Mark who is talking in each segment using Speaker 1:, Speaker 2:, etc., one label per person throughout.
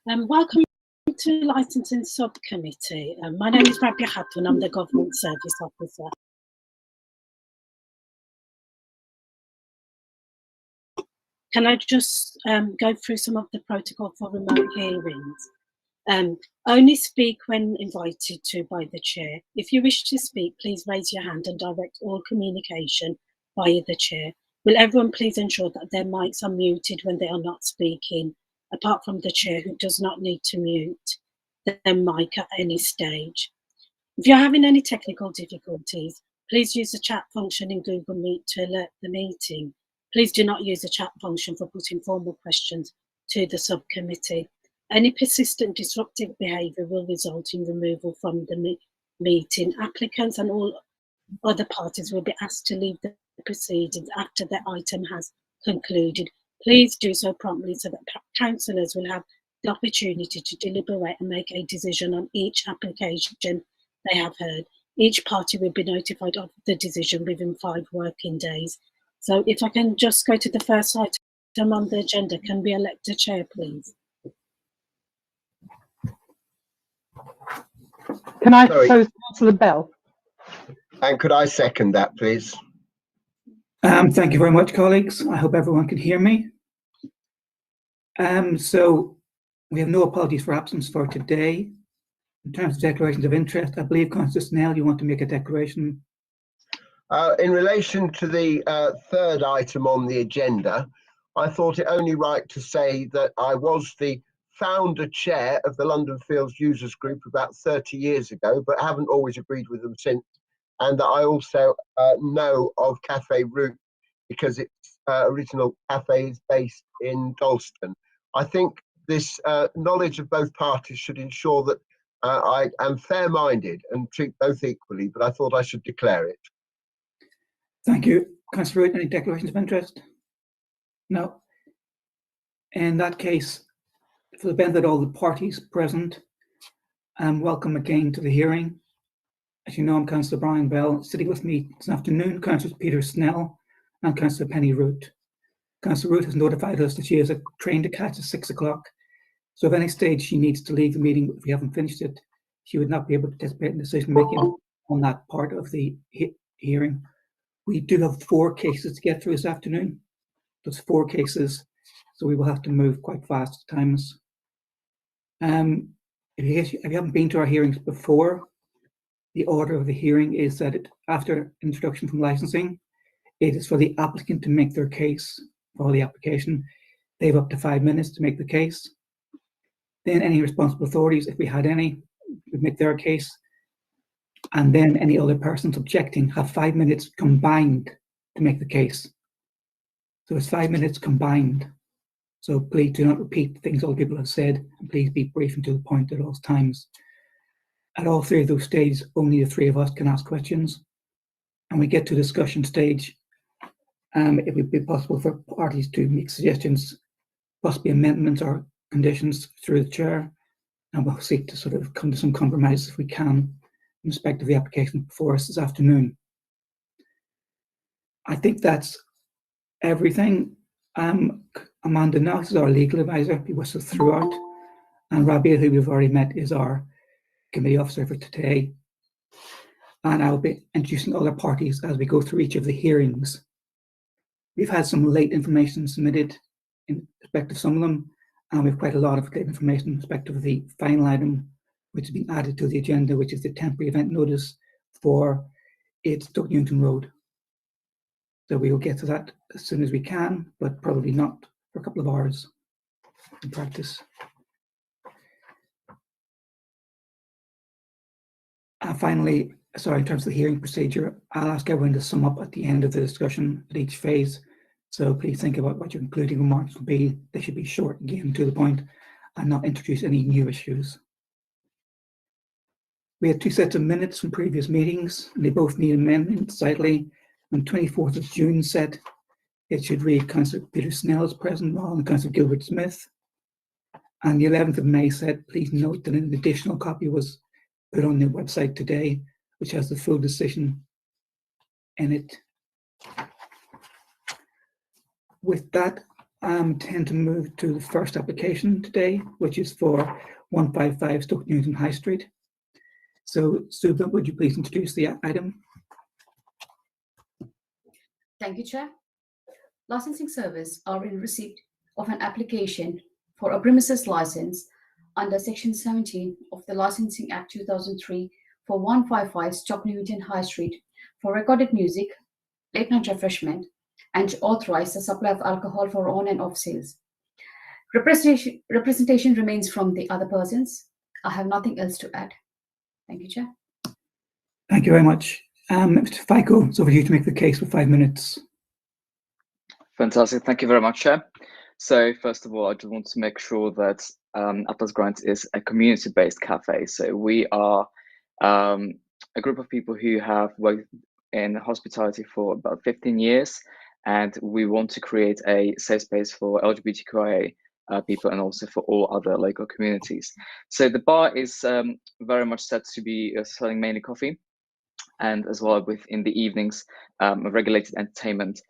Speaker 1: Welcome to Licensing Subcommittee. My name is Rabia Hatun. I'm the Government Service Officer. Can I just go through some of the protocol for remote hearings? Only speak when invited to by the chair. If you wish to speak, please raise your hand and direct all communication via the chair. Will everyone please ensure that their mics are muted when they are not speaking, apart from the chair, who does not need to mute their mic at any stage. If you're having any technical difficulties, please use the chat function in Google Meet to alert the meeting. Please do not use the chat function for putting formal questions to the subcommittee. Any persistent disruptive behaviour will result in removal from the meeting. Applicants and all other parties will be asked to leave the proceedings after the item has concluded. Please do so promptly so that councillors will have the opportunity to deliberate and make a decision on each application they have heard. Each party will be notified of the decision within 5 working days. So if I can just go to the first item on the agenda, can we elect a chair, please?
Speaker 2: Can I propose Councillor Bell?
Speaker 3: And could I second that, please?
Speaker 4: Thank you very much, colleagues. I hope everyone can hear me. So we have no apologies for absence for today. In terms of declarations of interest, I believe, Councillor Snell, you want to make a declaration.
Speaker 3: In relation to the third item on the agenda, I thought it only right to say that I was the founder chair of the London Fields Users Group about 30 years ago, but haven't always agreed with them since. And that I also know of Cafe Route because its original cafe is based in Dalston. I think this knowledge of both parties should ensure that I am fair-minded and treat both equally, but I thought I should declare it.
Speaker 4: Thank you. Councillor Root, any declarations of interest? No. In that case, for the benefit of all the parties present, welcome again to the hearing. As you know, I'm Councillor Brian Bell. Sitting with me this afternoon, Councillor Peter Snell and Councillor Penny Root. Councillor Root has notified us that she has a train to catch at 6 o'clock. So if any stage she needs to leave the meeting, if we haven't finished it, she would not be able to participate in decision-making on that part of the hearing. We do have 4 cases to get through this afternoon. There's 4 cases, so we will have to move quite fast at times. If you haven't been to our hearings before, the order of the hearing is that after introduction from licensing, it is for the applicant to make their case for the application. They have up to 5 minutes to make the case. Then any responsible authorities, if we had any, would make their case. And then any other persons objecting have 5 minutes combined to make the case. So it's 5 minutes combined. So please do not repeat things other people have said, and please be brief and to the point at all times. At all 3 of those stages, only the 3 of us can ask questions. And we get to discussion stage, it would be possible for parties to make suggestions, possibly amendments or conditions through the chair, and we'll seek to sort of come to some compromise if we can in respect of the application before us this afternoon. I think that's everything. Amanda Knox is our legal advisor, be with us throughout, and Rabia, who we've already met, is our committee officer for today. And I'll be introducing other parties as we go through each of the hearings. We've had some late information submitted in respect of some of them, and we've quite a lot of late information in respect of the final item, which has been added to the agenda, which is the temporary event notice for 8 Stoke Newington Road. So we will get to that as soon as we can, but probably not for a couple of hours in practice. And finally, sorry, in terms of the hearing procedure, I'll ask everyone to sum up at the end of the discussion at each phase. So please think about what your concluding remarks will be. They should be short, again, to the point, and not introduce any new issues. We had 2 sets of minutes from previous meetings, and they both need amendment slightly. On 24th of June set, it should read Councillor Peter Snell is present rather than Councillor Gilbert Smith. And the 11th of May set, please note that an additional copy was put on the website today, which has the full decision in it. With that, tend to move to the first application today, which is for 155 Stoke Newington High Street. So, Suba, would you please introduce the item?
Speaker 5: Thank you, Chair. Licensing Service are in receipt of an application for a premises license under Section 17 of the Licensing Act 2003 for 155 Stoke Newington High Street for recorded music, late night refreshment, and to authorize the supply of alcohol for on and off sales. Representation remains from the other persons. I have nothing else to add. Thank you, Chair.
Speaker 4: Thank you very much. Mr. Fico, it's over to you to make the case for 5 minutes.
Speaker 6: Fantastic. Thank you very much, Chair. So first of all, I just want to make sure that Atlas Grant is a community-based cafe. So we are a group of people who have worked in hospitality for about 15 years, and we want to create a safe space for LGBTQIA people and also for all other local communities. So the bar is very much set to be selling mainly coffee, and as well within the evenings, regulated entertainment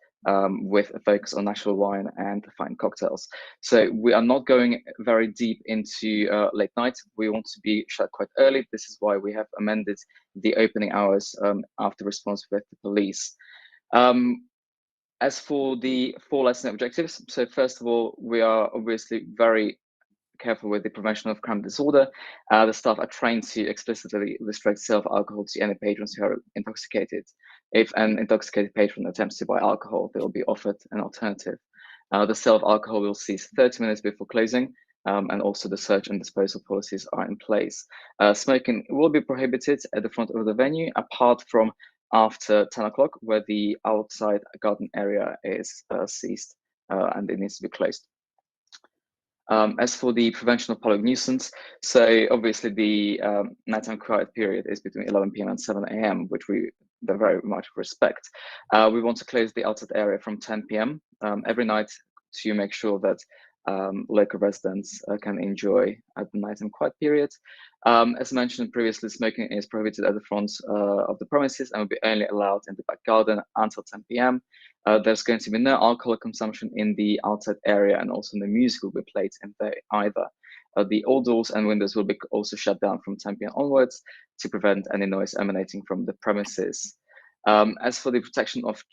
Speaker 6: with a focus on natural wine and fine cocktails. So we are not going very deep into late night. We want to be shut quite early. This is why we have amended the opening hours after response with the police. As for the 4 licensing objectives, so first of all, we are obviously very careful with the prevention of crime disorder. The staff are trained to explicitly restrict sale of alcohol to any patrons who are intoxicated. If an intoxicated patron attempts to buy alcohol, they will be offered an alternative. The sale of alcohol will cease 30 minutes before closing, and also the search and disposal policies are in place. Smoking will be prohibited at the front of the venue, apart from after 10 o'clock, where the outside garden area is ceased and it needs to be closed. As for the prevention of public nuisance, so obviously the nighttime quiet period is between 11 p.m. and 7 a.m., which we very much respect. We want to close the outside area from 10 p.m. Every night to make sure that local residents can enjoy at the nighttime quiet period. As mentioned previously, smoking is prohibited at the front of the premises and will be only allowed in the back garden until 10 p.m. There's going to be no alcohol consumption in the outside area, and also no music will be played in there either. The all doors and windows will be also shut down from 10 p.m. onwards to prevent any noise emanating from the premises. As for the protection of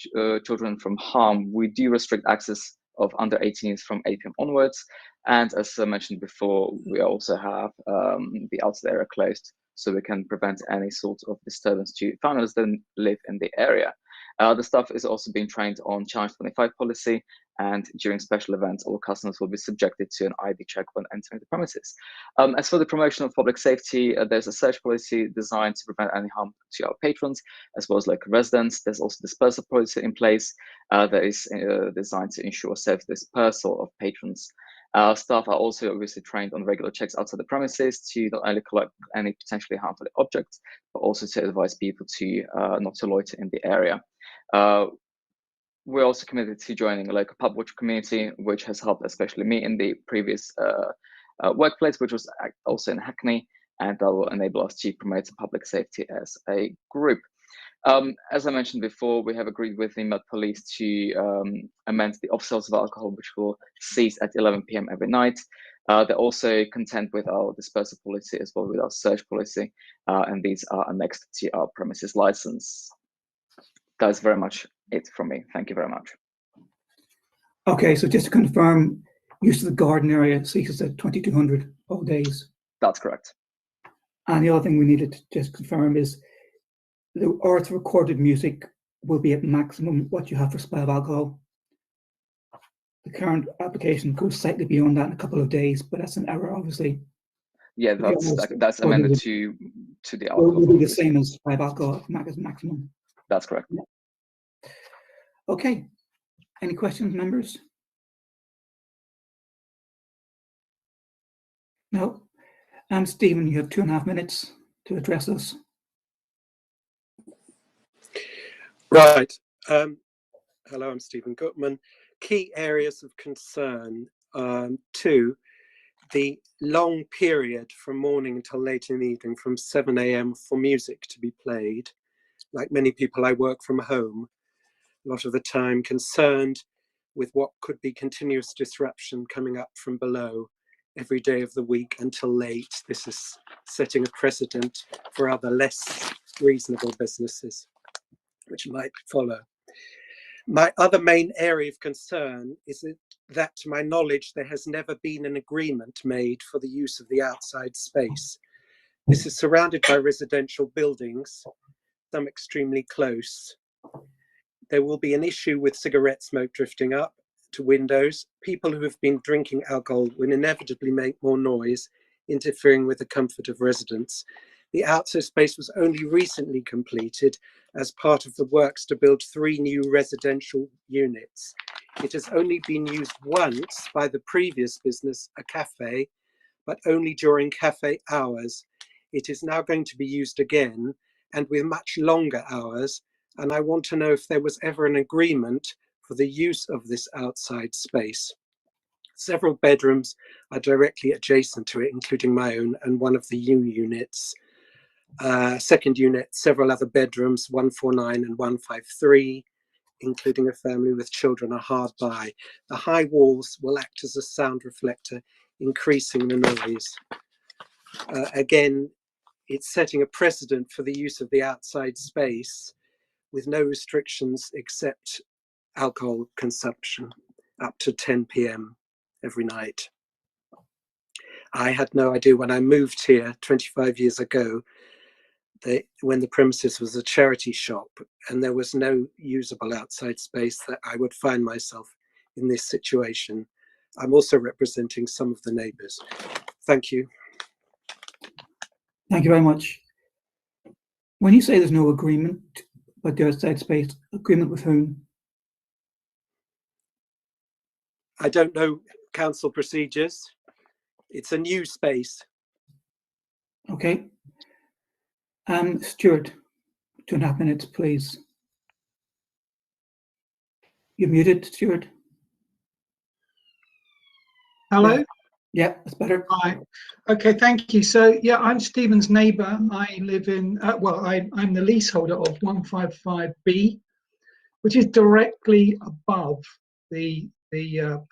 Speaker 6: children from harm, we do restrict access of under 18s from 8 p.m. onwards. And as I mentioned before, we also have the outside area closed so we can prevent any sort of disturbance to families that live in the area. The staff is also being trained on Challenge 25 policy, and during special events, all customers will be subjected to an ID check when entering the premises. As for the promotion of public safety, there's a search policy designed to prevent any harm to our patrons, as well as local residents. There's also dispersal policy in place that is designed to ensure safe dispersal of patrons. Staff are also obviously trained on regular checks outside the premises to not only collect any potentially harmful objects, but also to advise people to not to loiter in the area. We're also committed to joining a local pub watch community, which has helped especially me in the previous workplace, which was also in Hackney, and that will enable us to promote public safety as a group. As I mentioned before, we have agreed with the Met Police to amend the off-sales of alcohol, which will cease at 11 p.m. every night. They're also content with our dispersal policy as well with our search policy, and these are annexed to our premises license. That's very much it from me. Thank you very much.
Speaker 4: Okay, so just to confirm, use of the garden area ceases at 2200 all days.
Speaker 6: That's correct.
Speaker 4: And the other thing we needed to just confirm is the hours of recorded music will be at maximum what you have for supply of alcohol. The current application goes slightly beyond that in a couple of days, but that's an error, obviously.
Speaker 6: Yeah, that's amended to the alcohol.
Speaker 4: Will be the same as supply of alcohol as maximum.
Speaker 6: That's correct.
Speaker 4: Yeah. Okay. Any questions, members? No. Stephen, you have 2.5 minutes to address us.
Speaker 7: Right. Hello, I'm Stephen Gutman. Key areas of concern. 2, the long period from morning until late in the evening, from 7 a.m. for music to be played. Like many people, I work from home a lot of the time. Concerned with what could be continuous disruption coming up from below every day of the week until late. This is setting a precedent for other less reasonable businesses which might follow. My other main area of concern is that to my knowledge, there has never been an agreement made for the use of the outside space. This is surrounded by residential buildings, some extremely close. There will be an issue with cigarette smoke drifting up to windows. People who have been drinking alcohol will inevitably make more noise, interfering with the comfort of residents. The outside space was only recently completed as part of the works to build 3 new residential units. It has only been used once by the previous business, a cafe, but only during cafe hours. It is now going to be used again and with much longer hours. And I want to know if there was ever an agreement for the use of this outside space. Several bedrooms are directly adjacent to it, including my own and one of the new units. Second unit, several other bedrooms, 149 and 153, including a family with children, are hard by. The high walls will act as a sound reflector, increasing the noise. Again, it's setting a precedent for the use of the outside space with no restrictions except alcohol consumption up to 10 p.m. every night. I had no idea when I moved here 25 years ago, when the premises was a charity shop and there was no usable outside space, that I would find myself in this situation. I'm also representing some of the neighbours. Thank you.
Speaker 4: Thank you very much. When you say there's no agreement about the outside space, agreement with whom?
Speaker 7: I don't know council procedures. It's a new space.
Speaker 4: Okay. Stuart, 2.5 minutes, please. You're muted, Stuart.
Speaker 8: Hello?
Speaker 4: Yeah, that's better.
Speaker 8: Hi. Okay, thank you. So, yeah, I'm Stephen's neighbour. I live in, I'm the leaseholder of 155B, which is directly above the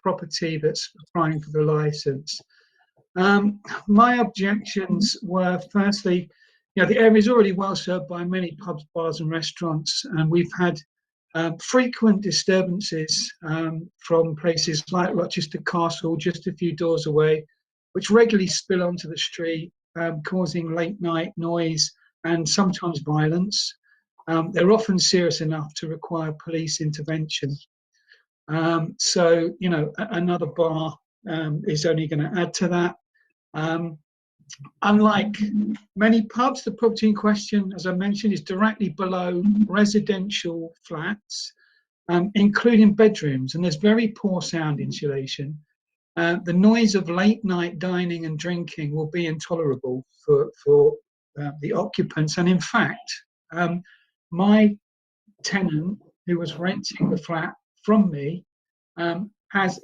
Speaker 8: property that's applying for the licence. My objections were, firstly, the area is already well served by many pubs, bars and restaurants, and we've had frequent disturbances from places like Rochester Castle, just a few doors away, which regularly spill onto the street, causing late night noise and sometimes violence. They're often serious enough to require police intervention. So, another bar is only going to add to that. Unlike many pubs, the property in question, as I mentioned, is directly below residential flats, including bedrooms, and there's very poor sound insulation. The noise of late night dining and drinking will be intolerable for the occupants. And in fact, my tenant, who was renting the flat from me, has,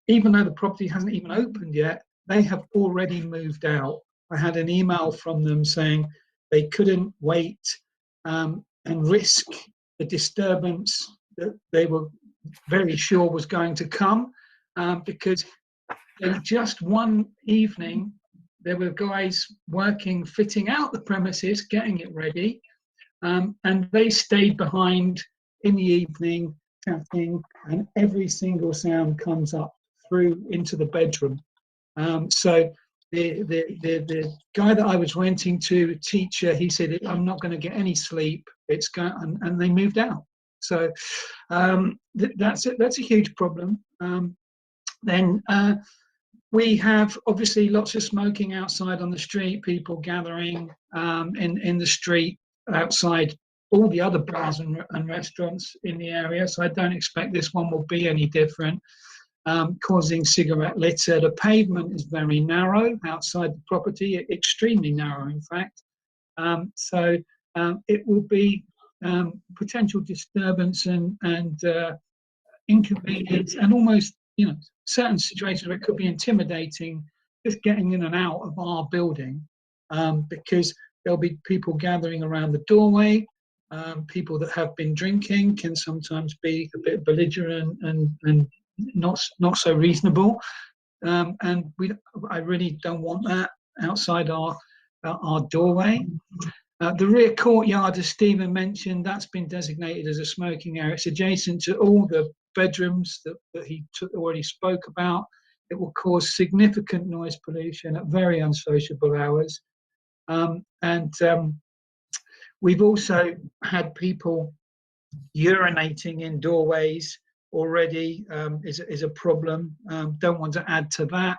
Speaker 8: even though the property hasn't even opened yet, they have already moved out. I had an email from them saying they couldn't wait and risk the disturbance that they were very sure was going to come, because just one evening there were guys working, fitting out the premises, getting it ready, and they stayed behind in the evening chatting, and every single sound comes up through into the bedroom. So the guy that I was renting to, teacher, he said, I'm not going to get any sleep. It's going, and they moved out. So that's a huge problem. Then we have obviously lots of smoking outside on the street, people gathering in the street outside all the other bars and restaurants in the area. So I don't expect this one will be any different. Causing cigarette litter. The pavement is very narrow outside the property, extremely narrow, in fact. So it will be potential disturbance and inconvenience, and almost, certain situations where it could be intimidating just getting in and out of our building, because there'll be people gathering around the doorway. People that have been drinking can sometimes be a bit belligerent and not so reasonable, and I really don't want that outside our doorway. The rear courtyard, as Stephen mentioned, that's been designated as a smoking area. It's adjacent to all the bedrooms that he already spoke about. It will cause significant noise pollution at very unsociable hours. We've also had people urinating in doorways already, is a problem. Don't want to add to that.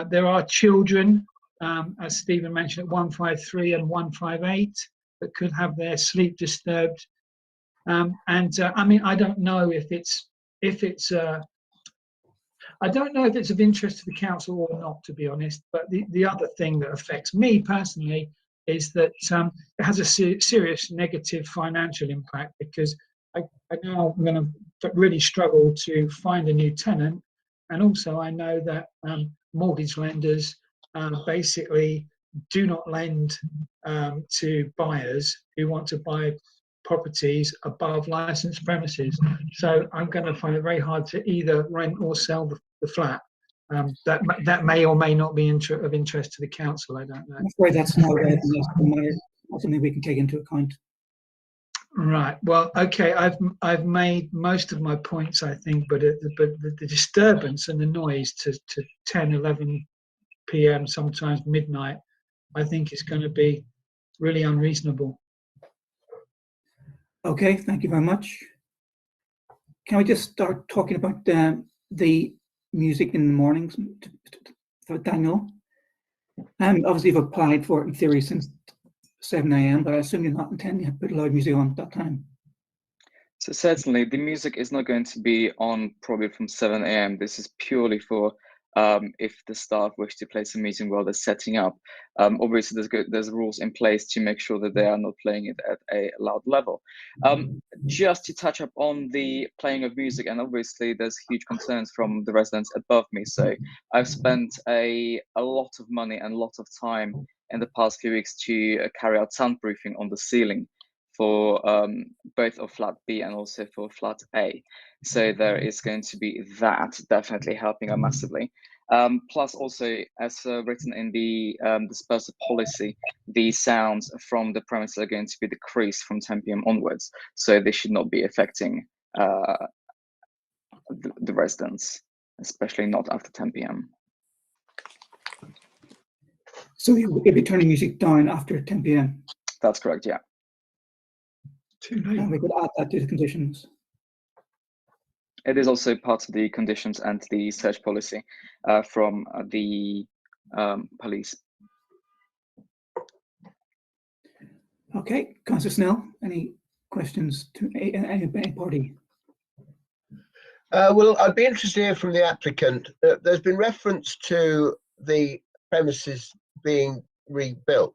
Speaker 8: There are children, as Stephen mentioned, at 153 and 158 that could have their sleep disturbed. I mean, I don't know if it's I don't know if it's of interest to the council or not, to be honest. But the other thing that affects me personally is that it has a serious negative financial impact, because I now am going to really struggle to find a new tenant, and also I know that mortgage lenders basically do not lend to buyers who want to buy properties above licensed premises. So I'm going to find it very hard to either rent or sell the flat. That may or may not be of interest to the council. I don't know.
Speaker 4: I'm afraid that's not something we can take into account.
Speaker 8: Right. Well, okay. I've made most of my points, I think, but the disturbance and the noise to 10, 11 p.m., sometimes midnight, I think is going to be really unreasonable.
Speaker 4: Okay, thank you very much. Can we just start talking about the music in the mornings for Daniel? Obviously, you've applied for it in theory since 7 a.m., but I assume you're not intending to put loud music on at that time.
Speaker 6: So certainly, the music is not going to be on probably from 7 a.m. This is purely for if the staff wish to play some music while they're setting up. Obviously, there's rules in place to make sure that they are not playing it at a loud level. Just to touch up on the playing of music, and obviously there's huge concerns from the residents above me. So I've spent a lot of money and a lot of time in the past few weeks to carry out soundproofing on the ceiling for both of flat B and also for flat A. So there is going to be that definitely helping out massively. Plus also, as written in the dispersal policy, the sounds from the premises are going to be decreased from 10 p.m. onwards. So they should not be affecting the residents, especially not after 10 p.m.
Speaker 4: So you'll be turning music down after 10 p.m.?
Speaker 6: That's correct, yeah.
Speaker 8: Too late.
Speaker 4: And we could add that to the conditions.
Speaker 6: It is also part of the conditions and the search policy from the police.
Speaker 4: Okay, Councillor Snell, any questions to any party?
Speaker 3: Well, I'd be interested to hear from the applicant. There's been reference to the premises being rebuilt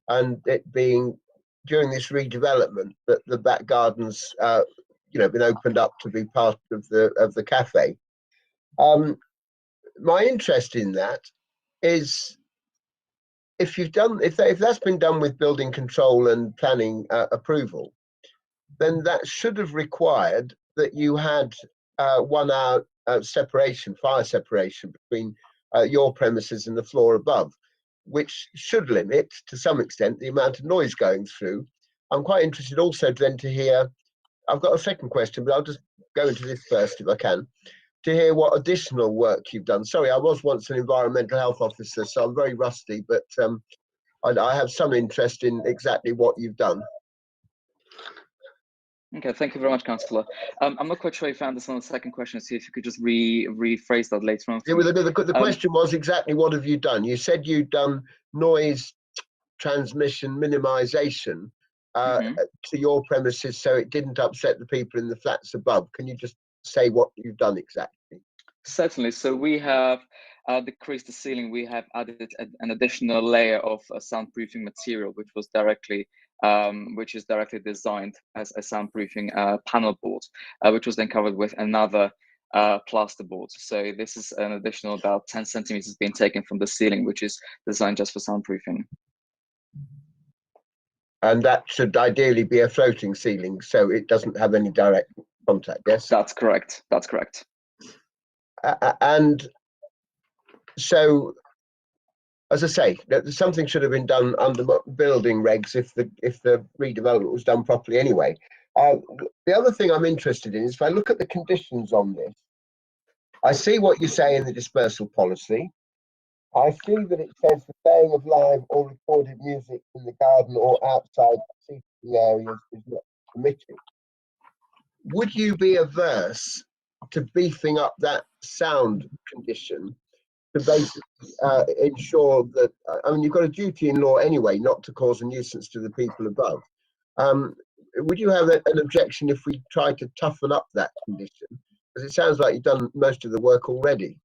Speaker 3: and it being during this redevelopment that the back gardens, been opened up to be part of the cafe. My interest in that is if that's been done with building control and planning approval, then that should have required that you had 1 hour fire separation between your premises and the floor above, which should limit to some extent the amount of noise going through. I'm quite interested also then to hear, I've got a second question, but I'll just go into this first if I can, to hear what additional work you've done. Sorry, I was once an environmental health officer, so I'm very rusty, but I have some interest in exactly what you've done.
Speaker 6: Okay, thank you very much, Councillor. I'm not quite sure if I understand the second question. See if you could just rephrase that later on.
Speaker 3: Yeah, well, the question was exactly what have you done? You said you'd done noise transmission minimization to your premises so it didn't upset the people in the flats above. Can you just say what you've done exactly?
Speaker 6: Certainly. So we have decreased the ceiling. We have added an additional layer of soundproofing material, which is directly designed as a soundproofing panel board, which was then covered with another plasterboard. So this is an additional about 10 centimeters being taken from the ceiling, which is designed just for soundproofing.
Speaker 3: And that should ideally be a floating ceiling, so it doesn't have any direct contact, yes?
Speaker 6: That's correct. That's correct.
Speaker 3: And so, as I say, something should have been done under building regs if the redevelopment was done properly anyway. The other thing I'm interested in is if I look at the conditions on this, I see what you say in the dispersal policy. I see that it says the playing of live or recorded music in the garden or outside seating areas is not permitted. Would you be averse to beefing up that sound condition to basically ensure that, I mean, you've got a duty in law anyway not to cause a nuisance to the people above. Would you have an objection if we tried to toughen up that condition? Because it sounds like you've done most of the work already.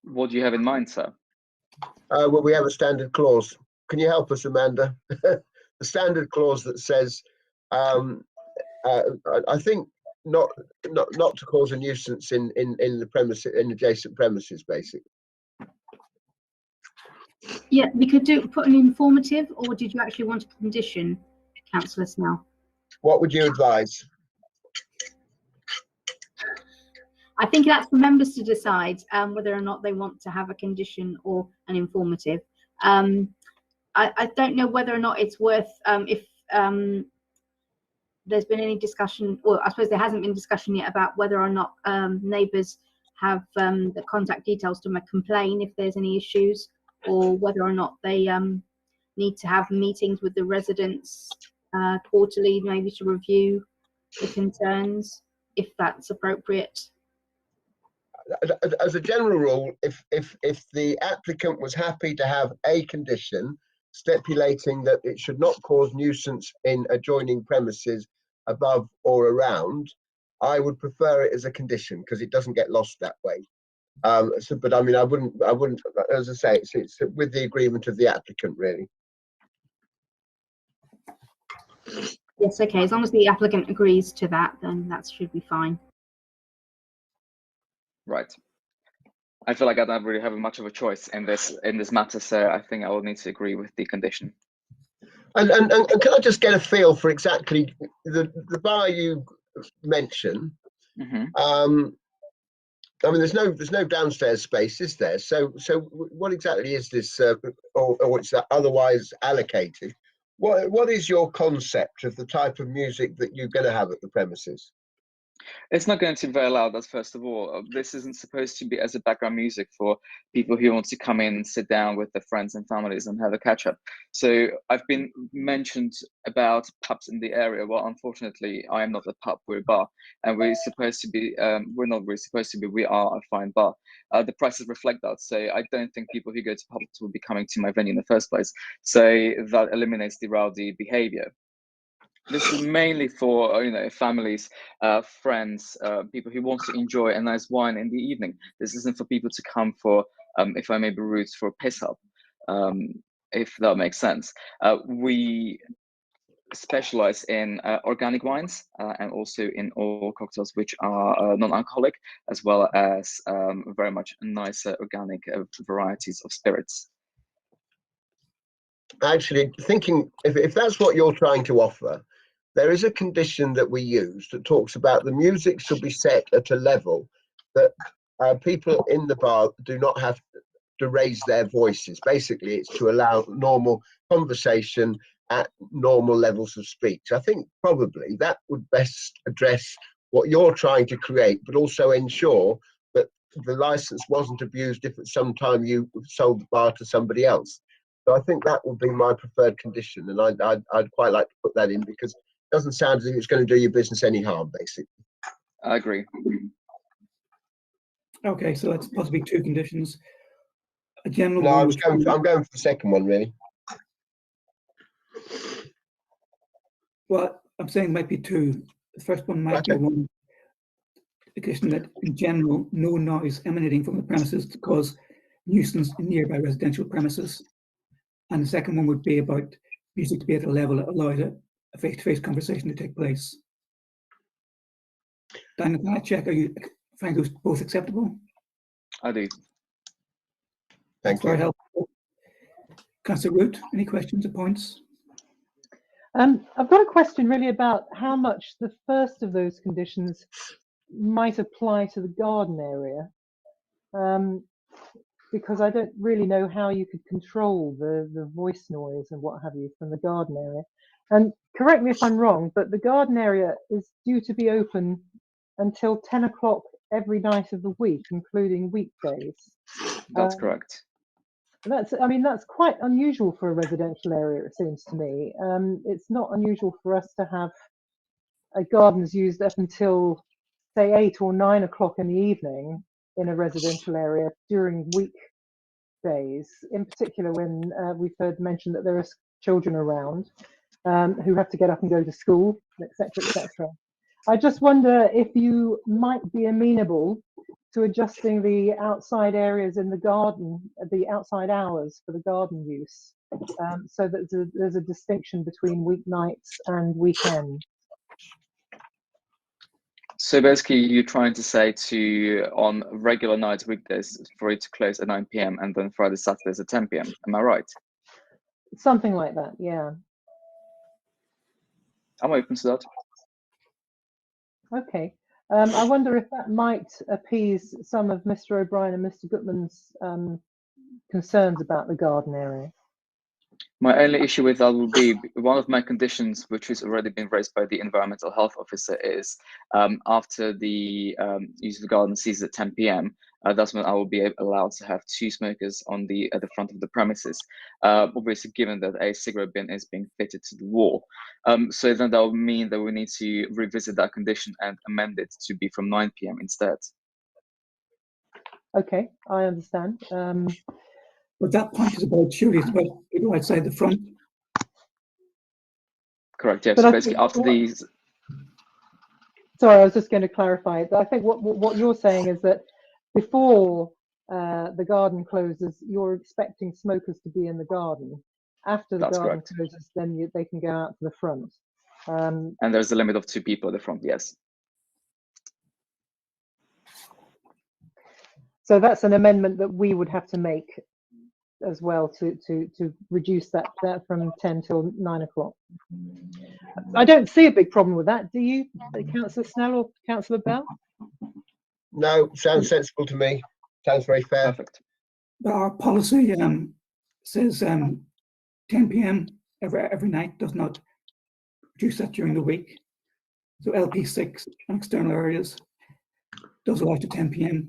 Speaker 6: What do you have in mind, sir?
Speaker 3: Well, we have a standard clause. Can you help us, Amanda? The standard clause that says, I think not to cause a nuisance in the premises, in adjacent premises, basically.
Speaker 9: Yeah, we could put an informative, or did you actually want a condition, Councillor Snell?
Speaker 3: What would you advise?
Speaker 9: I think that's for members to decide whether or not they want to have a condition or an informative. I don't know whether or not it's worth, if there's been any discussion, or I suppose there hasn't been discussion yet about whether or not neighbours have the contact details to complain if there's any issues, or whether or not they need to have meetings with the residents quarterly, maybe to review the concerns, if that's appropriate.
Speaker 3: As a general rule, if the applicant was happy to have a condition stipulating that it should not cause nuisance in adjoining premises above or around, I would prefer it as a condition because it doesn't get lost that way. But I mean, I wouldn't, as I say, it's with the agreement of the applicant, really.
Speaker 9: Yes, okay, as long as the applicant agrees to that, then that should be fine.
Speaker 6: Right. I feel like I don't really have much of a choice in this matter, so I think I will need to agree with the condition.
Speaker 3: And can I just get a feel for exactly the bar you mentioned?
Speaker 6: Mm-hmm.
Speaker 3: I mean, there's no downstairs space, is there? So what exactly is this, or it's otherwise allocated? What is your concept of the type of music that you're going to have at the premises?
Speaker 6: It's not going to be very loud, that's first of all. This isn't supposed to be as a background music for people who want to come in and sit down with their friends and families and have a catch up. So I've been mentioned about pubs in the area. Well, unfortunately, I am not a pub, we're a bar. And we're supposed to be, we're not really supposed to be, we are a fine bar. The prices reflect that. So I don't think people who go to pubs will be coming to my venue in the first place. So that eliminates the rowdy behavior. This is mainly for families, friends, people who want to enjoy a nice wine in the evening. This isn't for people to come for, if I may be rude, for a piss up, if that makes sense. We specialize in organic wines and also in all cocktails which are non-alcoholic, as well as very much nicer organic varieties of spirits.
Speaker 3: Actually, thinking if that's what you're trying to offer, there is a condition that we use that talks about the music should be set at a level that people in the bar do not have to raise their voices. Basically, it's to allow normal conversation at normal levels of speech. I think probably that would best address what you're trying to create, but also ensure that the license wasn't abused if at some time you sold the bar to somebody else. So I think that would be my preferred condition, and I'd quite like to put that in because it doesn't sound as if it's going to do your business any harm, basically.
Speaker 6: I agree.
Speaker 4: Okay, so that's possibly two conditions. A general
Speaker 3: No,
Speaker 4: one.
Speaker 3: I'm going for the second one, really.
Speaker 4: Well, I'm saying it might be two. The first one might be one condition that, in general, no noise emanating from the premises to cause nuisance in nearby residential premises. And the second one would be about music to be at a level that allows a face-to-face conversation to take place. Daniel, can I check? Are you find those both acceptable?
Speaker 6: I do.
Speaker 3: Thank you.
Speaker 4: Very helpful. Councillor Root, any questions or points?
Speaker 2: I've got a question really about how much the first of those conditions might apply to the garden area, because I don't really know how you could control the voice noise and what have you from the garden area. And correct me if I'm wrong, but the garden area is due to be open until 10 o'clock every night of the week, including weekdays.
Speaker 6: That's correct.
Speaker 2: I mean, that's quite unusual for a residential area, it seems to me. It's not unusual for us to have gardens used up until, say, 8 or 9 o'clock in the evening in a residential area during weekdays, in particular when we've heard mentioned that there are children around who have to get up and go to school, etc., etc. I just wonder if you might be amenable to adjusting the outside areas in the garden, the outside hours for the garden use, so that there's a distinction between weeknights and weekends.
Speaker 6: So basically, you're trying to say on regular nights, weekdays, for it to close at 9 p.m. and then Friday, Saturdays at 10 p.m. Am I right?
Speaker 2: Something like that, yeah.
Speaker 6: I'm open to that.
Speaker 2: Okay. I wonder if that might appease some of Mr. O'Brien and Mr. Gutman's concerns about the garden area.
Speaker 6: My only issue with that will be one of my conditions, which has already been raised by the environmental health officer, is after the use of the garden ceases at 10 p.m. That's when I will be allowed to have 2 smokers at the front of the premises. Obviously, given that a cigarette bin is being fitted to the wall, so then that will mean that we need to revisit that condition and amend it to be from 9 p.m. instead.
Speaker 2: Okay, I understand.
Speaker 4: But that point is about surely it's about people outside the front.
Speaker 6: Correct. Yeah.
Speaker 2: But
Speaker 6: So basically, after these.
Speaker 2: Sorry, I was just going to clarify. I think what you're saying is that before the garden closes, you're expecting smokers to be in the garden. After the garden closes, then they can go out to the front.
Speaker 6: And there's a limit of 2 people at the front. Yes.
Speaker 2: So that's an amendment that we would have to make as well to reduce that from 10 till 9 o'clock. I don't see a big problem with that. Do you, Councillor Snell or Councillor Bell?
Speaker 3: No, sounds sensible to me. Sounds very fair.
Speaker 6: Perfect.
Speaker 4: Our policy says 10 p.m. every night, does not reduce that during the week. So LP6 and external areas does allow to 10 p.m.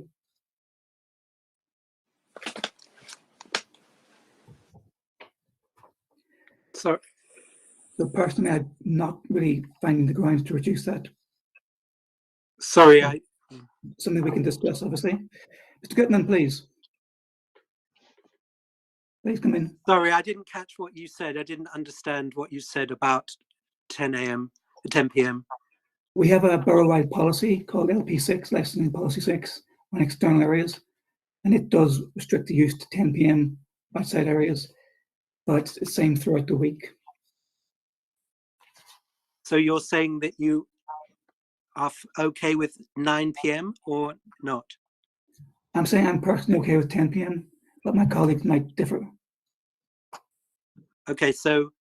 Speaker 7: Sorry.
Speaker 4: So personally, I'm not really finding the grounds to reduce that.
Speaker 7: Sorry,
Speaker 4: Something we can discuss, obviously. Mr. Gutman, please. Please come in.
Speaker 7: Sorry, I didn't catch what you said. I didn't understand what you said about 10 p.m.
Speaker 4: We have a borough-wide policy called LP6, Licensing Policy 6, on external areas, and it does restrict the use to 10 p.m. outside areas, but it's the same throughout the week.
Speaker 7: So you're saying that you are okay with 9 p.m. or not?
Speaker 4: I'm saying I'm personally okay with 10 p.m., but my colleagues might differ.
Speaker 7: Okay, so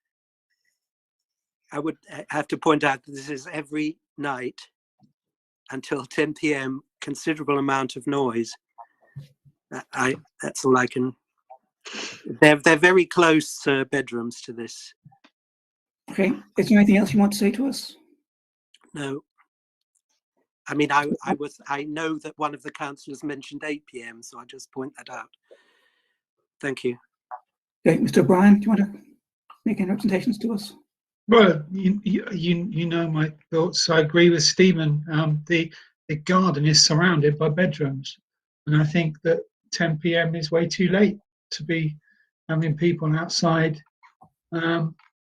Speaker 7: I would have to point out that this is every night until 10 p.m., considerable amount of noise. That's all I can. They're very close bedrooms to this.
Speaker 4: Okay, is there anything else you want to say to us?
Speaker 7: No. I mean, I know that one of the councillors mentioned 8 p.m, so I just point that out. Thank you.
Speaker 4: Okay, Mr. O'Brien, do you want to make any representations to us?
Speaker 8: Well, you know my thoughts. I agree with Stephen. The garden is surrounded by bedrooms, and I think that 10 p.m. is way too late to be having people outside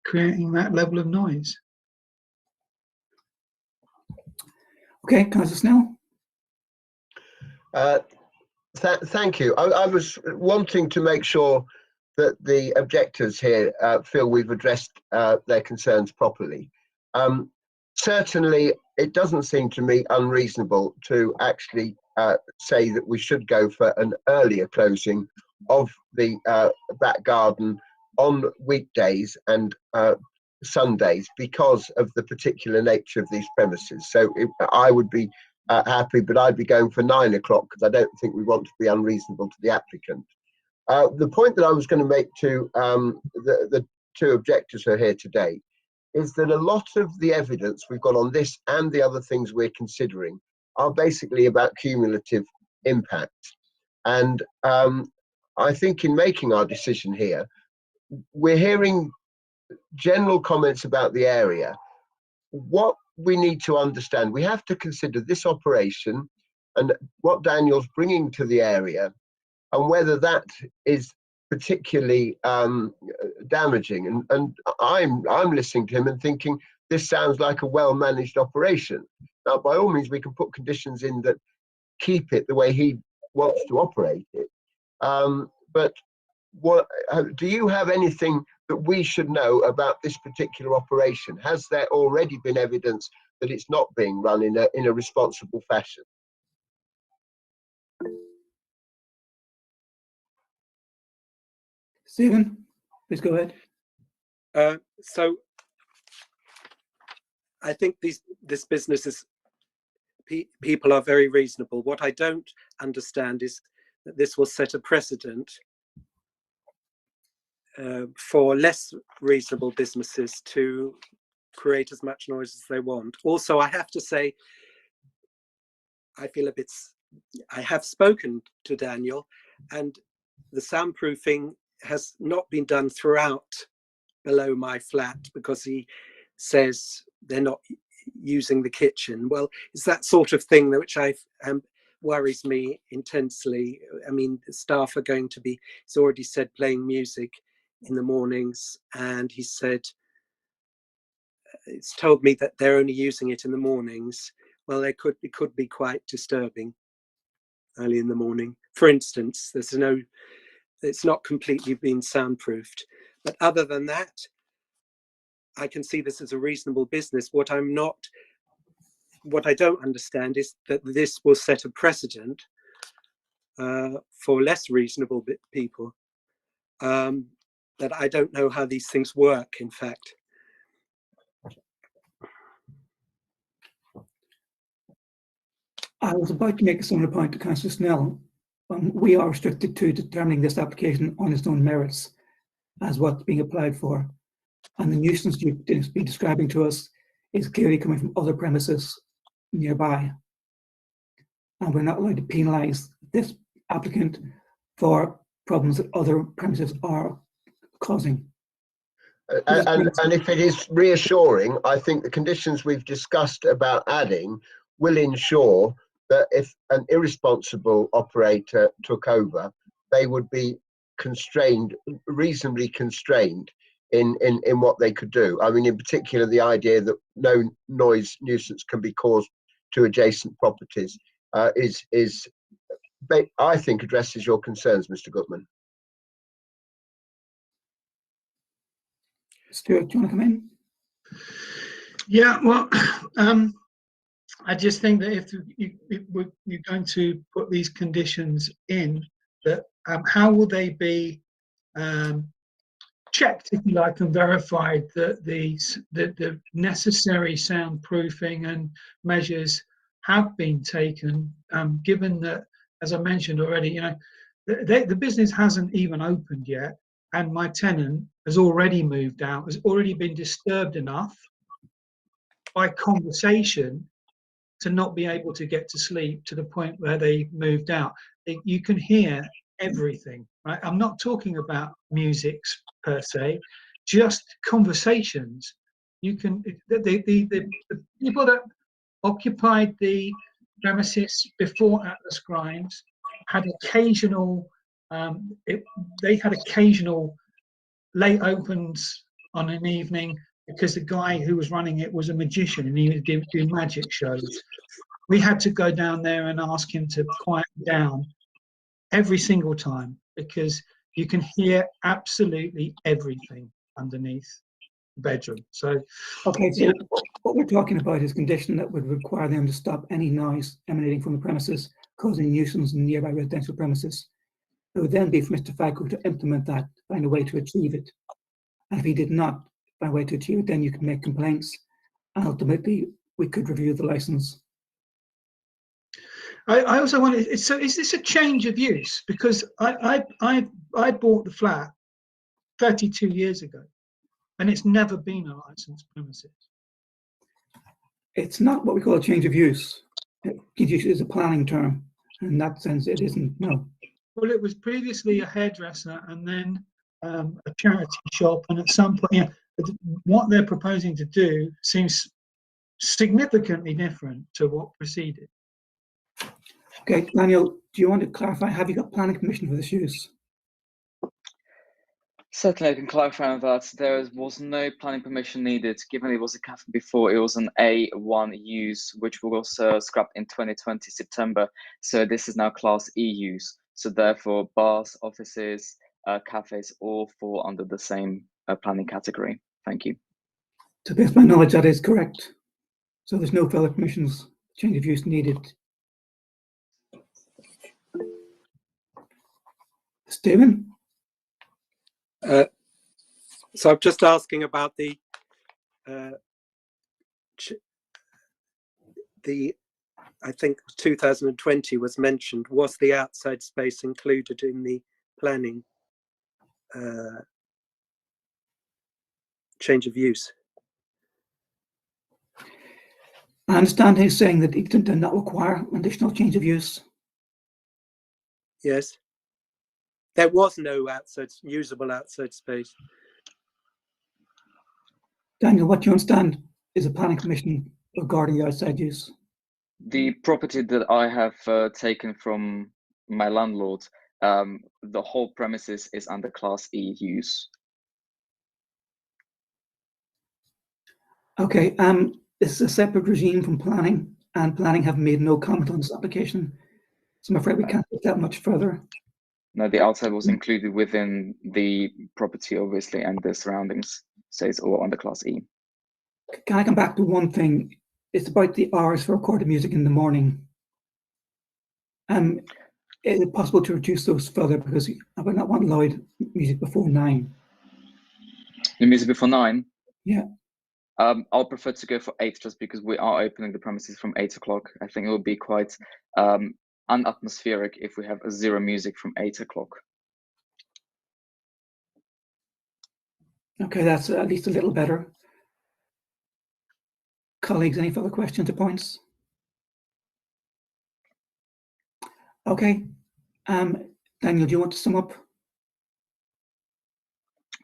Speaker 8: creating that level of noise.
Speaker 4: Okay, Councillor Snell.
Speaker 3: Thank you. I was wanting to make sure that the objectors here feel we've addressed their concerns properly. Certainly, it doesn't seem to me unreasonable to actually say that we should go for an earlier closing of the back garden on weekdays and Sundays because of the particular nature of these premises. So I would be happy, but I'd be going for 9 o'clock because I don't think we want to be unreasonable to the applicant. The point that I was going to make to the two objectors who are here today is that a lot of the evidence we've got on this and the other things we're considering are basically about cumulative impact. And I think in making our decision here, we're hearing general comments about the area. What we need to understand, we have to consider this operation and what Daniel's bringing to the area, and whether that is particularly damaging. And I'm listening to him and thinking this sounds like a well-managed operation. Now, by all means, we can put conditions in that keep it the way he wants to operate it. But what do you have anything that we should know about this particular operation? Has there already been evidence that it's not being run in a responsible fashion?
Speaker 4: Stephen, please go ahead.
Speaker 7: So I think this business is, people are very reasonable. What I don't understand is that this will set a precedent for less reasonable businesses to create as much noise as they want. Also, I have to say, I feel a bit, I have spoken to Daniel, and the soundproofing has not been done throughout below my flat because he says they're not using the kitchen. Well, it's that sort of thing which worries me intensely. I mean, the staff are going to be, he's already said, playing music in the mornings, and he said, it's told me that they're only using it in the mornings. Well, it could be quite disturbing early in the morning. For instance, it's not completely been soundproofed. But other than that, I can see this as a reasonable business. What I don't understand is that this will set a precedent for less reasonable people. That I don't know how these things work, in fact.
Speaker 4: I was about to make a similar point to Councillor Snell. We are restricted to determining this application on its own merits as what's being applied for. And the nuisance you've been describing to us is clearly coming from other premises nearby. And we're not allowed to penalise this applicant for problems that other premises are causing.
Speaker 3: And if it is reassuring, I think the conditions we've discussed about adding will ensure that if an irresponsible operator took over, they would be constrained, reasonably constrained in what they could do. I mean, in particular, the idea that no noise nuisance can be caused to adjacent properties is, I think, addresses your concerns, Mr. Gutman.
Speaker 4: Stuart, do you want to come in?
Speaker 8: Yeah, well, I just think that if you're going to put these conditions in, that how will they be checked, if you like, and verified that the necessary soundproofing and measures have been taken, given that, as I mentioned already, you know, the business hasn't even opened yet, and my tenant has already moved out, has already been disturbed enough by conversation to not be able to get to sleep to the point where they moved out. You can hear everything, right? I'm not talking about music per se, just conversations. You can, the people that occupied the premises before Atlas Grimes had occasional, they had occasional late opens on an evening because the guy who was running it was a magician and he would do magic shows. We had to go down there and ask him to quiet down every single time because you can hear absolutely everything underneath the bedroom. So,
Speaker 4: okay, so what we're talking about is a condition that would require them to stop any noise emanating from the premises, causing nuisance in nearby residential premises. It would then be for Mr. Falco to implement that, find a way to achieve it. And if he did not find a way to achieve it, then you can make complaints, and ultimately we could review the license.
Speaker 8: I also wanted. So, is this a change of use? Because I bought the flat 32 years ago, and it's never been a licensed premises.
Speaker 4: It's not what we call a change of use. Change of use is a planning term. In that sense, it isn't, no.
Speaker 8: Well, it was previously a hairdresser and then a charity shop, and at some point, yeah, what they're proposing to do seems significantly different to what preceded.
Speaker 4: Okay, Daniel, do you want to clarify, have you got planning permission for this use?
Speaker 6: Certainly, I can clarify on that. There was no planning permission needed, given it was a cafe before. It was an A1 use, which was scrapped in 2020 September. So this is now Class E use. So therefore, bars, offices, cafes all fall under the same planning category. Thank you.
Speaker 4: To the best of my knowledge, that is correct. So there's no further permissions, change of use needed. Stephen?
Speaker 7: So I'm just asking about the I think 2020 was mentioned. Was the outside space included in the planning change of use?
Speaker 4: I understand he's saying that it did not require additional change of use.
Speaker 7: Yes. There was no usable outside space.
Speaker 4: Daniel, what you understand is a planning permission regarding the outside use?
Speaker 6: The property that I have taken from my landlord, the whole premises is under Class E use.
Speaker 4: Okay, this is a separate regime from planning, and planning have made no comment on this application. So I'm afraid we can't take that much further.
Speaker 6: No, the outside was included within the property, obviously, and the surroundings. So it's all under Class E.
Speaker 4: Can I come back to one thing? It's about the hours for recorded music in the morning. Is it possible to reduce those further, because I would not want loud music before 9?
Speaker 6: The music before 9?
Speaker 4: Yeah.
Speaker 6: I'll prefer to go for 8, just because we are opening the premises from 8 o'clock. I think it would be quite unatmospheric if we have zero music from 8 o'clock.
Speaker 4: Okay, that's at least a little better. Colleagues, any further questions or points? Okay. Daniel, do you want to sum up?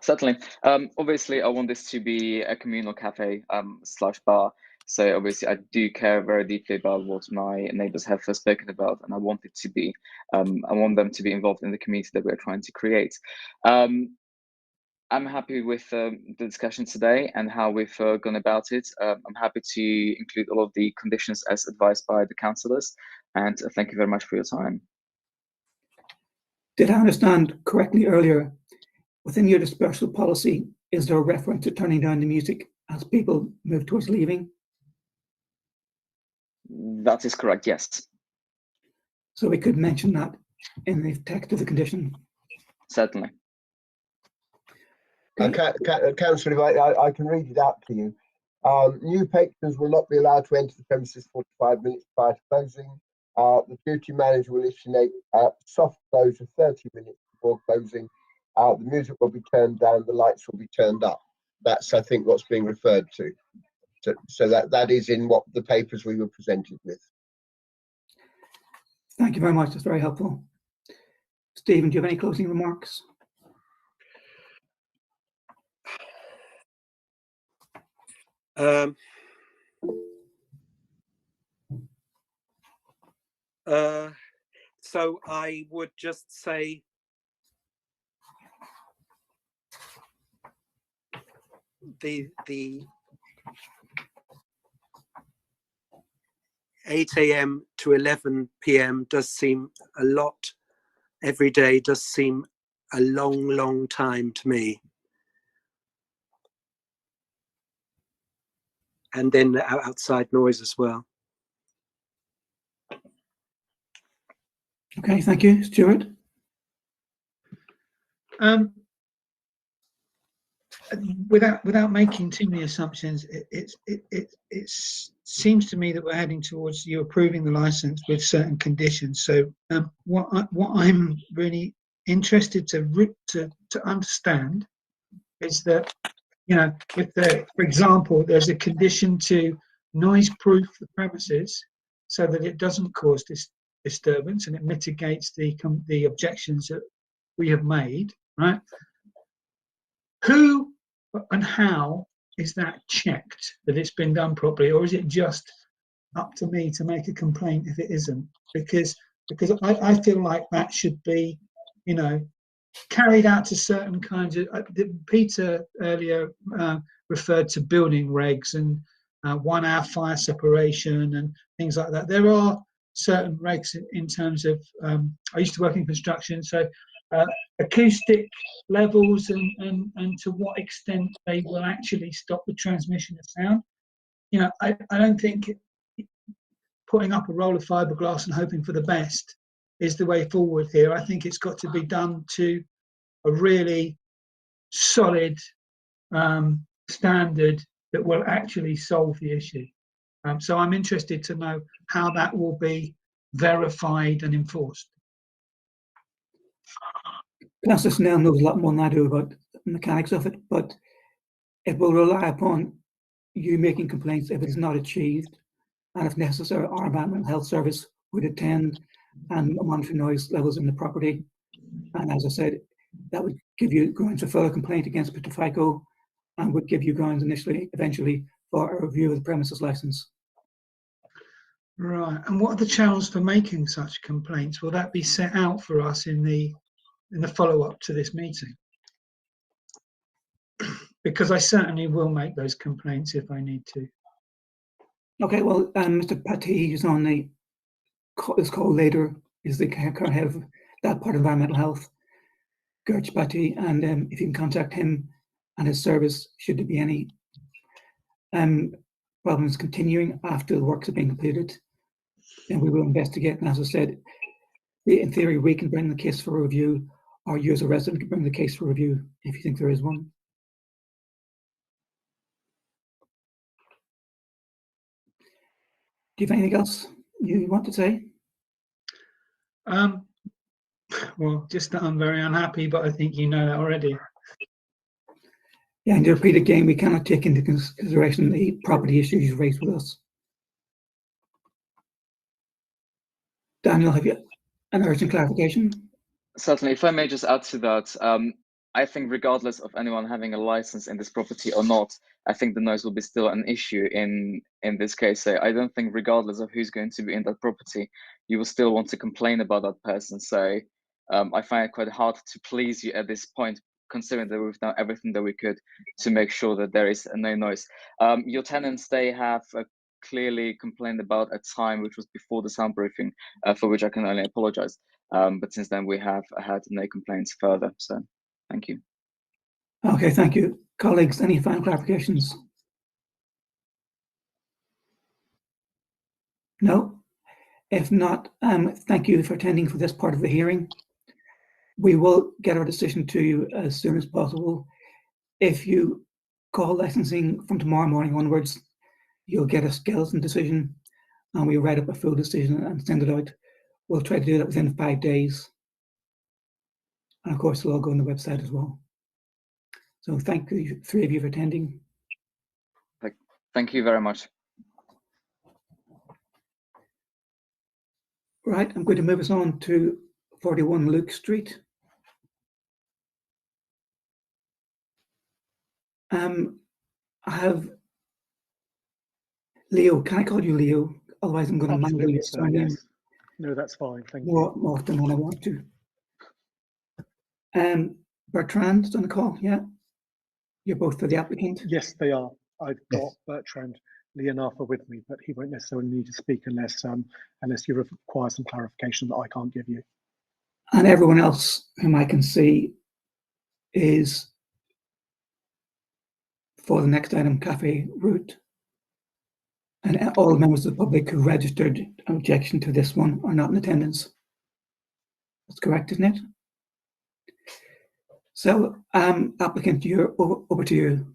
Speaker 6: Certainly. Obviously, I want this to be a communal cafe slash bar. So obviously, I do care very deeply about what my neighbors have spoken about, and I want it to be. I want them to be involved in the community that we're trying to create. I'm happy with the discussion today and how we've gone about it. I'm happy to include all of the conditions as advised by the councillors, and thank you very much for your time.
Speaker 4: Did I understand correctly earlier, within your dispersal policy, is there a reference to turning down the music as people move towards leaving?
Speaker 6: That is correct, yes.
Speaker 4: So we could mention that in the text of the condition.
Speaker 6: Certainly.
Speaker 3: Councillor, I can read it out to you. New patrons will not be allowed to enter the premises 45 minutes prior to closing. The duty manager will issue a soft closure 30 minutes before closing. The music will be turned down, the lights will be turned up. That's, I think, what's being referred to. So that is in what the papers we were presented with.
Speaker 4: Thank you very much. That's very helpful. Stephen, do you have any closing remarks?
Speaker 7: So I would just say the 8 a.m. to 11 p.m. does seem a lot. Every day does seem a long time to me. And then the outside noise as well.
Speaker 4: Okay, thank you. Stuart?
Speaker 8: without making too many assumptions, it seems to me that we're heading towards you approving the license with certain conditions. So what I'm really interested to understand is that, you know, if there, for example, there's a condition to noise-proof the premises so that it doesn't cause this disturbance and it mitigates the objections that we have made, right? Who and how is that checked that it's been done properly, or is it just up to me to make a complaint if it isn't? Because I feel like that should be, you know, carried out to certain kinds of. Peter earlier referred to building regs and 1 hour fire separation and things like that. There are certain regs in terms of. I used to work in construction, so. Acoustic levels and to what extent they will actually stop the transmission of sound. You know, I don't think putting up a roll of fiberglass and hoping for the best is the way forward here. I think it's got to be done to a really solid standard that will actually solve the issue. So I'm interested to know how that will be verified and enforced.
Speaker 4: Councillor Snell knows a lot more than I do about the mechanics of it, but it will rely upon you making complaints if it is not achieved, and if necessary, our environmental health service would attend and monitor noise levels in the property. And as I said, that would give you grounds for further complaint against Mr. FICO and would give you grounds eventually for a review of the premises license.
Speaker 8: Right, and what are the channels for making such complaints? Will that be set out for us in the follow-up to this meeting? Because I certainly will make those complaints if I need to.
Speaker 4: Okay, well, Mr. Patti is on this call later, is the current head of that part of environmental health, Gertz Patti, and if you can contact him and his service, should there be any problems continuing after the works have been completed, then we will investigate. And as I said, in theory, we can bring the case for review, or you as a resident can bring the case for review if you think there is one. Do you have anything else you want to say?
Speaker 8: Well, just that I'm very unhappy, but I think you know that already.
Speaker 4: Yeah, and to repeat again, we cannot take into consideration the property issues you raised with us. Daniel, have you an urgent clarification?
Speaker 6: Certainly, if I may just add to that, I think regardless of anyone having a license in this property or not, I think the noise will be still an issue in this case. So I don't think regardless of who's going to be in that property, you will still want to complain about that person. So I find it quite hard to please you at this point, considering that we've done everything that we could to make sure that there is no noise. Your tenants, they have clearly complained about a time which was before the sound briefing, for which I can only apologize. But since then, we have had no complaints further. So thank you.
Speaker 4: Okay, thank you. Colleagues, any final clarifications? No? If not, thank you for attending for this part of the hearing. We will get our decision to you as soon as possible. If you call licensing from tomorrow morning onwards, you'll get a skeleton decision and we'll write up a full decision and send it out. We'll try to do that within 5 days. And of course, it'll all go on the website as well. So thank you, 3 of you, for attending.
Speaker 6: Thank you very much.
Speaker 4: Right, I'm going to move us on to 41 Luke Street. I have Leo. Can I call you Leo? Otherwise, I'm going to mangle your surname.
Speaker 10: Yes. No, that's fine. Thank you.
Speaker 4: More often than I want to. Bertrand is on the call. Yeah, you're both for the applicant.
Speaker 10: Yes, they are. I've got Bertrand Leonardo with me, but he won't necessarily need to speak unless you require some clarification that I can't give you.
Speaker 4: And everyone else whom I can see is for the next item, Cafe Route. And all members of the public who registered objection to this one are not in attendance. That's correct, isn't it? So, applicant, over to you.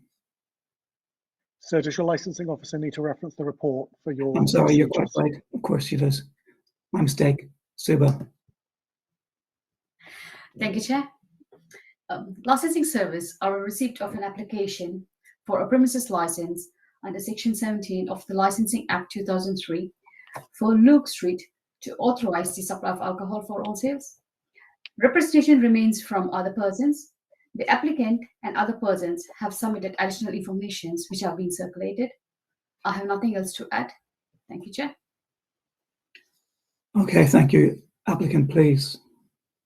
Speaker 10: So does your licensing officer need to reference the report for your
Speaker 4: I'm sorry, you're quite
Speaker 10: procedures?
Speaker 4: right. Of course she does. My mistake. Suba.
Speaker 5: Thank you, Chair. Licensing service are a receipt of an application for a premises license under Section 17 of the Licensing Act 2003 for Luke Street to authorize the supply of alcohol for all sales. Representation remains from other persons. The applicant and other persons have submitted additional information which have been circulated. I have nothing else to add. Thank you, Chair.
Speaker 4: Okay, thank you. Applicant, please.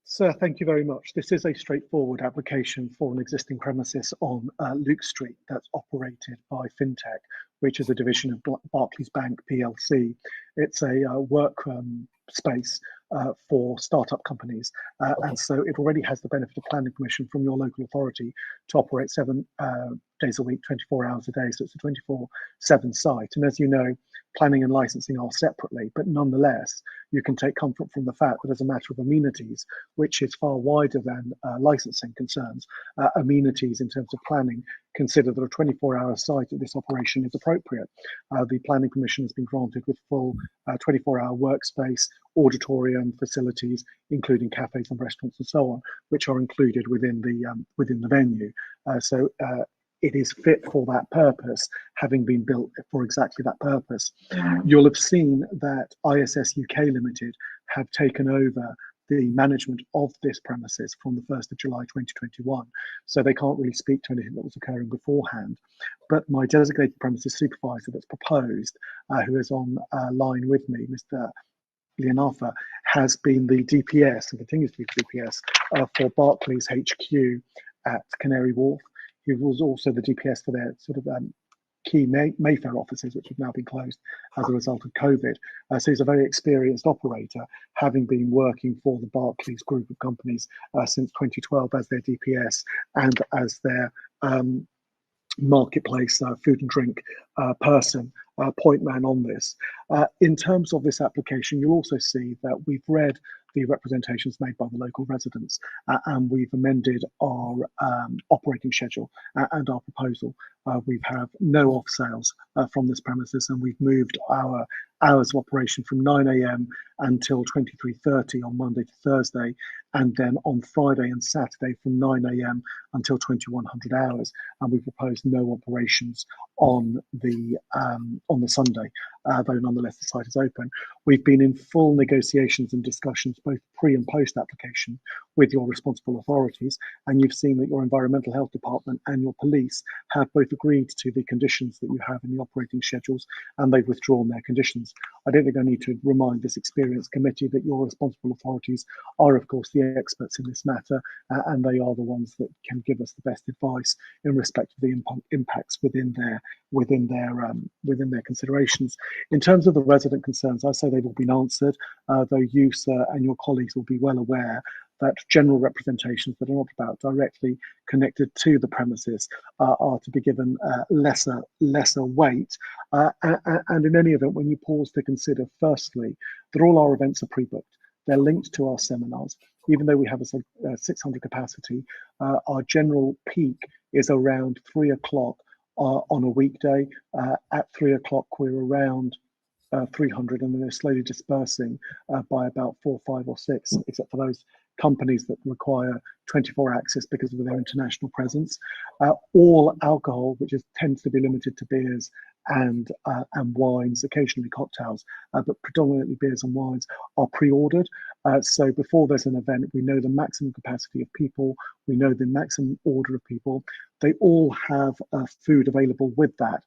Speaker 10: Sir, thank you very much. This is a straightforward application for an existing premises on Luke Street that's operated by FinTech, which is a division of Barclays Bank PLC. It's a work space for startup companies, and so it already has the benefit of planning permission from your local authority to operate 7 days a week, 24 hours a day. So it's a 24/7 site. And as you know, planning and licensing are separately, but nonetheless, you can take comfort from the fact that as a matter of amenities, which is far wider than licensing concerns, amenities in terms of planning, consider that a 24-hour site at this operation is appropriate. The planning permission has been granted with full 24-hour workspace, auditorium facilities, including cafes and restaurants and so on, which are included within the venue. So it is fit for that purpose, having been built for exactly that purpose. You'll have seen that ISS UK Limited have taken over the management of this premises from the 1st of July 2021. So they can't really speak to anything that was occurring beforehand. But my designated premises supervisor that's proposed, who is on line with me, Mr. Leonarfa, has been the DPS and continues to be the DPS for Barclays HQ at Canary Wharf. He was also the DPS for their sort of key Mayfair offices, which have now been closed as a result of COVID. So he's a very experienced operator, having been working for the Barclays group of companies since 2012 as their DPS and as their marketplace food and drink person, point man on this. In terms of this application, you'll also see that we've read the representations made by the local residents and we've amended our operating schedule and our proposal. We have no off sales from this premises, and we've moved our hours of operation from 9 a.m. until 23:30 on Monday to Thursday, and then on Friday and Saturday from 9 a.m. until 2100 hours. And we propose no operations on the Sunday, though nonetheless the site is open. We've been in full negotiations and discussions, both pre and post application, with your responsible authorities, and you've seen that your environmental health department and your police have both agreed to the conditions that you have in the operating schedules, and they've withdrawn their conditions. I don't think I need to remind this experienced committee that your responsible authorities are, of course, the experts in this matter, and they are the ones that can give us the best advice in respect of the impacts within their considerations. In terms of the resident concerns, I say they've all been answered, though you, sir, and your colleagues will be well aware that general representations that are not about directly connected to the premises are to be given lesser weight. And in any event, when you pause to consider, firstly, that all our events are pre-booked, they're linked to our seminars. Even though we have a 600 capacity, our general peak is around 3 o'clock on a weekday. At 3 o'clock, we're around 300, and then they're slowly dispersing by about 4, 5, or 6, except for those companies that require 24 access because of their international presence. All alcohol, which tends to be limited to beers and wines, occasionally cocktails, but predominantly beers and wines, are pre-ordered. So before there's an event, we know the maximum capacity of people, we know the maximum order of people. They all have food available with that.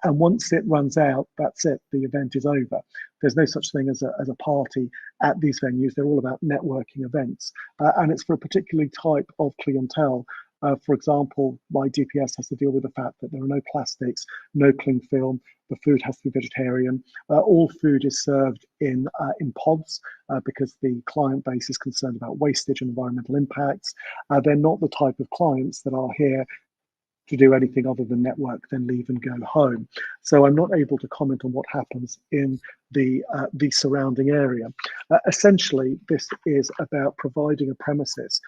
Speaker 10: And once it runs out, that's it, the event is over. There's no such thing as a party at these venues. They're all about networking events. And it's for a particular type of clientele. For example, my DPS has to deal with the fact that there are no plastics, no cling film, the food has to be vegetarian. All food is served in pods because the client base is concerned about wastage and environmental impacts. They're not the type of clients that are here to do anything other than network, then leave and go home. So I'm not able to comment on what happens in the surrounding area. Essentially, this is about providing a premises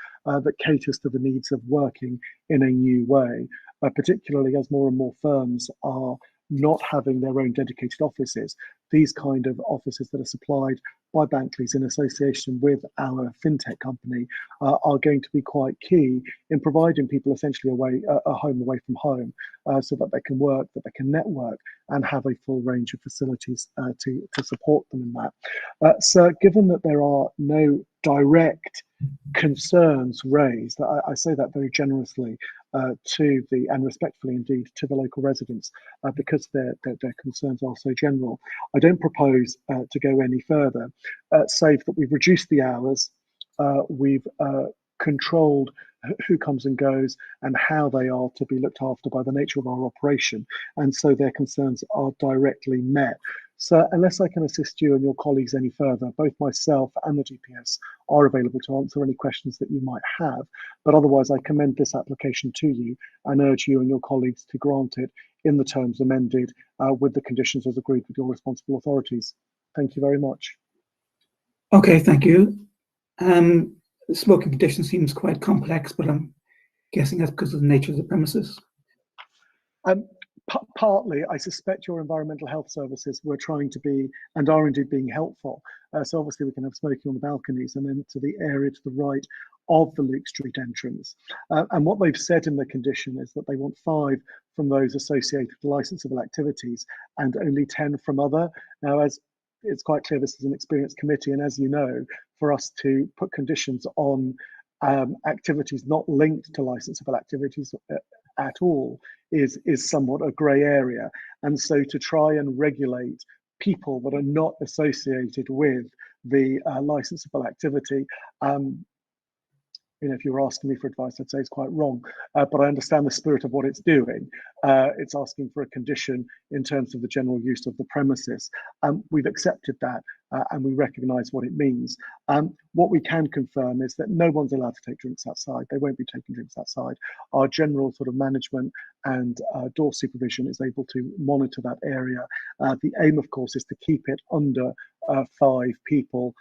Speaker 10: that caters to the needs of working in a new way, particularly as more and more firms are not having their own dedicated offices. These kind of offices that are supplied by Bankley's in association with our fintech company are going to be quite key in providing people essentially a home away from home, so that they can work, that they can network, and have a full range of facilities to support them in that. So given that there are no direct concerns raised, I say that very generously to the, and respectfully indeed, to the local residents, because their concerns are so general. I don't propose to go any further, save that we've reduced the hours, we've controlled who comes and goes and how they are to be looked after by the nature of our operation, and so their concerns are directly met. So unless I can assist you and your colleagues any further, both myself and the GPS are available to answer any questions that you might have, but otherwise I commend this application to you and urge you and your colleagues to grant it in the terms amended with the conditions as agreed with your responsible authorities. Thank you very much.
Speaker 4: Okay, thank you. The smoking condition seems quite complex, but I'm guessing that's because of the nature of the premises.
Speaker 10: Partly, I suspect your environmental health services were trying to be, and are indeed being helpful. So obviously we can have smoking on the balconies and then to the area to the right of the Luke Street entrance. And what they've said in the condition is that they want 5 from those associated with licensable activities and only 10 from other. Now, as it's quite clear, this is an experienced committee, and as you know, for us to put conditions on activities not linked to licensable activities at all is somewhat a grey area. And so to try and regulate people that are not associated with the licensable activity, if you were asking me for advice, I'd say it's quite wrong, but I understand the spirit of what it's doing. It's asking for a condition in terms of the general use of the premises. We've accepted that and we recognise what it means. What we can confirm is that no one's allowed to take drinks outside. They won't be taking drinks outside. Our general sort of management and door supervision is able to monitor that area. The aim, of course, is to keep it under 5 people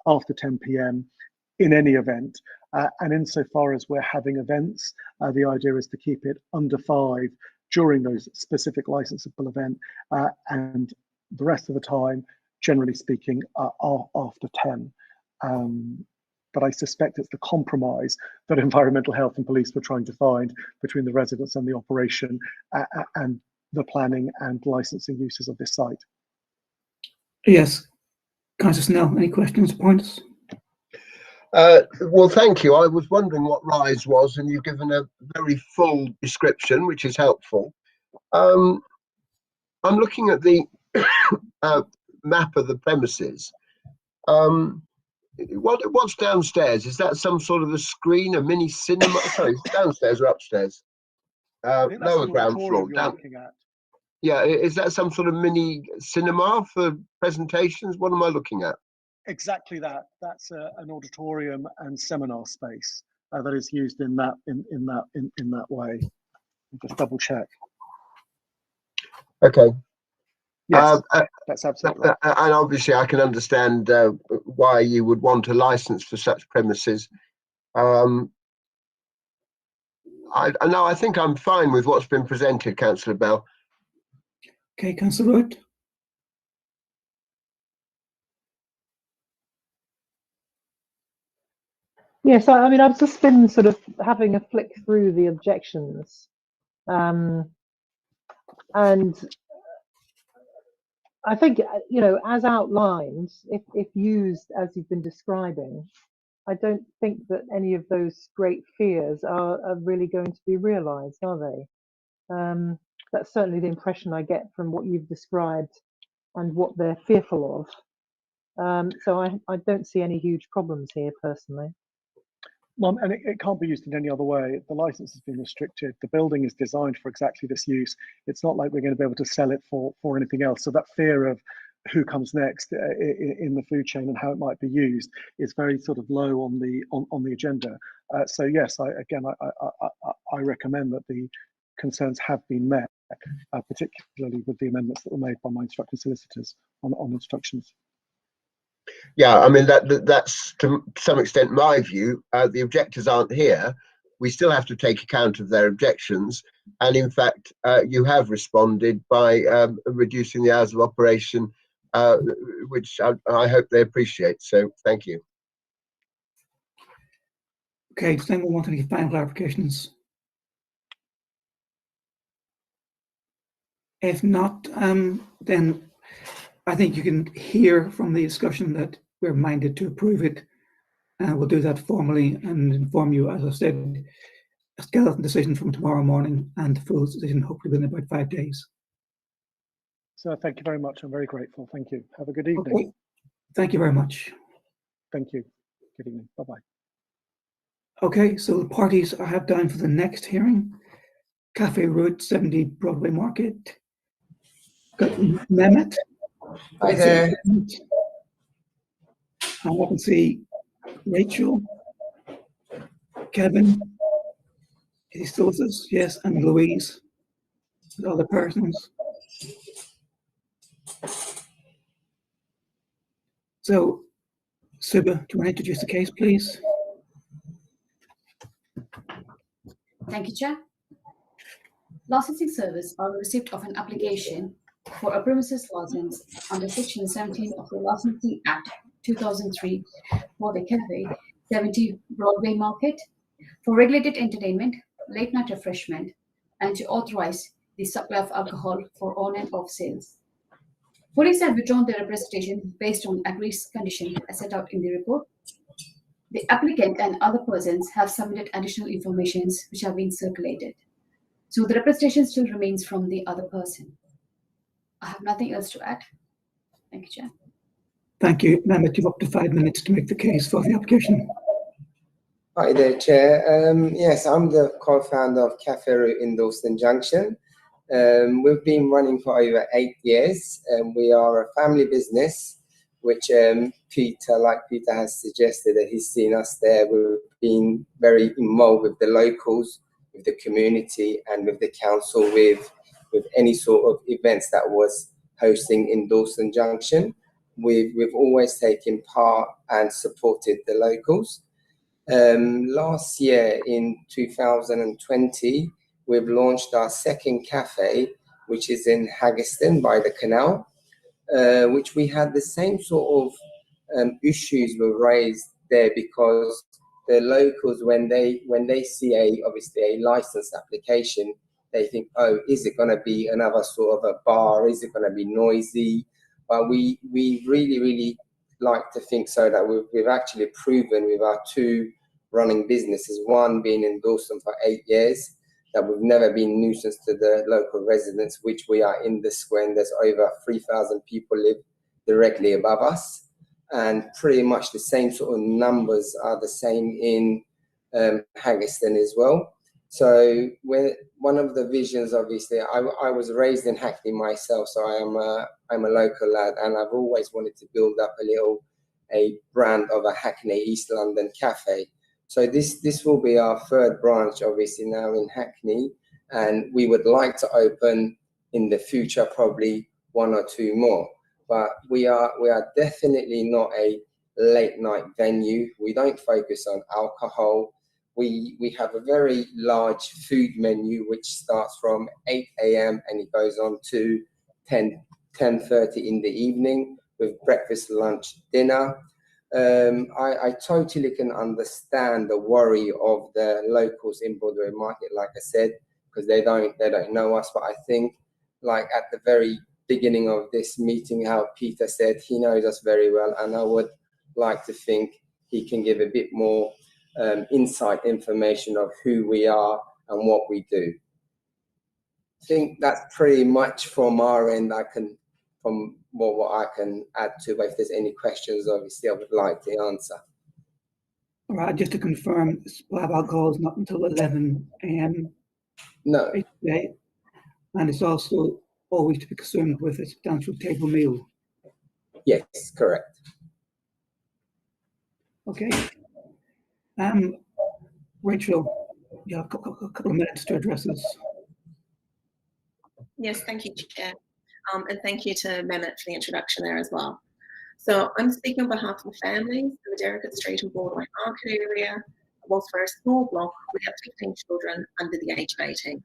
Speaker 10: after 10 p.m. in any event. And insofar as we're having events, the idea is to keep it under 5 during those specific licensable event, and the rest of the time, generally speaking, after 10. But I suspect it's the compromise that environmental health and police were trying to find between the residents and the operation and the planning and licensing uses of this site.
Speaker 4: Yes. Councillor Snell, any questions, points?
Speaker 3: Well, thank you. I was wondering what RISE was, and you've given a very full description, which is helpful. I'm looking at the map of the premises. What's downstairs? Is that some sort of a screen, a mini cinema? Sorry, downstairs or upstairs? Lower ground floor. Yeah, is that some sort of mini cinema for presentations? What am I looking at?
Speaker 10: Exactly that. That's an auditorium and seminar space that is used in that way. Just double check.
Speaker 3: Okay.
Speaker 10: Yes, that's absolutely right.
Speaker 3: And obviously, I can understand why you would want a license for such premises. I think I'm fine with what's been presented, Councillor Bell.
Speaker 4: Okay, Councillor Wright.
Speaker 2: Yes, I mean, I've just been sort of having a flick through the objections, and I think, as outlined, if used as you've been describing, I don't think that any of those great fears are really going to be realised, are they? That's certainly the impression I get from what you've described and what they're fearful of. So I don't see any huge problems here, personally.
Speaker 10: Well, and it can't be used in any other way. The license has been restricted. The building is designed for exactly this use. It's not like we're going to be able to sell it for anything else. So that fear of who comes next in the food chain and how it might be used is very sort of low on the agenda. So yes, I recommend that the concerns have been met, particularly with the amendments that were made by my instructing solicitors on instructions.
Speaker 3: Yeah, I mean that's to some extent my view. The objectors aren't here. We still have to take account of their objections, and in fact, you have responded by reducing the hours of operation, which I hope they appreciate. So, thank you.
Speaker 4: Okay, does anyone want any final clarifications? If not, then I think you can hear from the discussion that we're minded to approve it. We'll do that formally and inform you, as I said, a skeleton decision from tomorrow morning and the full decision hopefully within about 5 days.
Speaker 10: So thank you very much. I'm very grateful. Thank you. Have a good evening.
Speaker 4: Okay. Thank you very much.
Speaker 10: Thank you. Good evening. Bye-bye.
Speaker 4: Okay, so the parties I have down for the next hearing: Cafe Route 70 Broadway Market. Got Mehmet.
Speaker 11: Hi there.
Speaker 4: And I can see Rachel, Kevin, he still with us, yes, and Louise, and other persons. So, Suba, do you want to introduce the case, please?
Speaker 5: Thank you, Chair. Licensing service are the receipt of an application for a premises license under Section 17 of the Licensing Act 2003 for the Cafe 70 Broadway Market for regulated entertainment, late night refreshment, and to authorize the supply of alcohol for on and off sales. Police have withdrawn their representation based on agreed condition as set out in the report. The applicant and other persons have submitted additional information which have been circulated. So the representation still remains from the other person. I have nothing else to add. Thank you, Chair.
Speaker 4: Thank you. Mehmet, you have up to 5 minutes to make the case for the application.
Speaker 11: Hi there, Chair. Yes, I'm the co-founder of Cafe Route in Dalston Junction. We've been running for over 8 years. We are a family business, which Peter has suggested that he's seen us there. We've been very involved with the locals, with the community, and with the council, with any sort of events that was hosting in Dalston Junction. We've always taken part and supported the locals. Last year in 2020, we've launched our second cafe, which is in Haggerston by the canal, which we had the same sort of issues were raised there, because the locals, when they see obviously a license application, they think, oh, is it going to be another sort of a bar? Is it going to be noisy? But we really like to think so that we've actually proven with our 2 running businesses, one being in Dalston for 8 years, that we've never been nuisance to the local residents, which we are in the square, and there's over 3,000 people live directly above us. And pretty much the same sort of numbers are the same in Haggerston as well. So one of the visions, obviously, I was raised in Hackney myself, so I'm a local lad, and I've always wanted to build up a brand of a Hackney East London cafe. So this will be our 3rd branch, obviously, now in Hackney, and we would like to open in the future probably 1 or 2 more. But we are definitely not a late night venue. We don't focus on alcohol. We have a very large food menu which starts from 8 a.m. and it goes on to 10:30 in the evening with breakfast, lunch, dinner. I totally can understand the worry of the locals in Broadway Market, like I said, because they don't know us. But I think, like at the very beginning of this meeting, how Peter said he knows us very well, and I would like to think he can give a bit more insight information of who we are and what we do. I think that's pretty much from our end. From what I can add to, but if there's any questions, obviously I would like to answer.
Speaker 4: All right, just to confirm, supply of alcohol is not until 11 a.m.
Speaker 11: No.
Speaker 4: today, and it's also always to be consumed with a substantial table meal.
Speaker 11: Yes, correct.
Speaker 4: Okay. Rachel, you have a couple of minutes to address this.
Speaker 12: Yes, thank you, Chair. And thank you to Mehmet for the introduction there as well. So I'm speaking on behalf of the families in the Derrickett Street and Broadway Market area. Whilst we're a small block, we have 15 children under the age of 18.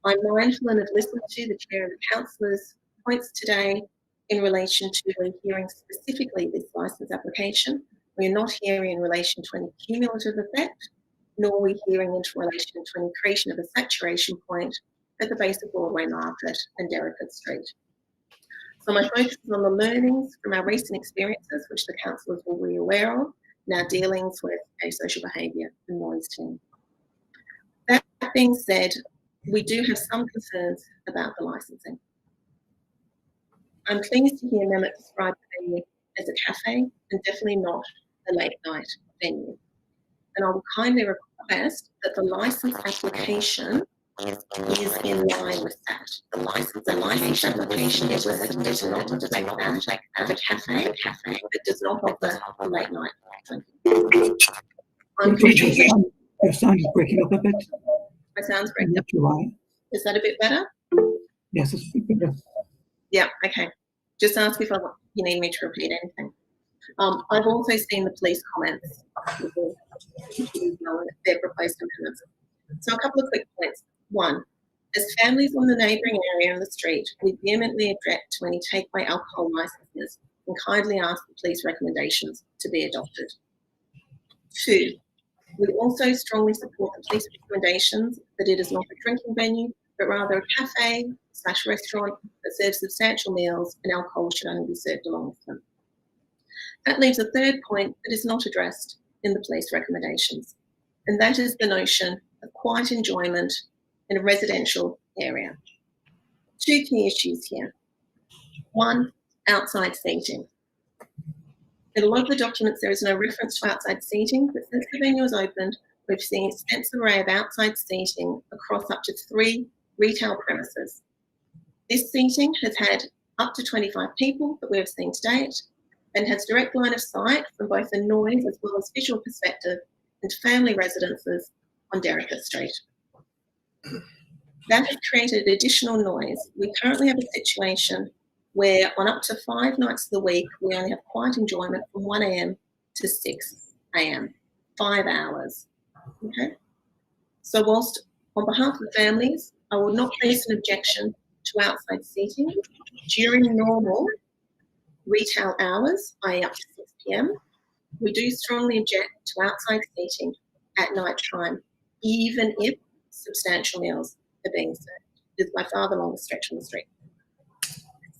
Speaker 12: I'm mindful and have listened to the Chair and the Councillor's points today in relation to hearing specifically this licence application. We're not hearing in relation to any cumulative effect, nor are we hearing into relation to any creation of a saturation point at the base of Broadway Market and Derrickett Street. So my focus is on the learnings from our recent experiences, which the councillors will be aware of, in our dealings with asocial behaviour and noise team. That being said, we do have some concerns about the licensing. I'm pleased to hear Mehmet describe the venue as a cafe and definitely not a late night venue. And I will kindly request that the license application is in line with that. The license application is with it, does not reflect that as a cafe, it does not offer a late night.
Speaker 4: Your sound is breaking up a bit.
Speaker 12: My sound's breaking up.
Speaker 4: Why?
Speaker 12: Is that a bit better?
Speaker 4: Yes, it's a bit better.
Speaker 12: Yeah, okay. Just ask if you need me to repeat anything. I've also seen the police comments, their proposed amendments. So a couple of quick points. One, as families on the neighbouring area on the street, we vehemently object to any takeaway alcohol licences and kindly ask the police recommendations to be adopted. Two, we also strongly support the police recommendations that it is not a drinking venue, but rather a cafe/restaurant that serves substantial meals and alcohol should only be served along with them. That leaves a third point that is not addressed in the police recommendations, and that is the notion of quiet enjoyment in a residential area. Two key issues here. One, outside seating. In a lot of the documents, there is no reference to outside seating, but since the venue was opened, we've seen an extensive array of outside seating across up to 3 retail premises. This seating has had up to 25 people that we have seen to date and has direct line of sight from both a noise as well as visual perspective into family residences on Derrickett Street. That has created additional noise. We currently have a situation where on up to 5 nights of the week, we only have quiet enjoyment from 1 a.m. to 6 a.m., 5 hours, okay? So whilst on behalf of the families, I will not place an objection to outside seating during normal retail hours, i.e. up to 6 p.m, we do strongly object to outside seating at night time, even if substantial meals are being served. It is by far the longest stretch on the street.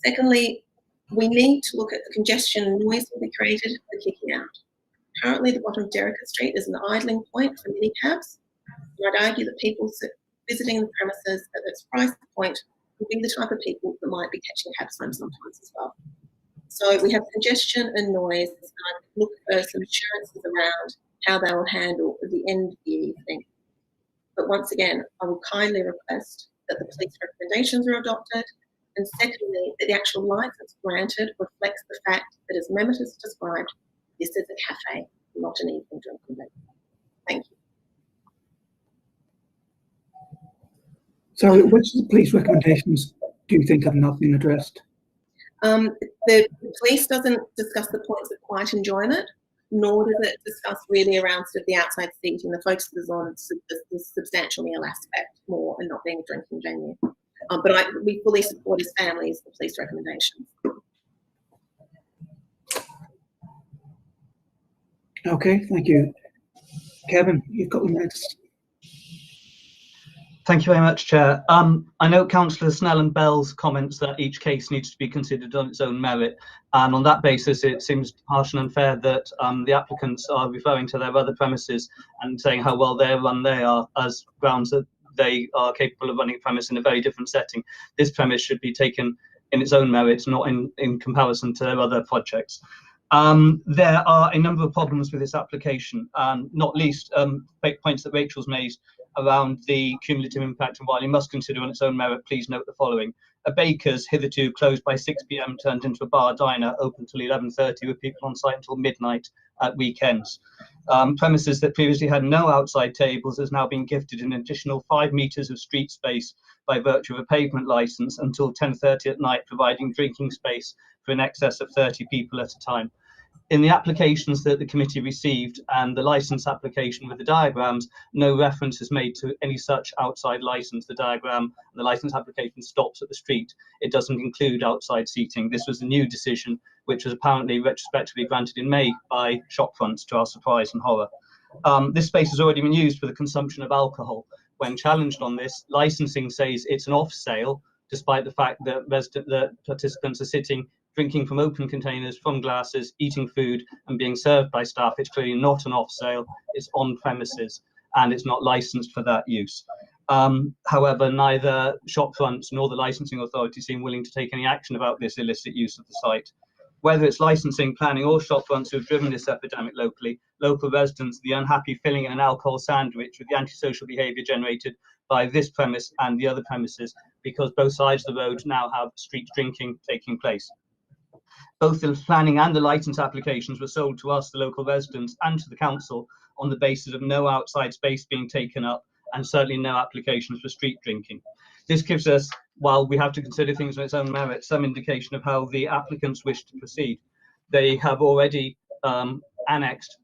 Speaker 12: Secondly, we need to look at the congestion and noise that will be created for kicking out. Currently, the bottom of Derrickett Street is an idling point for mini cabs. And I'd argue that people visiting the premises at this price point will be the type of people that might be catching cabs home sometimes as well. So we have congestion and noise, and I look for some assurances around how they will handle at the end of the evening. But once again, I will kindly request that the police recommendations are adopted, and secondly, that the actual licence granted reflects the fact that, as Mehmet has described, this is a cafe, not an evening drinking venue. Thank you.
Speaker 4: So, which of the police recommendations do you think have not been addressed?
Speaker 12: The police doesn't discuss the points of quiet enjoyment, nor does it discuss really around sort of the outside seating. The focus is on the substantial meal aspect more and not being a drinking venue. But we fully support as families the police recommendations.
Speaker 4: Okay, thank you. Kevin, you've got the next.
Speaker 13: Thank you very much, Chair. I note Councillor Snell and Bell's comments that each case needs to be considered on its own merit, and on that basis it seems harsh and unfair that the applicants are referring to their other premises and saying how well they are as grounds that they are capable of running a premise in a very different setting. This premise should be taken in its own merits, not in comparison to their other projects. There are a number of problems with this application, not least points that Rachel's made around the cumulative impact, and while you must consider on its own merit, please note the following. A baker's, hitherto closed by 6 p.m, turned into a bar diner open till 11:30 with people on site until midnight at weekends. Premises that previously had no outside tables has now been gifted an additional 5 meters of street space by virtue of a pavement licence until 10:30 at night, providing drinking space for in excess of 30 people at a time. In the applications that the committee received and the licence application with the diagrams, no reference is made to any such outside licence. The diagram, the licence application stops at the street. It doesn't include outside seating. This was a new decision, which was apparently retrospectively granted in May by shopfronts, to our surprise and horror. This space has already been used for the consumption of alcohol. When challenged on this, licensing says it's an off sale, despite the fact that participants are sitting, drinking from open containers, from glasses, eating food and being served by staff. It's clearly not an off sale, it's on premises and it's not licensed for that use. However, neither shopfronts nor the licensing authority seem willing to take any action about this illicit use of the site. Whether it's licensing, planning or shopfronts who have driven this epidemic locally, local residents, the unhappy filling in an alcohol sandwich with the antisocial behaviour generated by this premise and the other premises, because both sides of the road now have street drinking taking place. Both the planning and the licence applications were sold to us, the local residents, and to the council on the basis of no outside space being taken up and certainly no applications for street drinking. This gives us, while we have to consider things on its own merit, some indication of how the applicants wish to proceed. They have already annexed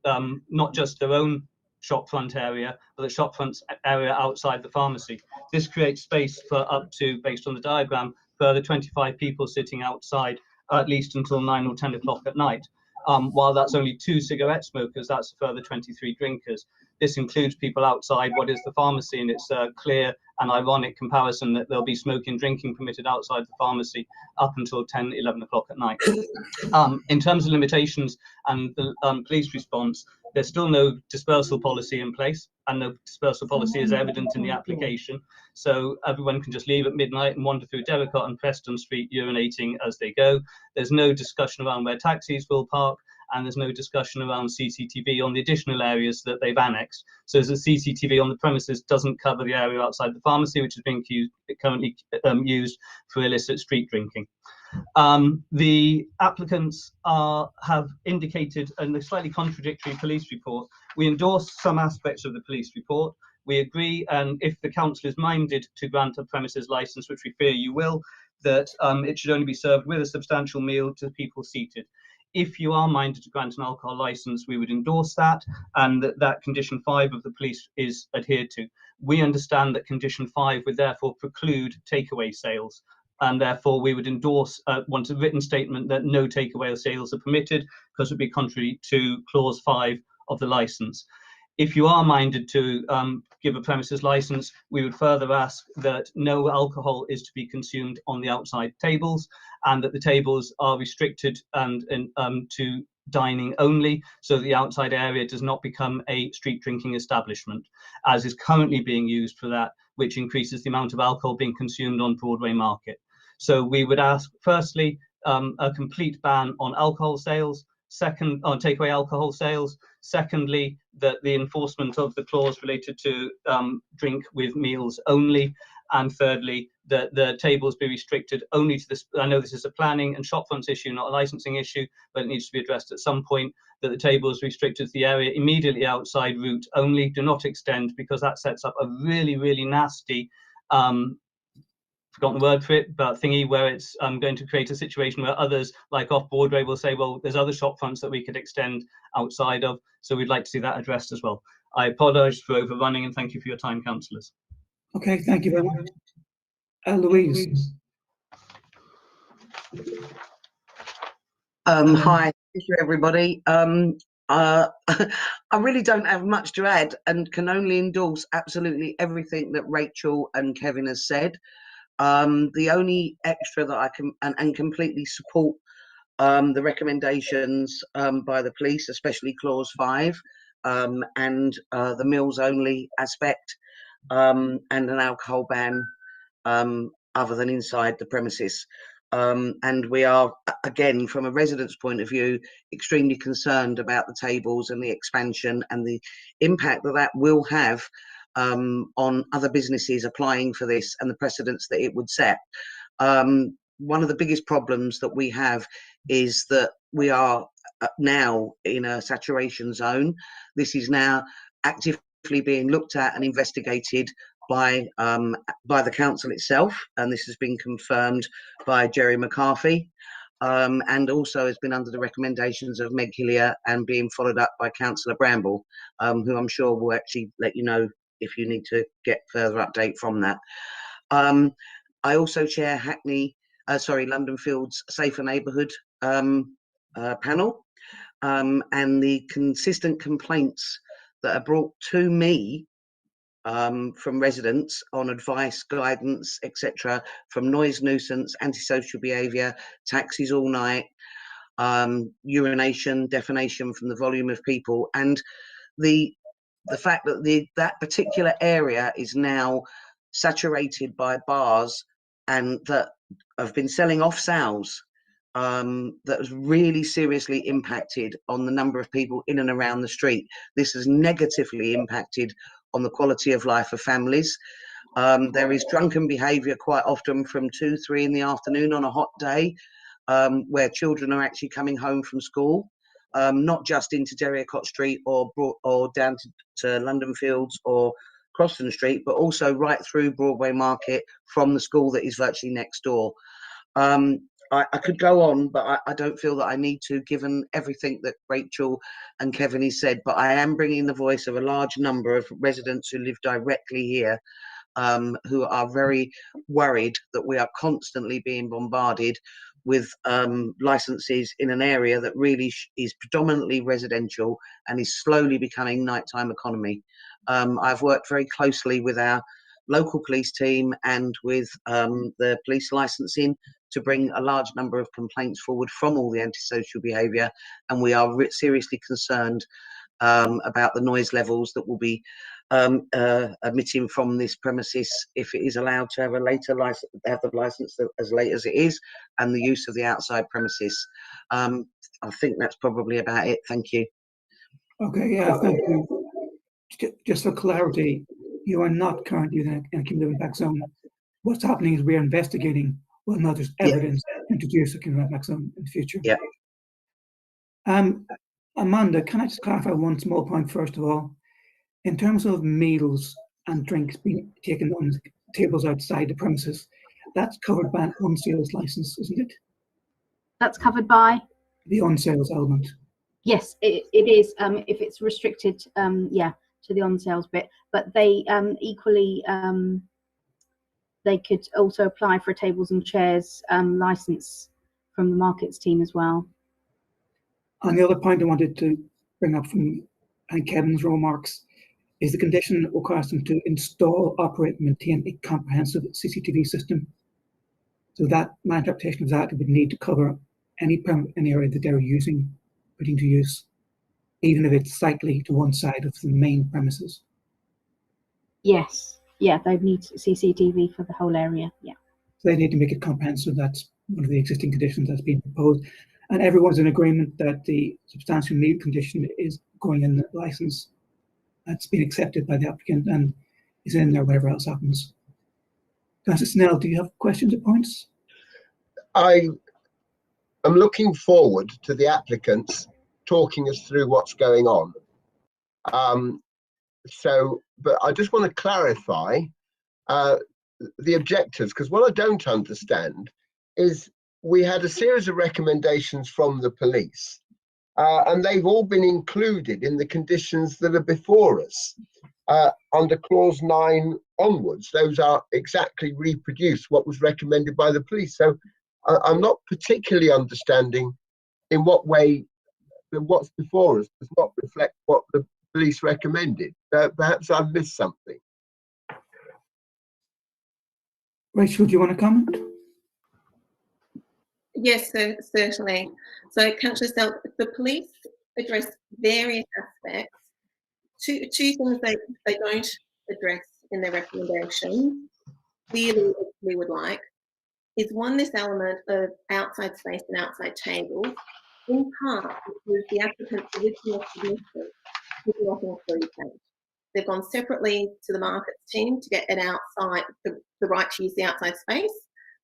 Speaker 13: not just their own shopfront area, but the shopfront area outside the pharmacy. This creates space for up to, based on the diagram, further 25 people sitting outside at least until 9 or 10 o'clock at night. While that's only 2 cigarette smokers, that's a further 23 drinkers. This includes people outside what is the pharmacy, and it's a clear and ironic comparison that there'll be smoking, drinking permitted outside the pharmacy up until 10, 11 o'clock at night. In terms of limitations and the police response, there's still no dispersal policy in place, and no dispersal policy is evident in the application. So everyone can just leave at midnight and wander through Derricott and Preston Street urinating as they go. There's no discussion around where taxis will park, and there's no discussion around CCTV on the additional areas that they've annexed. So the CCTV on the premises doesn't cover the area outside the pharmacy, which is being currently used for illicit street drinking. The applicants have indicated in a slightly contradictory police report. We endorse some aspects of the police report. We agree, and if the council is minded to grant a premises licence, which we fear you will, that it should only be served with a substantial meal to people seated. If you are minded to grant an alcohol licence, we would endorse that, and that condition 5 of the police is adhered to. We understand that condition 5 would therefore preclude takeaway sales, and therefore we would endorse, want a written statement that no takeaway sales are permitted, because it would be contrary to clause 5 of the licence. If you are minded to give a premises licence, we would further ask that no alcohol is to be consumed on the outside tables, and that the tables are restricted and to dining only, so that the outside area does not become a street drinking establishment, as is currently being used for that, which increases the amount of alcohol being consumed on Broadway Market. So we would ask, firstly, a complete ban on alcohol sales, second, on takeaway alcohol sales, secondly, that the enforcement of the clause related to drink with meals only, and thirdly, that the tables be restricted only to this. I know this is a planning and shopfronts issue, not a licensing issue, but it needs to be addressed at some point, that the tables restricted to the area immediately outside route only, do not extend, because that sets up a really, really nasty, forgotten the word for it, but thingy, where it's going to create a situation where others, like off Broadway, will say, well, there's other shop fronts that we could extend outside of. So we'd like to see that addressed as well. I apologise for overrunning, and thank you for your time, councillors.
Speaker 4: Okay, thank you very much. Louise.
Speaker 14: Hi, thank you, everybody. I really don't have much to add, and can only endorse absolutely everything that Rachel and Kevin has said. The only extra that I can and completely support the recommendations by the police, especially clause 5, and the meals only aspect, and an alcohol ban other than inside the premises. And we are, again, from a resident's point of view, extremely concerned about the tables and the expansion and the impact that that will have on other businesses applying for this, and the precedents that it would set. One of the biggest problems that we have is that we are now in a saturation zone. This is now actively being looked at and investigated by the council itself, and this has been confirmed by Jerry McCarthy, and also has been under the recommendations of Meg Hillier and being followed up by Councillor Bramble, who I'm sure will actually let you know if you need to get further update from that. I also chair London Field's Safer Neighbourhood panel, and the consistent complaints that are brought to me from residents on advice, guidance, etc., from noise, nuisance, antisocial behaviour, taxis all night, urination, defecation from the volume of people, and the fact that that particular area is now saturated by bars and that have been selling off sales, that has really seriously impacted on the number of people in and around the street. This has negatively impacted on the quality of life of families. There is drunken behaviour quite often from 2, 3 in the afternoon on a hot day, where children are actually coming home from school, not just into Derriacott Street or down to London Fields or Croston Street, but also right through Broadway Market from the school that is virtually next door. I could go on, but I don't feel that I need to, given everything that Rachel and Kevin has said, but I am bringing the voice of a large number of residents who live directly here, who are very worried that we are constantly being bombarded with licenses in an area that really is predominantly residential and is slowly becoming nighttime economy. I've worked very closely with our local police team and with the police licensing to bring a large number of complaints forward from all the antisocial behaviour, and we are seriously concerned about the noise levels that will be emitting from this premises if it is allowed to have a later license, have the license as late as it is, and the use of the outside premises. I think that's probably about it. Thank you.
Speaker 4: Okay, yeah, thank you. Just for clarity, you are not currently in a cumulative impact zone. What's happening is we are investigating whether or not there's evidence to introduce a cumulative impact zone in the future.
Speaker 14: Yeah.
Speaker 4: Amanda, can I just clarify one small point first of all? In terms of meals and drinks being taken on tables outside the premises, that's covered by an on-sales license, isn't it?
Speaker 9: That's covered by?
Speaker 4: The on-sales element.
Speaker 9: Yes, it is. If it's restricted, yeah, to the on-sales bit, but they equally they could also apply for a tables and chairs license from the markets team as well.
Speaker 4: And the other point I wanted to bring up from Kevin's remarks is the condition that requires them to install, operate, and maintain a comprehensive CCTV system. So that, my interpretation of that, would need to cover any area that they're putting to use, even if it's slightly to one side of the main premises.
Speaker 9: Yes, yeah, they need CCTV for the whole area, yeah.
Speaker 4: So they need to make it comprehensive. That's one of the existing conditions that's been proposed. And everyone's in agreement that the substantial need condition is going in the license. That's been accepted by the applicant and is in there whatever else happens. Councillor Snell, do you have questions or points?
Speaker 3: I am looking forward to the applicants talking us through what's going on. But I just want to clarify the objectives, because what I don't understand is we had a series of recommendations from the police, and they've all been included in the conditions that are before us. Under clause 9 onwards, those are exactly reproduced what was recommended by the police. So I'm not particularly understanding in what way what's before us does not reflect what the police recommended. Perhaps I've missed something.
Speaker 4: Rachel, do you want to comment?
Speaker 12: Yes, certainly. So, Councillor Snell, the police address various aspects. Two things they don't address in their recommendation, clearly we would like, is one, this element of outside space and outside tables, in part because the applicant's original submission did not include that. They've gone separately to the markets team to get an outside, the right to use the outside space,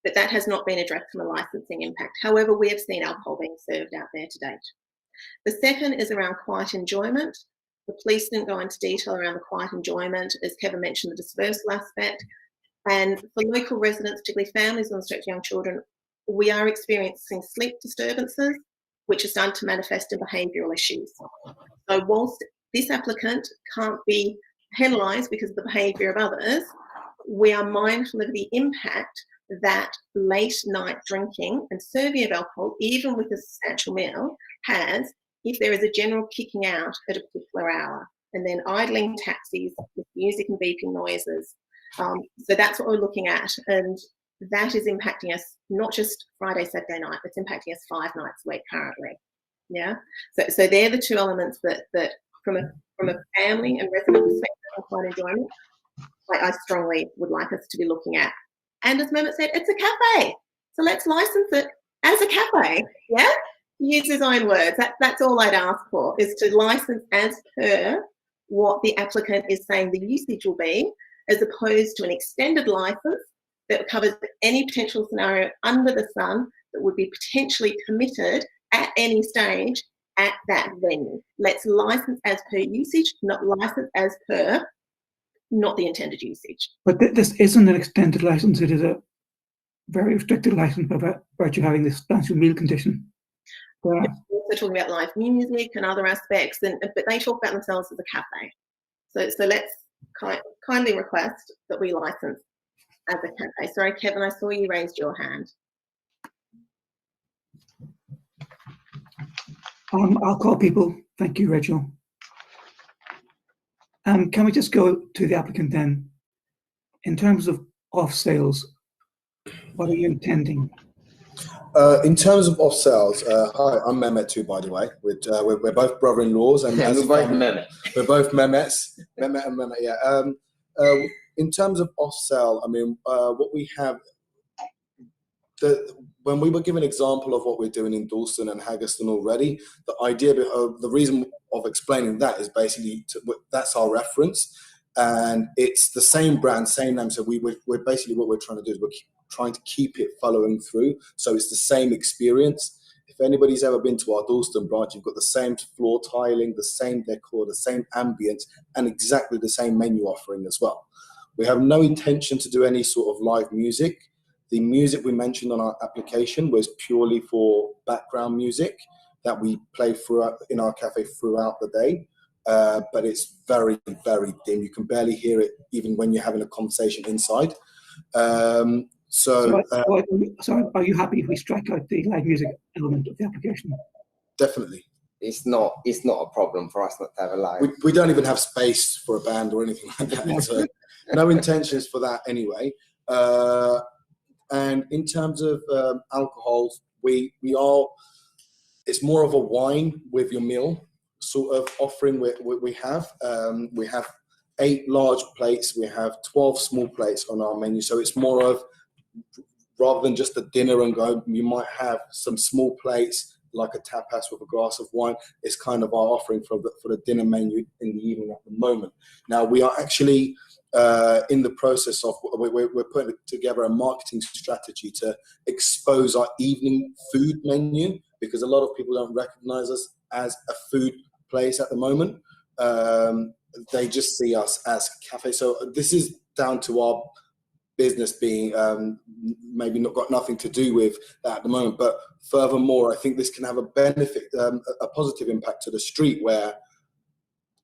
Speaker 12: but that has not been addressed from a licensing impact. However, we have seen alcohol being served out there to date. The second is around quiet enjoyment. The police didn't go into detail around the quiet enjoyment, as Kevin mentioned, the dispersal aspect. And for local residents, particularly families with unrestricted young children, we are experiencing sleep disturbances, which are starting to manifest in behavioural issues. So whilst this applicant can't be penalised because of the behaviour of others, we are mindful of the impact that late night drinking and serving of alcohol, even with a substantial meal, has if there is a general kicking out at a particular hour, and then idling taxis with music and beeping noises. So that's what we're looking at, and that is impacting us not just Friday, Saturday night, it's impacting us 5 nights a week currently. Yeah, so they're the 2 elements that from a family and resident perspective of quiet enjoyment, I strongly would like us to be looking at. And as Mehmet said, it's a cafe, so let's license it as a cafe. Yeah, use his own words. That's all I'd ask for, is to license as per what the applicant is saying the usage will be, as opposed to an extended license that covers any potential scenario under the sun that would be potentially permitted at any stage at that venue. Let's license as per usage, not license as per not the intended usage.
Speaker 4: But this isn't an extended license, it is a very restricted license by virtue of having this substantial meal condition.
Speaker 12: We're also talking about live music and other aspects, but they talk about themselves as a cafe. So let's kindly request that we license as a cafe. Sorry, Kevin, I saw you raised your hand.
Speaker 4: I'll call people. Thank you, Rachel. Can we just go to the applicant then? In terms of off sales, what are you intending?
Speaker 15: In terms of off sales, hi, I'm Mehmet too, by the way. We're both brother-in-laws, and
Speaker 16: yeah, we're both Mehmet.
Speaker 15: We're both Mehmets. Mehmet and Mehmet, yeah. In terms of off sale, I mean, what we have, when we were given an example of what we're doing in Dalston and Haggerston already, the idea of the reason of explaining that is basically that's our reference, and it's the same brand, same name. So we're basically, what we're trying to do is we're trying to keep it following through, so it's the same experience. If anybody's ever been to our Dalston branch, you've got the same floor tiling, the same decor, the same ambience, and exactly the same menu offering as well. We have no intention to do any sort of live music. The music we mentioned on our application was purely for background music that we play throughout in our cafe throughout the day, but it's very, very dim. You can barely hear it even when you're having a conversation inside. So
Speaker 4: are you happy if we strike out the live music element of the application?
Speaker 15: Definitely.
Speaker 16: It's not a problem for us not to have a live.
Speaker 15: We don't even have space for a band or anything like that. So no intentions for that anyway. And in terms of alcohols, it's more of a wine with your meal sort of offering we have. We have 8 large plates, we have 12 small plates on our menu. So it's more of, rather than just a dinner and go, you might have some small plates, like a tapas with a glass of wine. It's kind of our offering for the dinner menu in the evening at the moment. Now, we are actually in the process of, we're putting together a marketing strategy to expose our evening food menu, because a lot of people don't recognize us as a food place at the moment. They just see us as a cafe. So this is down to our business being maybe not got nothing to do with that at the moment. But furthermore, I think this can have a benefit, a positive impact to the street, where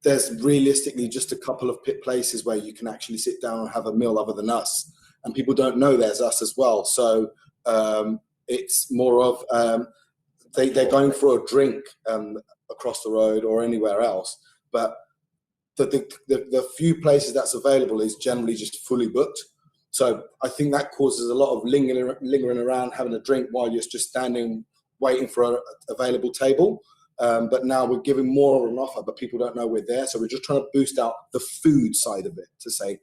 Speaker 15: there's realistically just a couple of places where you can actually sit down and have a meal other than us. And people don't know there's us as well. So it's more of, they're going for a drink across the road or anywhere else. But the few places that's available is generally just fully booked. So I think that causes a lot of lingering around, having a drink while you're just standing, waiting for an available table. But now we're giving more of an offer, but people don't know we're there. So we're just trying to boost out the food side of it, to say,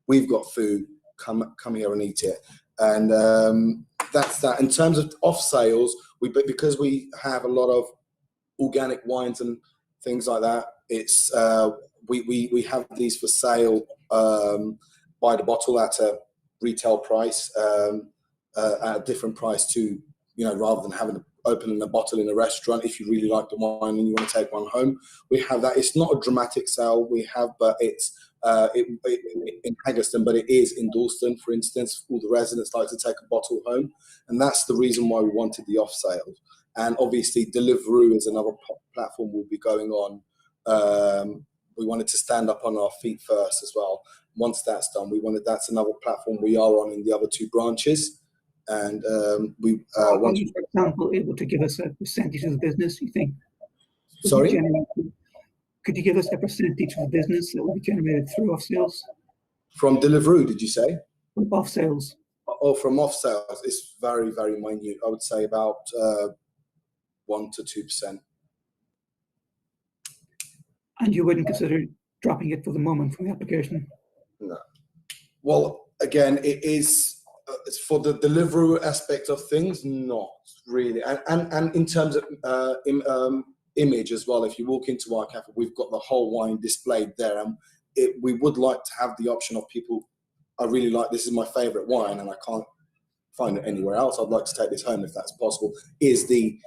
Speaker 15: we've got food, come here and eat it. And that's that. In terms of off sales, because we have a lot of organic wines and things like that, it's we have these for sale by the bottle at a retail price, at a different price to, rather than having opening a bottle in a restaurant. If you really like the wine and you want to take one home, we have that. It's not a dramatic sale we have, but it's in Haggerston, but it is in Dalston, for instance. All the residents like to take a bottle home, and that's the reason why we wanted the off sale. And obviously, Deliveroo is another platform we'll be going on. We wanted to stand up on our feet first as well. Once that's done, that's another platform we are on in the other 2 branches. And
Speaker 4: are you, for example, able to give us a percentage of the business, you think?
Speaker 15: Sorry?
Speaker 4: Could you give us a percentage of the business that will be generated through off sales?
Speaker 15: From Deliveroo, did you say?
Speaker 4: From off sales.
Speaker 15: Oh, from off sales, it's very, very minute. I would say about 1 to 2%.
Speaker 4: And you wouldn't consider dropping it for the moment from the application?
Speaker 15: No. Well, again, it is for the Deliveroo aspect of things, not really. And in terms of image as well, if you walk into our cafe, we've got the whole wine displayed there, and we would like to have the option of people, I really like, this is my favorite wine and I can't find it anywhere else, I'd like to take this home if that's possible, is the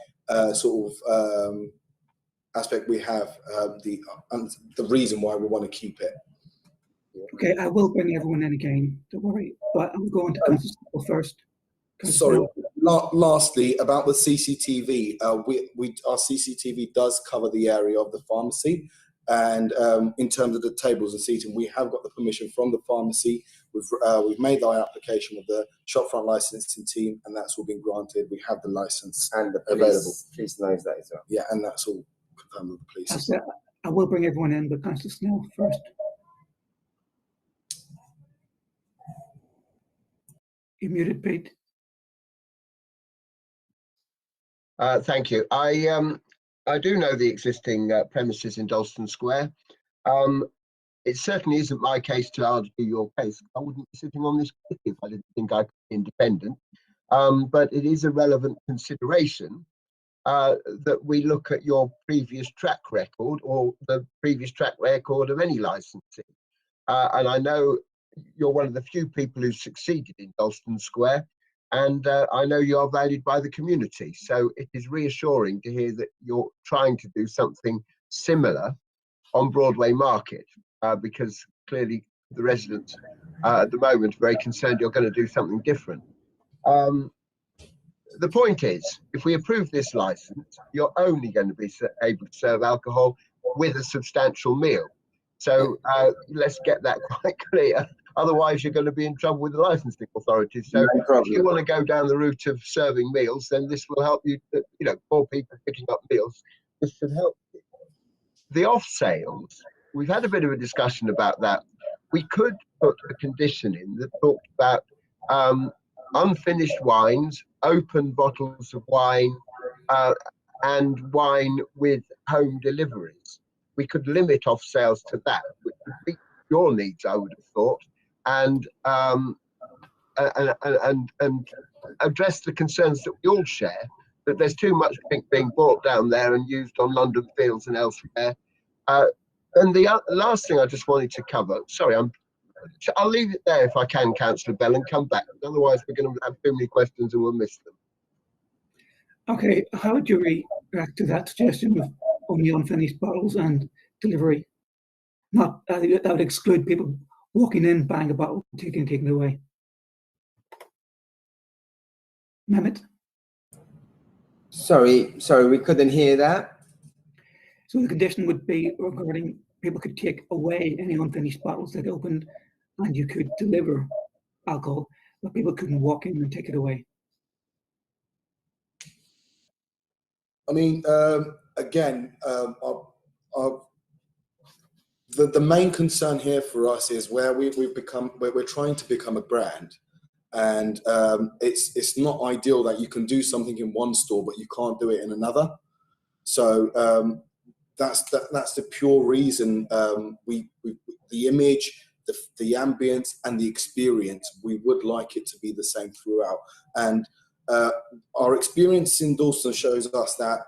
Speaker 15: sort of aspect we have, the reason why we want to keep it.
Speaker 4: Okay, I will bring everyone in again, don't worry, but I'm going to Councillor first.
Speaker 15: Sorry, lastly, about the CCTV, our CCTV does cover the area of the pharmacy, and in terms of the tables and seating, we have got the permission from the pharmacy. We've made our application with the shopfront licensing team, and that's all been granted. We have the license
Speaker 16: and the
Speaker 15: available.
Speaker 16: Police knows that as well.
Speaker 15: Yeah, and that's all confirmed with the police.
Speaker 4: I will bring everyone in, but Councillor Snell first. You're muted, Pete.
Speaker 3: Thank you. I do know the existing premises in Dalston Square. It certainly isn't my case to argue your case. I wouldn't be sitting on this committee if I didn't think I could be independent. But it is a relevant consideration that we look at your previous track record or the previous track record of any licensing. And I know you're one of the few people who've succeeded in Dalston Square, and I know you are valued by the community. So it is reassuring to hear that you're trying to do something similar on Broadway Market, because clearly the residents at the moment are very concerned you're going to do something different. The point is, if we approve this license, you're only going to be able to serve alcohol with a substantial meal. So let's get that quite clear. Otherwise, you're going to be in trouble with the licensing authorities. So if you want to go down the route of serving meals, then this will help you. You know, poor people picking up meals. This should help you. The off sales, we've had a bit of a discussion about that. We could put a condition in that talked about unfinished wines, open bottles of wine, and wine with home deliveries. We could limit off sales to that, which would meet your needs, I would have thought, and address the concerns that we all share, that there's too much drink being bought down there and used on London fields and elsewhere. And the last thing I just wanted to cover, sorry, I'll leave it there if I can, Councillor Bell, and come back. Otherwise, we're going to have too many questions and we'll miss them.
Speaker 4: Okay, how would you react to that suggestion of only unfinished bottles and delivery? Not that would exclude people walking in, buying a bottle, taking it away. Mehmet?
Speaker 16: Sorry, we couldn't hear that.
Speaker 4: So the condition would be regarding people could take away any unfinished bottles that opened, and you could deliver alcohol, but people couldn't walk in and take it away.
Speaker 15: I mean, again, the main concern here for us is where we're trying to become a brand, and it's not ideal that you can do something in one store but you can't do it in another. So that's the pure reason. The image, the ambience, and the experience, we would like it to be the same throughout. And our experience in Dalston shows us that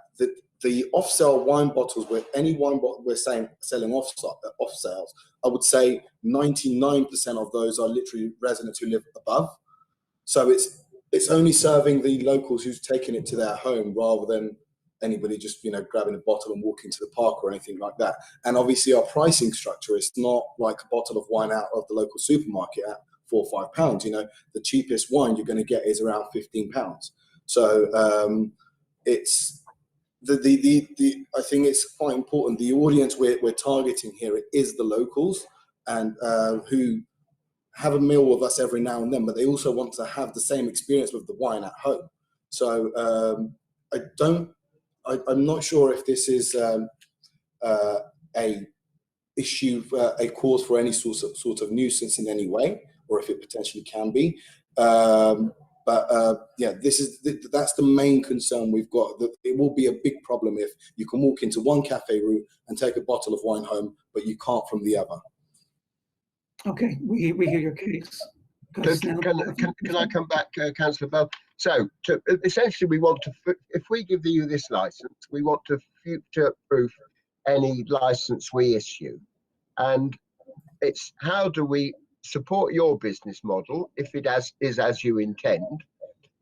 Speaker 15: the off-sale wine bottles, with any wine bottle we're selling off-sales, I would say 99% of those are literally residents who live above. So it's only serving the locals who's taking it to their home rather than anybody just, you know, grabbing a bottle and walking to the park or anything like that. And obviously our pricing structure is not like a bottle of wine out of the local supermarket at £4 or £5. You know, the cheapest wine you're going to get is around £15. So it's I think it's quite important. The audience we're targeting here is the locals, and who have a meal with us every now and then, but they also want to have the same experience with the wine at home. So I'm not sure if this is a issue, a cause for any sort of nuisance in any way, or if it potentially can be. Yeah, that's the main concern we've got. That it will be a big problem if you can walk into one cafe route and take a bottle of wine home, but you can't from the other.
Speaker 4: Okay, we hear your case.
Speaker 3: Can I come back, Councillor Bell? So essentially, we want to, if we give you this license, we want to future-proof any license we issue, and it's how do we support your business model if it is as you intend,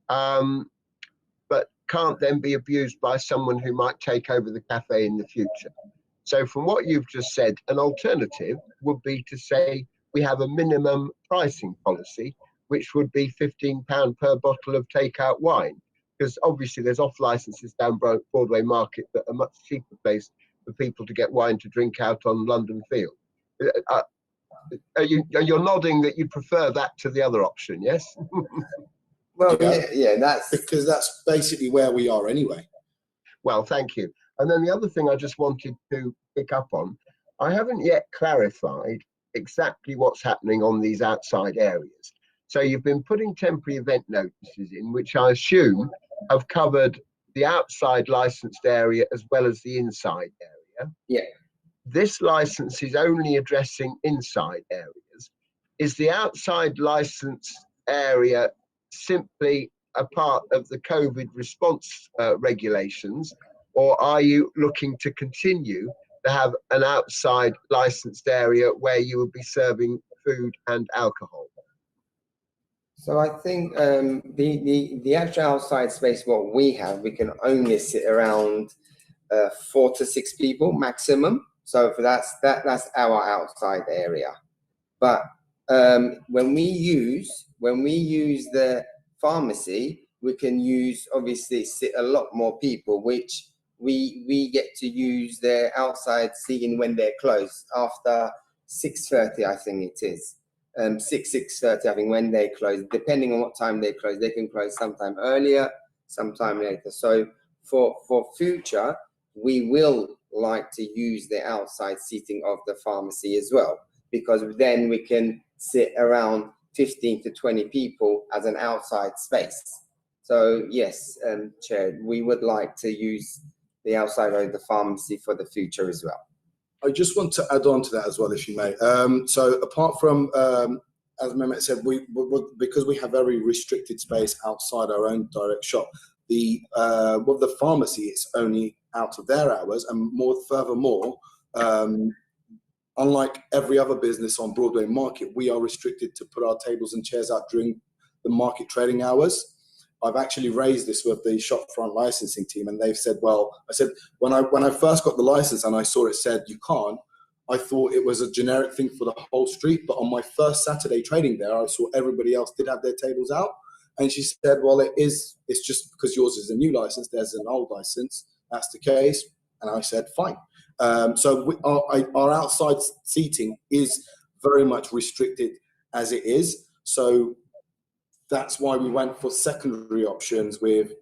Speaker 3: but can't then be abused by someone who might take over the cafe in the future. So from what you've just said, an alternative would be to say we have a minimum pricing policy, which would be £15 per bottle of takeout wine, because obviously there's off licenses down Broadway Market that are much cheaper place for people to get wine to drink out on London Field. You're nodding that you prefer that to the other option, yes?
Speaker 11: Well, yeah, that's
Speaker 15: because that's basically where we are anyway.
Speaker 3: Well, thank you. And then the other thing I just wanted to pick up on, I haven't yet clarified exactly what's happening on these outside areas. So you've been putting temporary event notices in, which I assume have covered the outside licensed area as well as the inside area.
Speaker 11: Yeah.
Speaker 3: This license is only addressing inside areas. Is the outside licensed area simply a part of the COVID response regulations, or are you looking to continue to have an outside licensed area where you will be serving food and alcohol?
Speaker 11: So I think the actual outside space, what we have, we can only sit around 4 to 6 people maximum. So that's our outside area. But when we use the pharmacy, we can obviously sit a lot more people, which we get to use their outside seating when they're closed after 6:30, I think it is. 6:30, I think, when they close, depending on what time they close. They can close sometime earlier, sometime later. So for future, we will like to use the outside seating of the pharmacy as well, because then we can sit around 15 to 20 people as an outside space. So yes, Chair, we would like to use the outside of the pharmacy for the future as well.
Speaker 15: I just want to add on to that as well, if you may. So apart from, as Mehmet said, because we have very restricted space outside our own direct shop, with the pharmacy, it's only out of their hours, and furthermore, unlike every other business on Broadway Market, we are restricted to put our tables and chairs out during the market trading hours. I've actually raised this with the shopfront licensing team, and they've said, well, I said, when I first got the license and I saw it said you can't, I thought it was a generic thing for the whole street. But on my first Saturday trading there, I saw everybody else did have their tables out. And she said, well, it's just because yours is a new license, there's an old license. That's the case. And I said, fine. So our outside seating is very much restricted as it is. So that's why we went for secondary options with,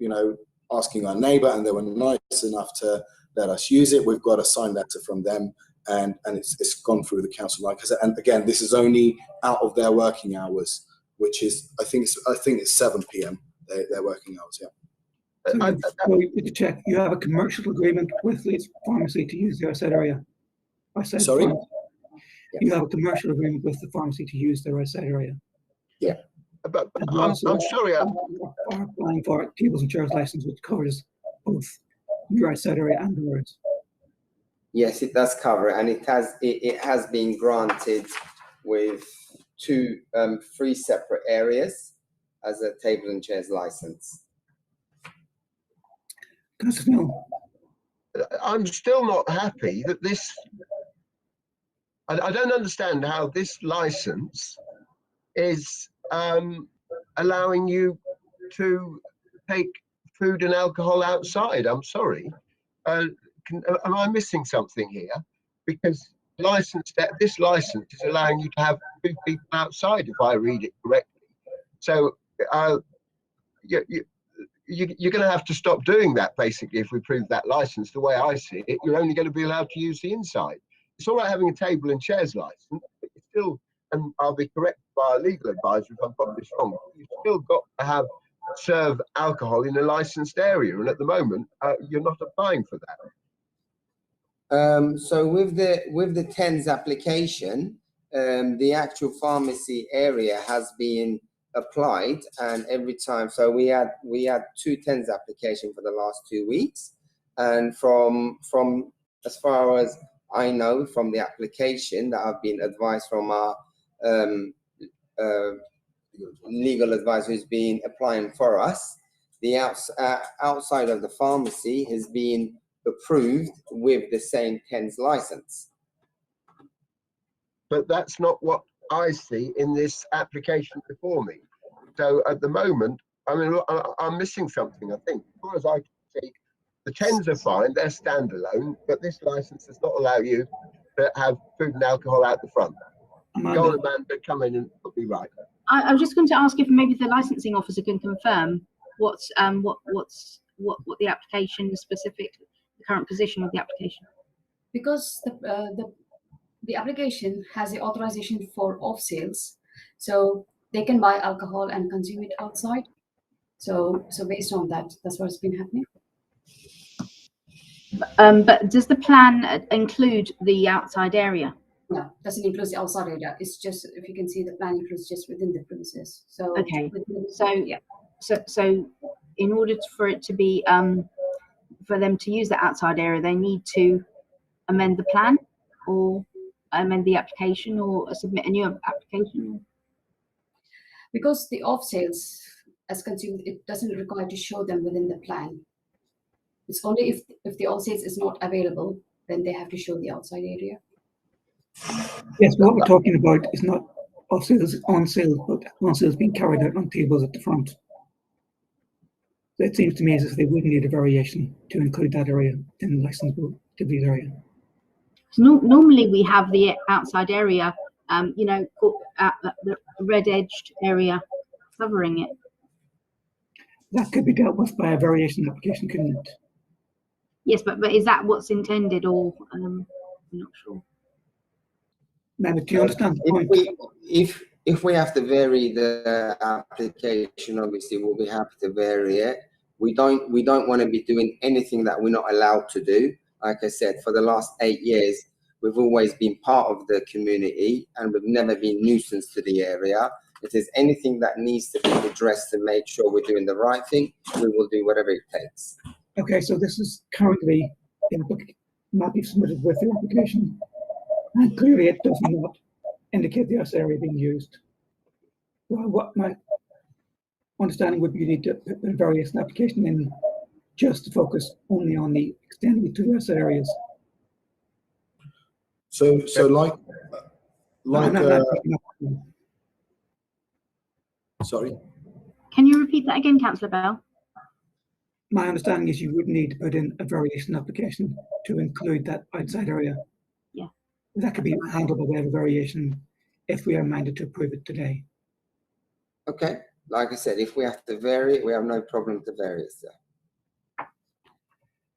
Speaker 15: asking our neighbour, and they were nice enough to let us use it. We've got a signed letter from them, and it's gone through the council. Like I said, and again, this is only out of their working hours, which is I think it's 7 p.m. Their working hours. Yeah.
Speaker 4: So to check, you have a commercial agreement with the pharmacy to use the outside area.
Speaker 15: Sorry.
Speaker 4: You have a commercial agreement with the pharmacy to use their outside area.
Speaker 11: Yeah.
Speaker 3: But I'm sorry.
Speaker 4: Are applying for a tables and chairs license, which covers both your outside area and the words.
Speaker 11: Yes, it does cover it, and it has been granted with 3 separate areas. as a table and chairs license.
Speaker 3: I'm still not happy that this. I don't understand how this license is allowing you to take food and alcohol outside. I'm sorry. Am I missing something here? Because this license is allowing you to have 2 people outside, if I read it correctly. So you're going to have to stop doing that, basically, if we prove that license. The way I see it, you're only going to be allowed to use the inside. It's all right having a table and chairs license, but you still, and I'll be corrected by a legal advisor if I've got this wrong, you've still got to serve alcohol in a licensed area, and at the moment you're not applying for that.
Speaker 11: So with the TENS application, the actual pharmacy area has been applied, and every time, so we had 2 TENS applications for the last 2 weeks, and from as far as I know from the application that I've been advised from our legal advisor who's been applying for us, the outside of the pharmacy has been approved with the same TENS license.
Speaker 3: But that's not what I see in this application before me. So at the moment, I mean, I'm missing something, I think. As far as I can see, the TENS are fine, they're standalone, but this license does not allow you to have food and alcohol out the front. Go on, Amanda, come in and put me right.
Speaker 9: I was just going to ask if maybe the licensing officer can confirm what the application specific, the current position of the application.
Speaker 5: Because the application has the authorization for off sales, so they can buy alcohol and consume it outside. So based on that, that's what's been happening.
Speaker 9: But does the plan include the outside area?
Speaker 5: No, doesn't include the outside area. It's just, if you can see, the plan includes just within the premises. So
Speaker 9: okay, so in order for it to be for them to use the outside area, they need to amend the plan or amend the application or submit a new application.
Speaker 5: Because the off sales as consumed, it doesn't require to show them within the plan. It's only if the off sales is not available, then they have to show the outside area.
Speaker 4: Yes, what we're talking about is not off sales on sale, but on sales being carried out on tables at the front. So it seems to me as if they would need a variation to include that area in the licensable activities area.
Speaker 9: So normally we have the outside area, you know, the red-edged area covering it.
Speaker 4: That could be dealt with by a variation application, couldn't it?
Speaker 9: Yes, but is that what's intended, or I'm not sure.
Speaker 4: Mehmet, do you understand the point?
Speaker 11: If we have to vary the application, obviously we'll be happy to vary it. We don't want to be doing anything that we're not allowed to do. Like I said, for the last 8 years, we've always been part of the community and we've never been nuisance to the area. If there's anything that needs to be addressed to make sure we're doing the right thing, we will do whatever it takes.
Speaker 4: Okay, so this is currently in the book, not be submitted with the application, and clearly it does not indicate the S area being used. Well, what my understanding would be, you need to put a variation application in just to focus only on the extending it to the S areas.
Speaker 15: So like sorry.
Speaker 9: Can you repeat that again, Councillor Bell?
Speaker 4: My understanding is you would need to put in a variation application to include that outside area.
Speaker 9: Yeah.
Speaker 4: That could be handled by way of a variation if we are minded to approve it today.
Speaker 11: Okay, like I said, if we have to vary it, we have no problem to vary it, sir.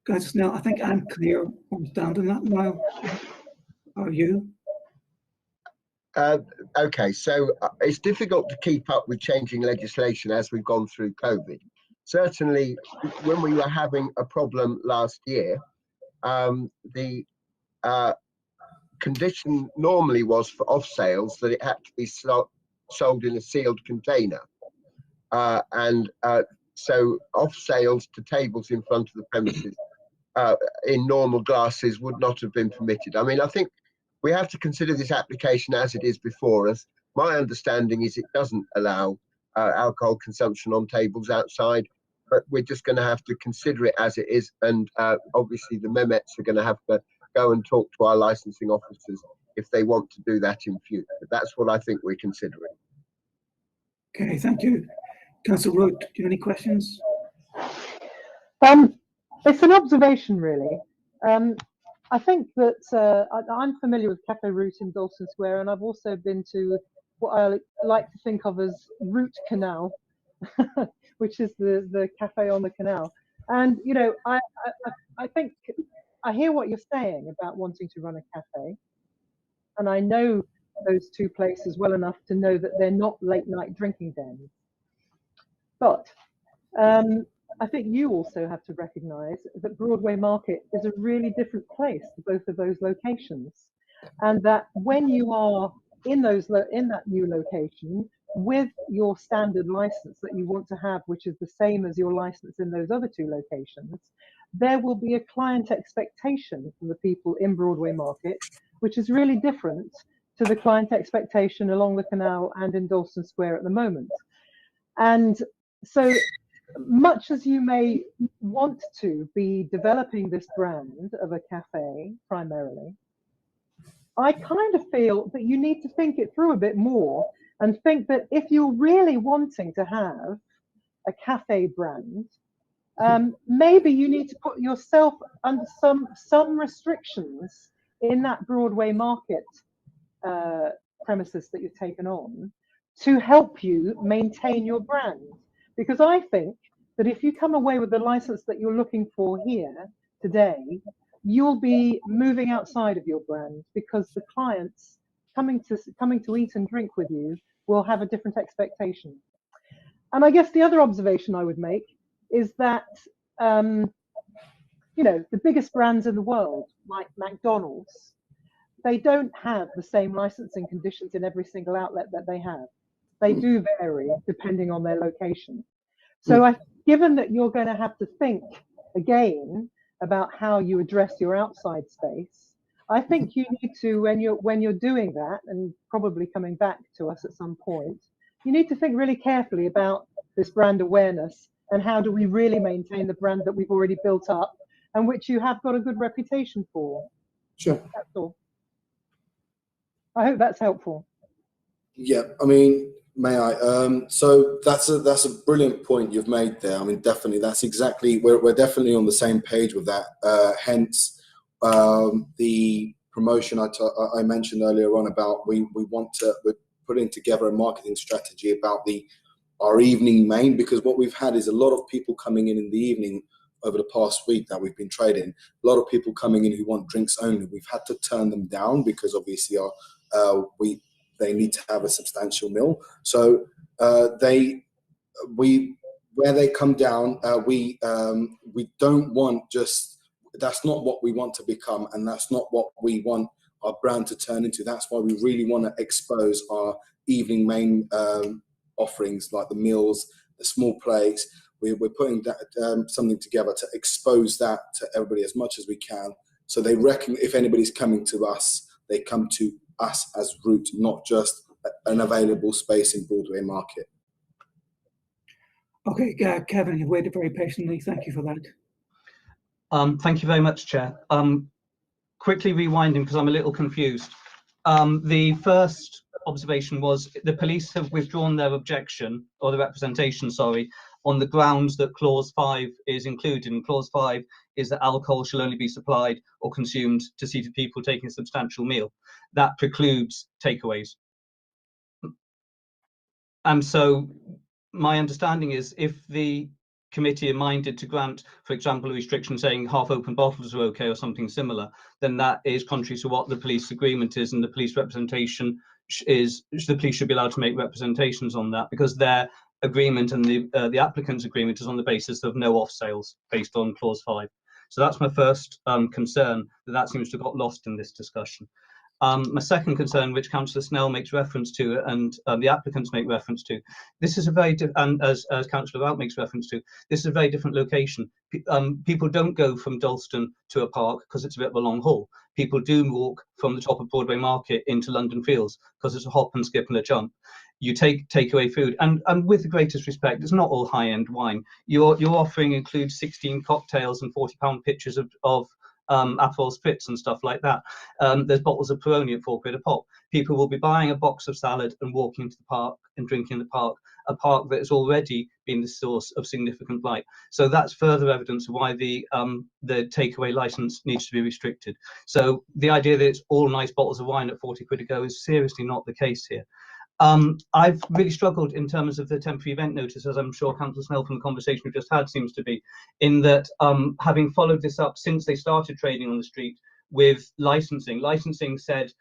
Speaker 4: Guys, now I think I'm clear understanding that now. Are you?
Speaker 3: Okay, so it's difficult to keep up with changing legislation as we've gone through COVID. Certainly, when we were having a problem last year, the condition normally was for off sales that it had to be sold in a sealed container. So off sales to tables in front of the premises in normal glasses would not have been permitted. I mean, I think we have to consider this application as it is before us. My understanding is it doesn't allow alcohol consumption on tables outside, but we're just going to have to consider it as it is. And obviously the Mehmets are going to have to go and talk to our licensing officers if they want to do that in future. But that's what I think we're considering.
Speaker 4: Okay, thank you. Councillor Root, do you have any questions?
Speaker 2: It's an observation, really. I think that I'm familiar with Cafe Route in Dalston Square, and I've also been to what I like to think of as Route Canal, which is the cafe on the canal. And you know, I think I hear what you're saying about wanting to run a cafe, and I know those two places well enough to know that they're not late night drinking dens. But I think you also have to recognise that Broadway Market is a really different place to both of those locations, and that when you are in that new location with your standard license that you want to have, which is the same as your license in those other two locations, there will be a client expectation from the people in Broadway Market, which is really different to the client expectation along the canal and in Dalston Square at the moment. And so much as you may want to be developing this brand of a cafe primarily, I kind of feel that you need to think it through a bit more and think that if you're really wanting to have a cafe brand, maybe you need to put yourself under some restrictions in that Broadway Market premises that you've taken on to help you maintain your brand. Because I think that if you come away with the license that you're looking for here today, you'll be moving outside of your brand, because the clients coming to eat and drink with you will have a different expectation. And I guess the other observation I would make is that you know, the biggest brands in the world, like McDonald's, they don't have the same licensing conditions in every single outlet that they have. They do vary depending on their location. So given that you're going to have to think again about how you address your outside space, I think you need to, when you're doing that, and probably coming back to us at some point, you need to think really carefully about this brand awareness and how do we really maintain the brand that we've already built up and which you have got a good reputation for.
Speaker 15: Sure.
Speaker 2: That's all. I hope that's helpful.
Speaker 15: Yeah, I mean, may I? So that's a brilliant point you've made there. I mean, definitely, that's exactly, we're definitely on the same page with that. Hence, the promotion I mentioned earlier on about we're putting together a marketing strategy about our evening main, because what we've had is a lot of people coming in the evening over the past week that we've been trading. A lot of people coming in who want drinks only. We've had to turn them down because obviously they need to have a substantial meal. So where they come down, we don't want just, that's not what we want to become, and that's not what we want our brand to turn into. That's why we really want to expose our evening main offerings, like the meals, the small plates. We're putting that, something together to expose that to everybody as much as we can, so they reckon if anybody's coming to us, they come to us as Route, not just an available space in Broadway Market.
Speaker 4: Okay, Kevin, you've waited very patiently. Thank you for that.
Speaker 13: Thank you very much, Chair. Quickly rewinding because I'm a little confused. The first observation was the police have withdrawn their objection, or the representation, sorry, on the grounds that Clause 5 is included. And Clause 5 is that alcohol shall only be supplied or consumed to seated people taking a substantial meal. That precludes takeaways. And so my understanding is if the committee are minded to grant, for example, a restriction saying half-open bottles are okay or something similar, then that is contrary to what the police agreement is, and the police representation is, the police should be allowed to make representations on that, because their agreement and the applicant's agreement is on the basis of no off sales based on Clause 5. So that's my first concern, that seems to have got lost in this discussion. My second concern, which Councillor Snell makes reference to, and the applicants make reference to, this is a very, and as Councillor Rout makes reference to, this is a very different location. People don't go from Dalston to a park because it's a bit of a long haul. People do walk from the top of Broadway Market into London Fields because it's a hop and skip and a jump. you take away food, and with the greatest respect, it's not all high-end wine. Your offering includes 16 cocktails and £40 pitchers of Aperol Spritz and stuff like that. There's bottles of Peroni at £4 a pop. People will be buying a box of salad and walking to the park and drinking in the park, a park that has already been the source of significant blight. So that's further evidence of why the takeaway license needs to be restricted. So the idea that it's all nice bottles of wine at 40 quid a go is seriously not the case here. I've really struggled in terms of the temporary event notice, as I'm sure Councillor Snell from the conversation we've just had seems to be, in that having followed this up since they started trading on the street with licensing said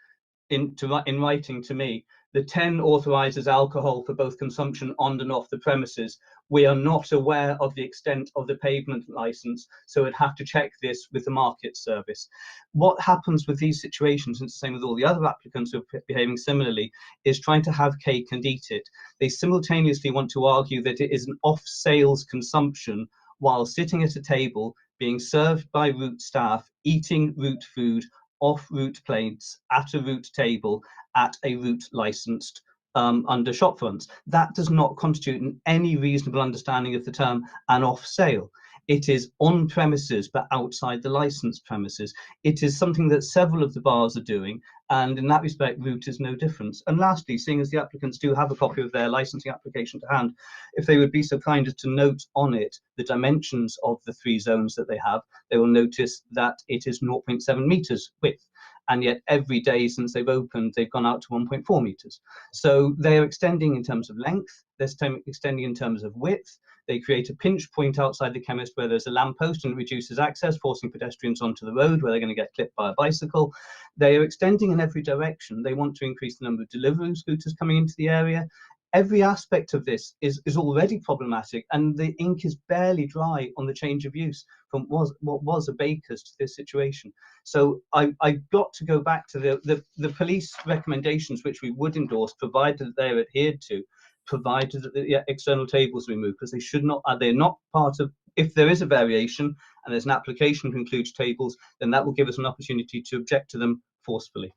Speaker 13: in writing to me, the 10 authorises alcohol for both consumption on and off the premises. We are not aware of the extent of the pavement licence, so we'd have to check this with the market service. What happens with these situations, and it's the same with all the other applicants who are behaving similarly, is trying to have cake and eat it. They simultaneously want to argue that it is an off-sales consumption while sitting at a table, being served by route staff, eating route food, off route plates, at a route table, at a route licensed under shop fronts. That does not constitute in any reasonable understanding of the term an off sale. It is on premises but outside the licensed premises. It is something that several of the bars are doing, and in that respect route is no different. And lastly, seeing as the applicants do have a copy of their licensing application to hand, if they would be so kind as to note on it the dimensions of the 3 zones that they have, they will notice that it is 0.7 metres width. And yet every day since they've opened, they've gone out to 1.4 metres. So they are extending in terms of length, they're extending in terms of width. They create a pinch point outside the chemist where there's a lamppost and it reduces access, forcing pedestrians onto the road where they're going to get clipped by a bicycle. They are extending in every direction. They want to increase the number of delivery scooters coming into the area. Every aspect of this is already problematic, and the ink is barely dry on the change of use from what was a baker's to this situation. So I've got to go back to the police recommendations, which we would endorse, provided that they're adhered to, provided that the external tables are removed, because they should not, they're not part of, if there is a variation and there's an application that includes tables, then that will give us an opportunity to object to them forcefully.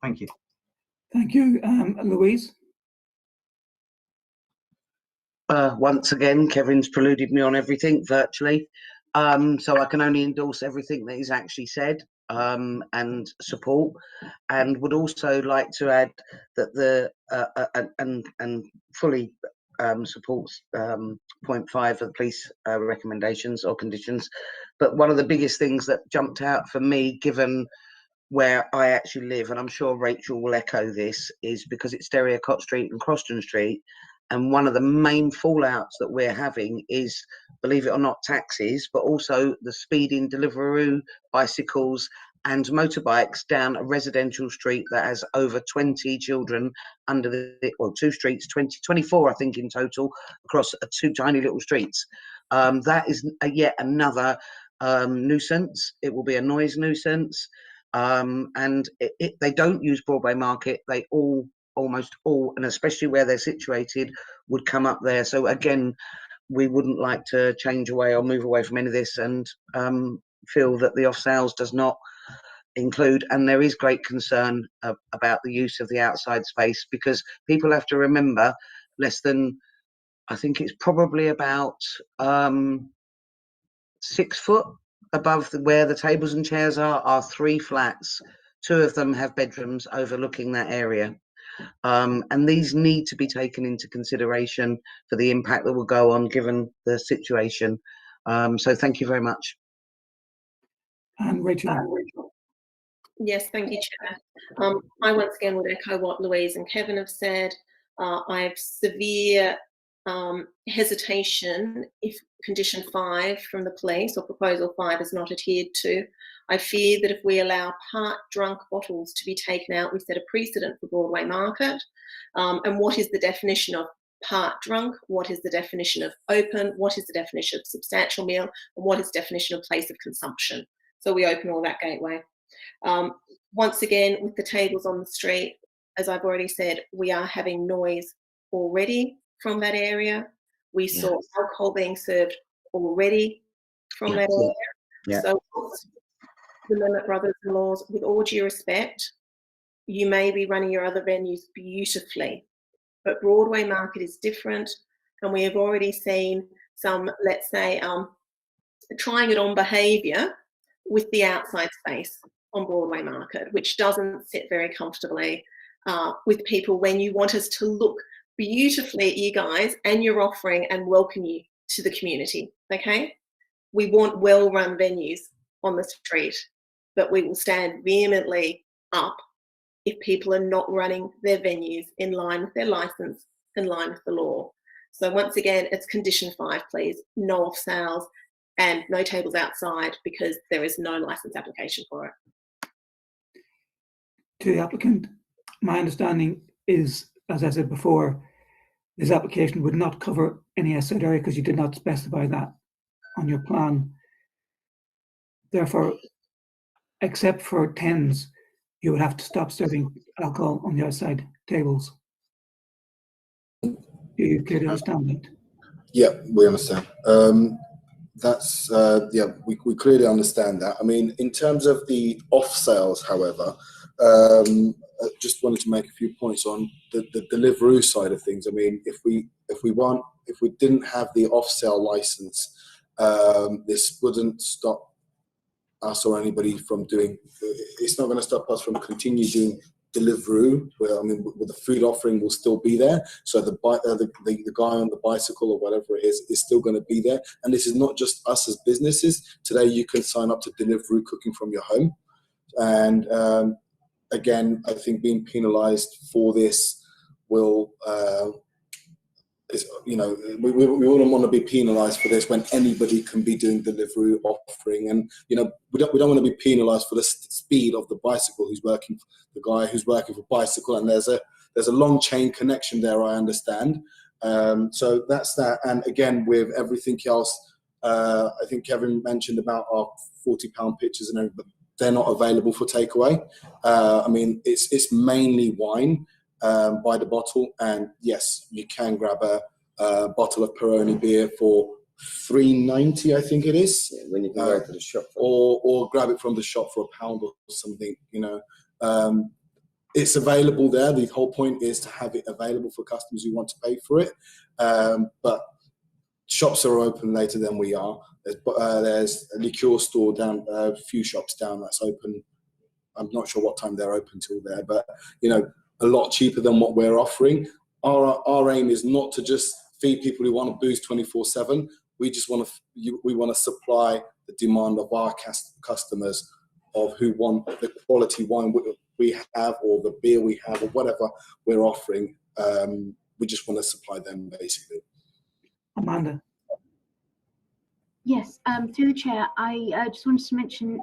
Speaker 13: Thank you.
Speaker 4: Thank you. Louise?
Speaker 14: Once again, Kevin's preluded me on everything virtually, so I can only endorse everything that he's actually said and support, and would also like to add that the and fully supports point 5 of the police recommendations or conditions. But one of the biggest things that jumped out for me, given where I actually live, and I'm sure Rachel will echo this, is because it's Derriacott Street and Croston Street. And one of the main fallouts that we're having is, believe it or not, taxis, but also the speeding Deliveroo, bicycles and motorbikes down a residential street that has over 20 children under the, or 2 streets, 24, I think, in total, across 2 tiny little streets. That is yet another nuisance. It will be a noise nuisance. And they don't use Broadway Market. They almost all, and especially where they're situated, would come up there. So again, we wouldn't like to change away or move away from any of this, and feel that the off sales does not include. And there is great concern about the use of the outside space, because people have to remember, less than, I think it's probably about 6 foot above where the tables and chairs are 3 flats. 2 of them have bedrooms overlooking that area. And these need to be taken into consideration for the impact that will go on given the situation. So thank you very much.
Speaker 4: And Rachel.
Speaker 12: Yes, thank you, Chair. I once again would echo what Louise and Kevin have said. I have severe hesitation if condition 5 from the police, or proposal 5, is not adhered to. I fear that if we allow part drunk bottles to be taken out, we set a precedent for Broadway Market. And what is the definition of part drunk? What is the definition of open? What is the definition of substantial meal? And what is the definition of place of consumption? So we open all that gateway. Once again, with the tables on the street, as I've already said, we are having noise already from that area. We saw alcohol being served already from that area.
Speaker 14: Yeah.
Speaker 12: So the Limit brothers-in-laws, with all due respect, you may be running your other venues beautifully, But Broadway Market is different, and we have already seen some, let's say, trying it on behaviour with the outside space on Broadway Market, which doesn't sit very comfortably with people when you want us to look beautifully at you guys and your offering and welcome you to the community, okay? We want well-run venues on the street, but we will stand vehemently up if people are not running their venues in line with their licence, in line with the law. So once again, it's condition 5, please, no off sales and no tables outside because there is no licence application for it.
Speaker 4: To the applicant, my understanding is, as I said before, this application would not cover any outside area because you did not specify that on your plan. Therefore, except for tens, you would have to stop serving alcohol on the outside tables. Do you clearly understand that?
Speaker 15: Yeah, we understand. That's yeah, we clearly understand that. I mean, in terms of the off sales, however, I just wanted to make a few points on the Deliveroo side of things. I mean, if we didn't have the off sale license, this wouldn't stop us or anybody from doing. It's not going to stop us from continue doing Deliveroo. Where I mean, the food offering will still be there. So the guy on the bicycle or whatever it is still going to be there. And this is not just us as businesses. Today, you can sign up to Deliveroo cooking from your home. And again, I think being penalised for this will. You know, we wouldn't want to be penalised for this when anybody can be doing Deliveroo offering, and you know, we don't want to be penalised for the speed of the bicycle the guy who's working for bicycle, and there's a long chain connection there. I understand, so that's that. And again, with everything else, I think Kevin mentioned about our £40 pitchers and everything, but they're not available for takeaway. I mean, it's mainly wine. By the bottle, and yes, you can grab a bottle of Peroni beer for $3.90, I think it is.
Speaker 16: Yeah, when you can go to the shop,
Speaker 15: or grab it from the shop for £1 or something. You know, it's available there. The whole point is to have it available for customers who want to pay for it. But shops are open later than we are. There's a liqueur store down, a few shops down that's open. I'm not sure what time they're open till there, but you know, a lot cheaper than what we're offering. Our aim is not to just feed people who want to booze 24/7. We just want to supply the demand of our customers of who want the quality wine we have, or the beer we have, or whatever we're offering. We just want to supply them, basically.
Speaker 4: Amanda.
Speaker 9: Yes, through the chair, I just wanted to mention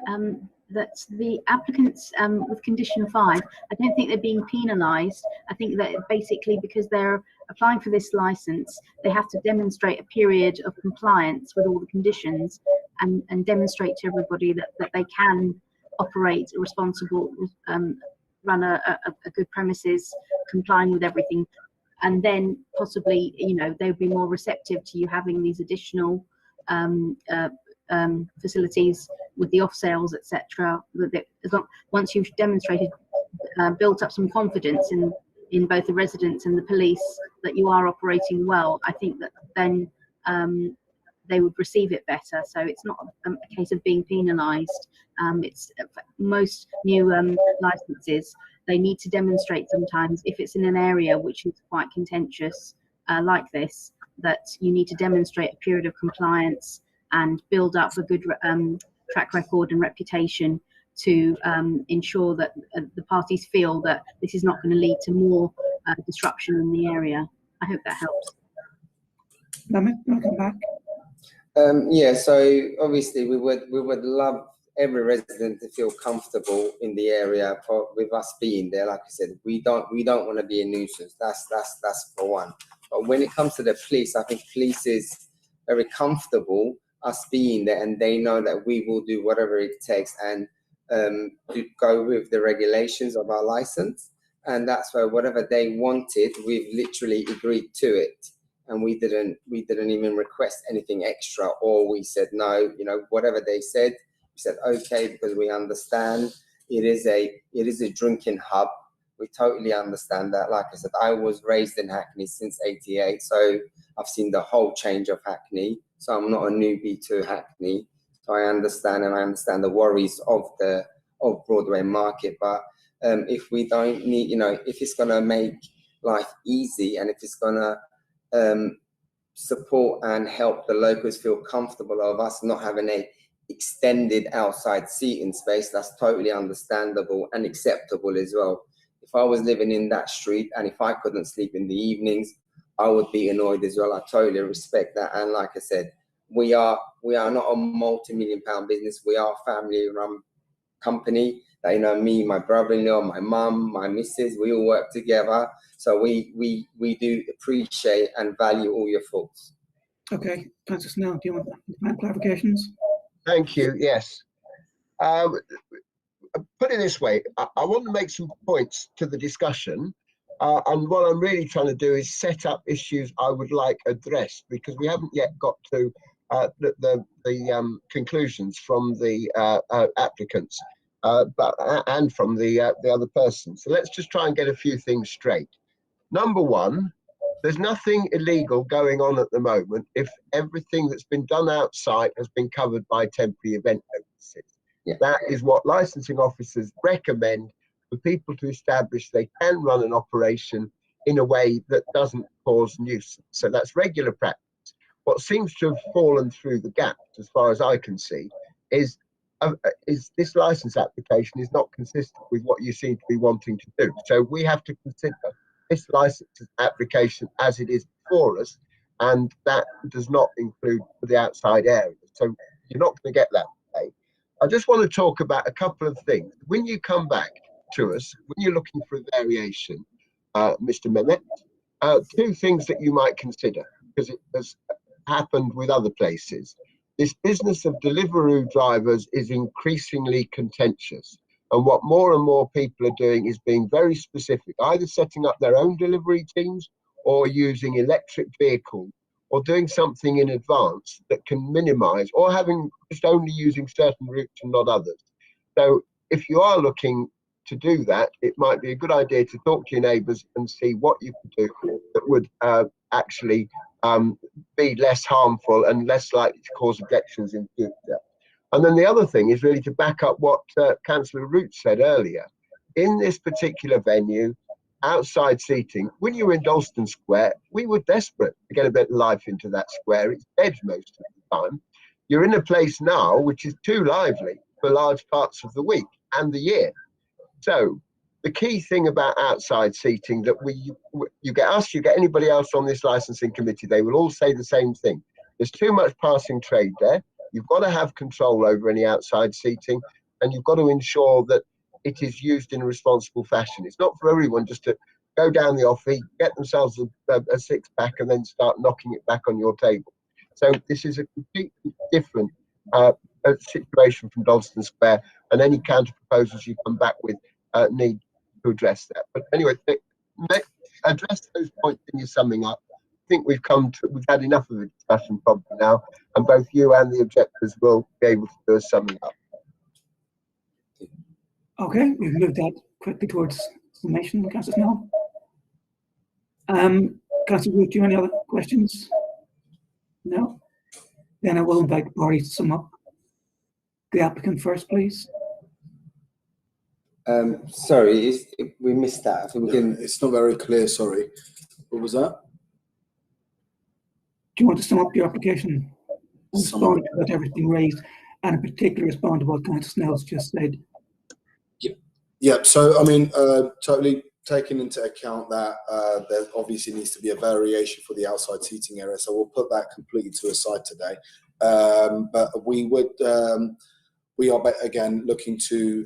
Speaker 9: that the applicants with condition 5, I don't think they're being penalised. I think that basically because they're applying for this licence, they have to demonstrate a period of compliance with all the conditions and demonstrate to everybody that they can operate a responsible, run a good premises, complying with everything. And then possibly, you know, they would be more receptive to you having these additional facilities with the off sales, etc. Once you've demonstrated, built up some confidence in both the residents and the police that you are operating well, I think that then they would receive it better. So it's not a case of being penalised. It's most new licenses, they need to demonstrate sometimes, if it's in an area which is quite contentious like this, that you need to demonstrate a period of compliance and build up a good track record and reputation to ensure that the parties feel that this is not going to lead to more disruption in the area. I hope that helps.
Speaker 4: Mehmet, welcome back.
Speaker 16: Yeah, so obviously we would love every resident to feel comfortable in the area with us being there. Like I said, we don't want to be a nuisance. That's for one. But when it comes to the police, I think police is very comfortable us being there, and they know that we will do whatever it takes and to go with the regulations of our license. And that's why whatever they wanted, we've literally agreed to it. And we didn't even request anything extra, or we said no. You know, whatever they said, we said okay, because we understand it is a drinking hub. we totally understand that. Like I said, I was raised in Hackney since '88, so I've seen the whole change of Hackney. So I'm not a newbie to Hackney. So I understand, and I understand the worries of the Broadway market. But if we don't need, if it's gonna make life easy, and if it's gonna support and help the locals feel comfortable of us not having a extended outside seating space, that's totally understandable and acceptable as well. If I was living in that street and if I couldn't sleep in the evenings, I would be annoyed as well. I totally respect that. And like I said, we are not a multi-million-pound business. We are a family-run company. That, me, my brother-in-law, my mum, my missus, we all work together. So we do appreciate and value all your thoughts.
Speaker 4: Okay, Councillor Snell, do you want clarifications?
Speaker 3: Thank you. Yes. Put it this way, I want to make some points to the discussion. And what I'm really trying to do is set up issues I would like addressed, because we haven't yet got to the conclusions from the applicants, and from the other person. So let's just try and get a few things straight. Number one, there's nothing illegal going on at the moment if everything that's been done outside has been covered by temporary event notices. Yeah. That is what licensing officers recommend for people to establish they can run an operation in a way that doesn't cause nuisance. So that's regular practice. What seems to have fallen through the gaps, as far as I can see, is this license application is not consistent with what you seem to be wanting to do. So we have to consider this license application as it is before us, and that does not include the outside area. So you're not going to get that today. I just want to talk about a couple of things. When you come back to us, when you're looking for a variation, Mr. Mehmet, two things that you might consider, because it has happened with other places. This business of Deliveroo drivers is increasingly contentious. And what more and more people are doing is being very specific, either setting up their own delivery teams or using electric vehicles, or doing something in advance that can minimize, or having just only using certain routes and not others. So if you are looking to do that, it might be a good idea to talk to your neighbours and see what you can do that would actually be less harmful and less likely to cause objections in future. And then the other thing is really to back up what Councillor Root said earlier. In this particular venue, outside seating, when you were in Dalston Square, we were desperate to get a bit of life into that square. It's dead most of the time. You're in a place now which is too lively for large parts of the week and the year. So the key thing about outside seating that you get us, you get anybody else on this licensing committee, they will all say the same thing. There's too much passing trade there. You've got to have control over any outside seating, and you've got to ensure that it is used in a responsible fashion. It's not for everyone just to go down the offie, get themselves a six-pack and then start knocking it back on your table. So this is a completely different situation from Dalston Square, and any counter proposals you come back with need to address that. But anyway, address those points in your summing up. I think we've had enough of a discussion probably now, and both you and the objectors will be able to do a summing up.
Speaker 4: Okay, we've moved that quickly towards summation, Councillor Snell. Councillor Root, do you have any other questions? No? Then I will invite the parties to sum up. The applicant first, please.
Speaker 16: Sorry, we missed that. I think we didn't.
Speaker 15: It's not very clear, sorry. What was that?
Speaker 4: Do you want to sum up your application? Respond to whatever's been raised, and in particular respond to what Councillor Snell's just said.
Speaker 15: Yeah, so I mean, totally taking into account that there obviously needs to be a variation for the outside seating area, so we'll put that completely to a side today. But we are again looking to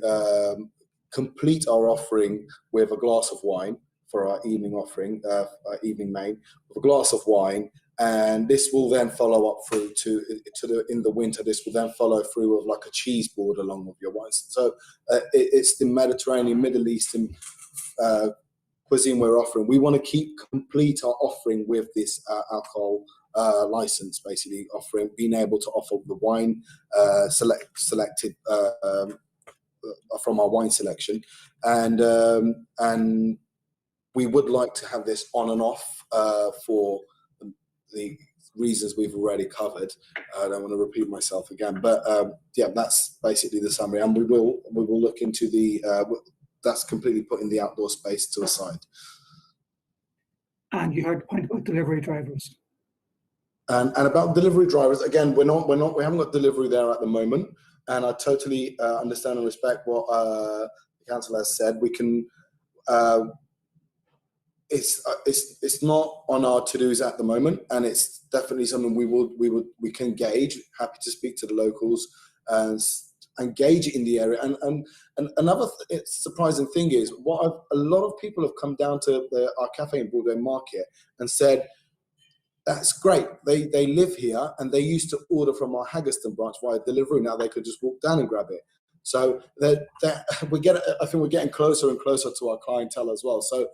Speaker 15: complete our offering with a glass of wine for our evening offering, our evening main, with a glass of wine. And this will then follow up through in the winter. This will then follow through with like a cheese board along with your wines. So it's the Mediterranean, Middle Eastern cuisine we're offering. We want to complete our offering with this alcohol license, basically being able to offer the wine, selected from our wine selection, and we would like to have this on and off for the reasons we've already covered. I don't want to repeat myself again, but yeah, that's basically the summary. And we will look into the that's completely putting the outdoor space to a side.
Speaker 4: And you heard the point about delivery drivers.
Speaker 15: And about delivery drivers, again, we haven't got delivery there at the moment. And I totally understand and respect what the council has said. We can. It's not on our to-dos at the moment, and it's definitely something we can gauge. Happy to speak to the locals and engage in the area. And another surprising thing is a lot of people have come down to our cafe in Broadway Market and said, that's great. They live here and they used to order from our Haggerston branch via delivery. Now they could just walk down and grab it. So I think we're getting closer and closer to our clientele as well. So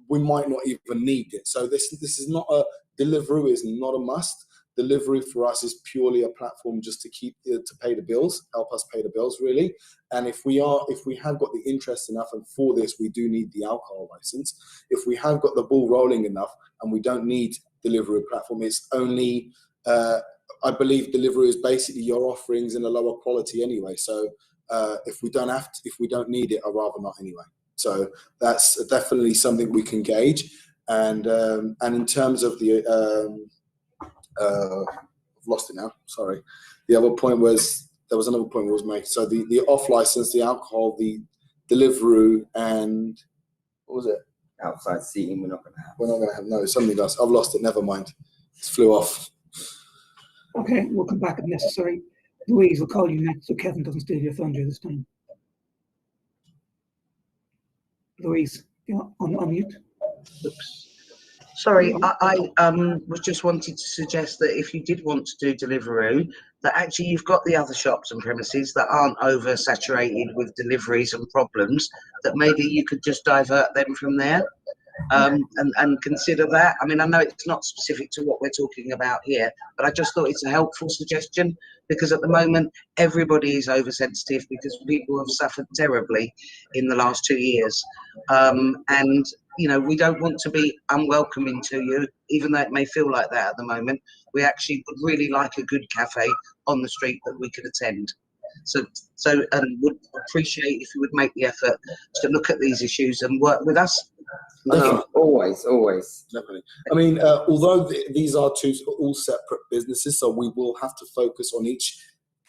Speaker 15: we might not even need it. So this is not a delivery is not a must. Delivery for us is purely a platform just to pay the bills, help us pay the bills really. And if we have got the interest enough, and for this we do need the alcohol license. If we have got the ball rolling enough and we don't need delivery platform, it's only I believe delivery is basically your offerings in a lower quality anyway. So if we don't need it, I'd rather not anyway. So that's definitely something we can gauge. And in terms of the I've lost it now. Sorry. The other point was there was another point that was made. So the off license, the alcohol, the delivery, and what was it?
Speaker 16: Outside seating, we're not going to have.
Speaker 15: We're not going to have. No, something else. I've lost it. Never mind. It flew off.
Speaker 4: Okay, we'll come back if necessary. Louise, we'll call you next so Kevin doesn't steal your thunder this time. Louise, you're on mute.
Speaker 14: Oops. Sorry, I was just wanting to suggest that if you did want to do Deliveroo, that actually you've got the other shops and premises that aren't oversaturated with deliveries and problems, that maybe you could just divert them from there. And consider that. I mean, I know it's not specific to what we're talking about here, but I just thought it's a helpful suggestion, because at the moment everybody is oversensitive because people have suffered terribly in the last 2 years, and you know, we don't want to be unwelcoming to you, even though it may feel like that at the moment. We actually would really like a good cafe on the street that we could attend. So and would appreciate if you would make the effort to look at these issues and work with us.
Speaker 16: No, always.
Speaker 15: Definitely. I mean, although these are all separate businesses, so we will have to focus on each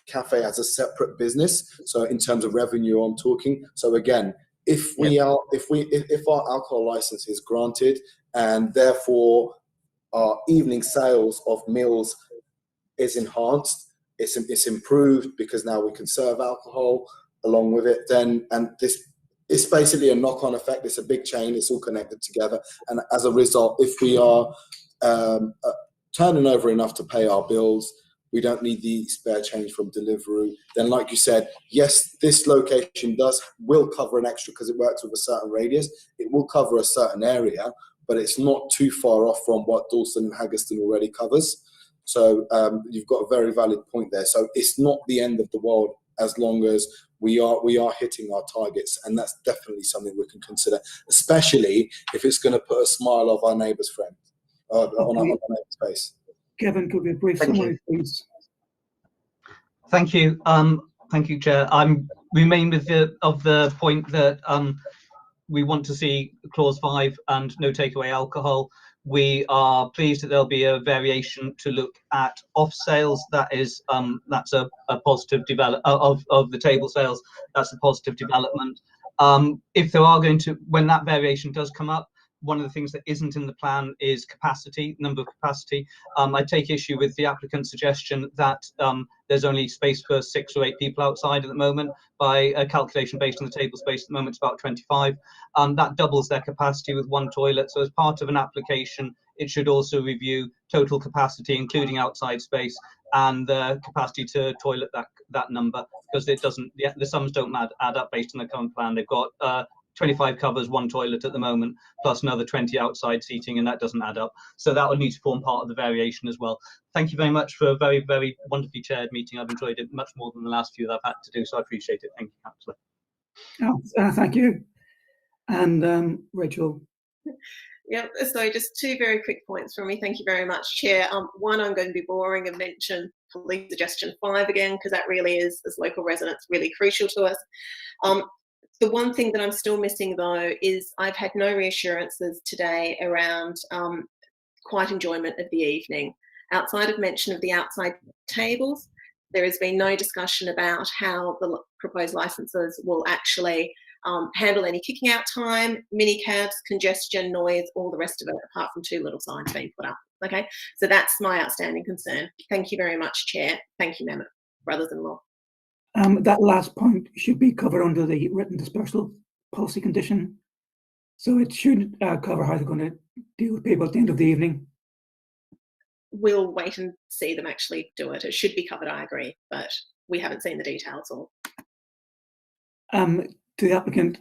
Speaker 15: cafe as a separate business. So in terms of revenue, I'm talking. So again, if our alcohol license is granted and therefore our evening sales of meals is enhanced, it's improved because now we can serve alcohol along with it, then, and this it's basically a knock-on effect. It's a big chain. It's all connected together. And as a result, if we are turning over enough to pay our bills, we don't need the spare change from Deliveroo. Then, like you said, yes, this location will cover an extra because it works with a certain radius. It will cover a certain area, but it's not too far off from what Dalston and Haggerston already covers. So you've got a very valid point there. So it's not the end of the world as long as we are hitting our targets, and that's definitely something we can consider, especially if it's going to put a smile of our neighbour's friend on our neighbour's face.
Speaker 4: Kevin, could be a brief summary, please.
Speaker 13: Thank you. Thank you, Chair. I'm remain with the point that we want to see clause 5 and no takeaway alcohol. We are pleased that there'll be a variation to look at off sales. That is, that's a positive development of the table sales. That's a positive development. If there are going to, when that variation does come up, one of the things that isn't in the plan is capacity, number of capacity. I take issue with the applicant's suggestion that there's only space for 6 or 8 people outside at the moment. By a calculation based on the table space at the moment, it's about 25. That doubles their capacity with 1 toilet. So as part of an application, it should also review total capacity, including outside space, and the capacity to toilet that number, because it doesn't, the sums don't add up based on the current plan. They've got 25 covers 1 toilet at the moment, plus another 20 outside seating, and that doesn't add up. So that would need to form part of the variation as well. Thank you very much for a very, very wonderfully chaired meeting. I've enjoyed it much more than the last few that I've had to do, so I appreciate it. Thank you, Councillor.
Speaker 4: Oh, thank you. And Rachel.
Speaker 12: Yep, so just two very quick points from me. Thank you very much, Chair. One, I'm going to be boring and mention police suggestion 5 again, because that really is, as local residents, really crucial to us. The one thing that I'm still missing, though, is I've had no reassurances today around quiet enjoyment of the evening. Outside of mention of the outside tables, there has been no discussion about how the proposed licences will actually handle any kicking out time, mini cabs, congestion, noise, all the rest of it, apart from 2 little signs being put up. Okay, so that's my outstanding concern. Thank you very much, Chair. Thank you, Mehmet, brothers-in-law.
Speaker 4: That last point should be covered under the written dispersal policy condition. So it should cover how they're going to deal with people at the end of the evening.
Speaker 12: We'll wait and see them actually do it. It should be covered, I agree, but we haven't seen the details all.
Speaker 4: To the applicant,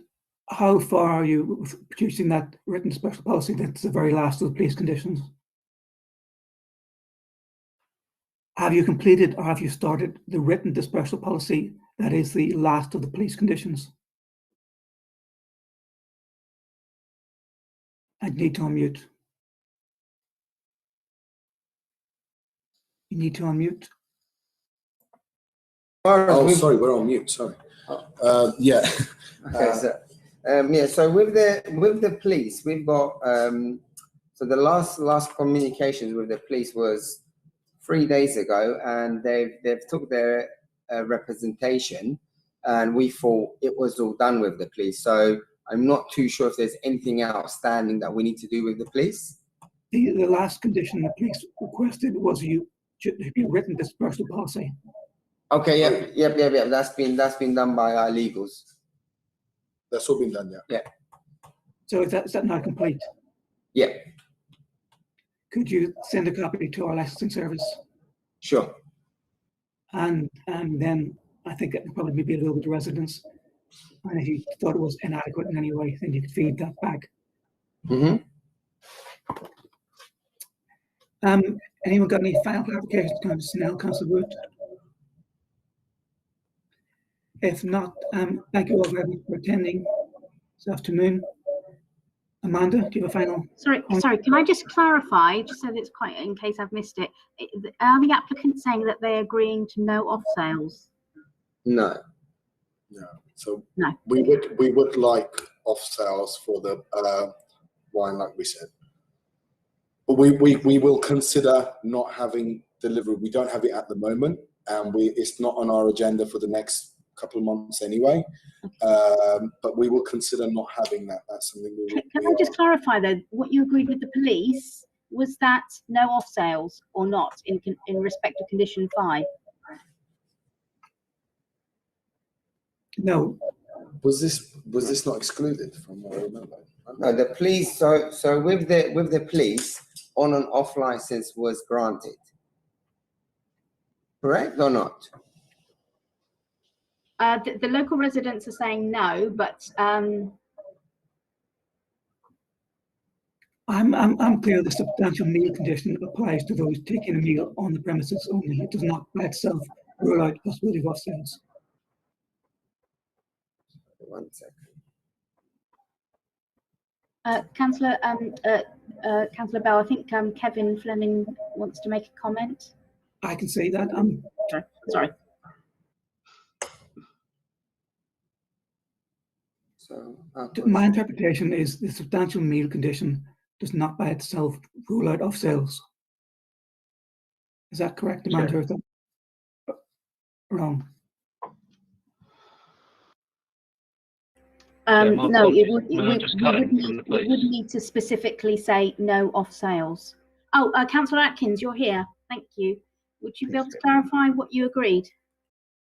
Speaker 4: how far are you with producing that written dispersal policy that's the very last of the police conditions? Have you completed or have you started the written dispersal policy that is the last of the police conditions? I need to unmute. You need to unmute.
Speaker 15: Oh, sorry, we're on mute. Sorry. Yeah.
Speaker 16: Okay, yeah. So with the police, we've got so the last communications with the police was 3 days ago, and they've took their representation, and we thought it was all done with the police. So I'm not too sure if there's anything outstanding that we need to do with the police.
Speaker 4: The last condition the police requested was you should be written dispersal policy.
Speaker 16: Okay, yep. That's been done by our legals.
Speaker 15: That's all been done, yeah.
Speaker 16: Yeah.
Speaker 4: So is that now complete?
Speaker 16: Yeah.
Speaker 4: Could you send a copy to our licensing service?
Speaker 16: Sure.
Speaker 4: And then I think it would probably be available to residents. And if you thought it was inadequate in any way, then you could feed that back.
Speaker 16: Mm-hmm.
Speaker 4: Anyone got any final clarifications, Councillor Snell, Councillor Wood? If not, thank you all very much for attending this afternoon. Amanda, do you have a final?
Speaker 9: Sorry, can I just clarify, just so that it's quite, in case I've missed it, are the applicants saying that they're agreeing to no off sales?
Speaker 16: No.
Speaker 15: No. So
Speaker 9: no.
Speaker 15: We would like off sales for the wine, like we said. But we will consider not having delivery. We don't have it at the moment, and it's not on our agenda for the next couple of months anyway. But we will consider not having that. That's something we will.
Speaker 9: Can I just clarify though, what you agreed with the police, was that no off sales or not in respect of condition 5?
Speaker 4: No.
Speaker 15: Was this not excluded from what I remember?
Speaker 16: No, the police. So with the police, on and off license was granted. Correct or not?
Speaker 9: The local residents are saying no, but
Speaker 4: I'm clear the substantial meal condition applies to those taking a meal on the premises only. It does not by itself rule out possibility of off sales.
Speaker 16: 1 second.
Speaker 9: Councillor Bell, I think Kevin Fleming wants to make a comment.
Speaker 4: I can say that.
Speaker 9: Sorry.
Speaker 16: So
Speaker 4: my interpretation is the substantial meal condition does not by itself rule out off sales. Is that correct, Amanda? Sure. Wrong.
Speaker 9: No, we would need to specifically say no off sales. Oh, Councillor Atkins, you're here. Thank you. Would you be able to clarify what you agreed?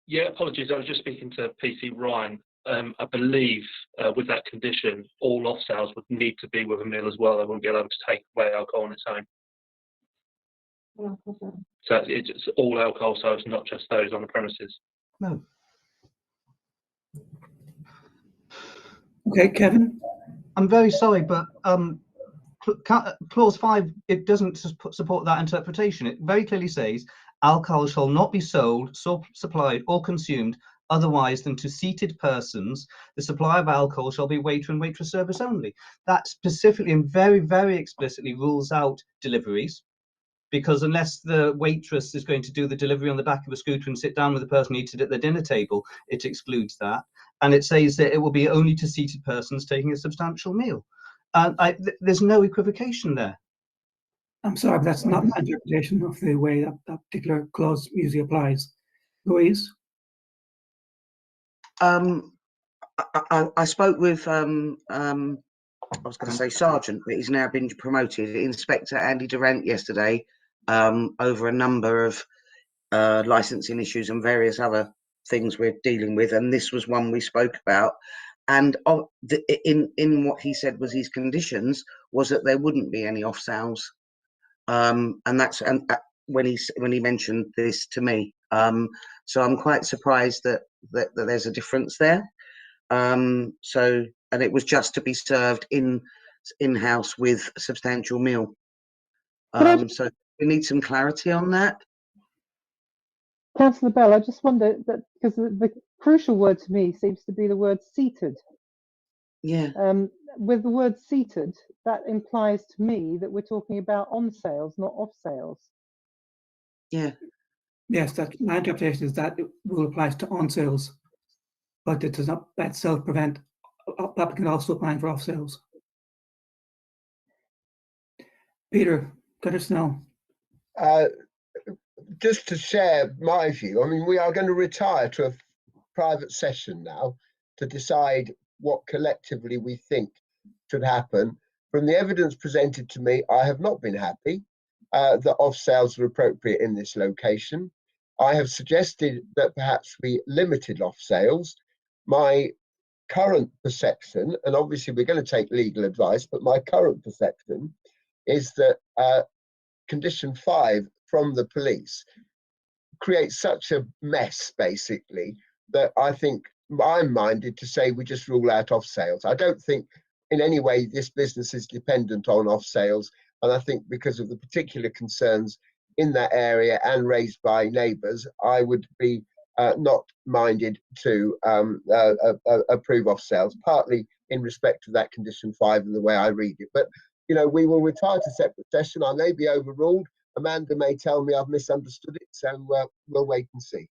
Speaker 17: Yeah, apologies. I was just speaking to PC Ryan. I believe with that condition, all off sales would need to be with a meal as well. They wouldn't be allowed to take away alcohol on its own. So it's all alcohol sales, not just those on the premises.
Speaker 4: No. Okay, Kevin.
Speaker 13: I'm very sorry, but clause 5, it doesn't support that interpretation. It very clearly says alcohol shall not be sold, supplied or consumed otherwise than to seated persons, the supply of alcohol shall be waiter and waitress service only. That specifically and very, very explicitly rules out deliveries, because unless the waitress is going to do the delivery on the back of a scooter and sit down with the person who eats it at the dinner table, it excludes that. And it says that it will be only to seated persons taking a substantial meal. There's no equivocation there.
Speaker 4: I'm sorry, but that's not my interpretation of the way that particular clause usually applies. Louise?
Speaker 14: I spoke with I was going to say Sergeant, but he's now been promoted, Inspector Andy Durant, yesterday, over a number of licensing issues and various other things we're dealing with, and this was one we spoke about. And in what he said was his conditions was that there wouldn't be any off sales, and that's when he mentioned this to me. So I'm quite surprised that there's a difference there. And it was just to be served in-house with a substantial meal. So we need some clarity on that.
Speaker 2: Councillor Bell, I just wonder that, because the crucial word to me seems to be the word seated.
Speaker 14: Yeah.
Speaker 2: With the word seated, that implies to me that we're talking about on sales, not off sales.
Speaker 14: Yeah.
Speaker 4: Yes, that my interpretation is that rule applies to on sales, but it does not itself prevent applicant also applying for off sales. Peter, Gunnar Snell.
Speaker 3: Just to share my view, I mean, we are going to retire to a private session now to decide what collectively we think should happen. From the evidence presented to me, I have not been happy that off sales are appropriate in this location. I have suggested that perhaps we limited off sales. My current perception, and obviously we're going to take legal advice, but my current perception is that condition 5 from the police creates such a mess, basically, that I think I'm minded to say we just rule out off sales. I don't think in any way this business is dependent on off sales, and I think because of the particular concerns in that area and raised by neighbours, I would be not minded to approve off sales, partly in respect of that condition 5 and the way I read it. But you know, we will retire to separate session. I may be overruled. Amanda may tell me I've misunderstood it, so we'll wait and see.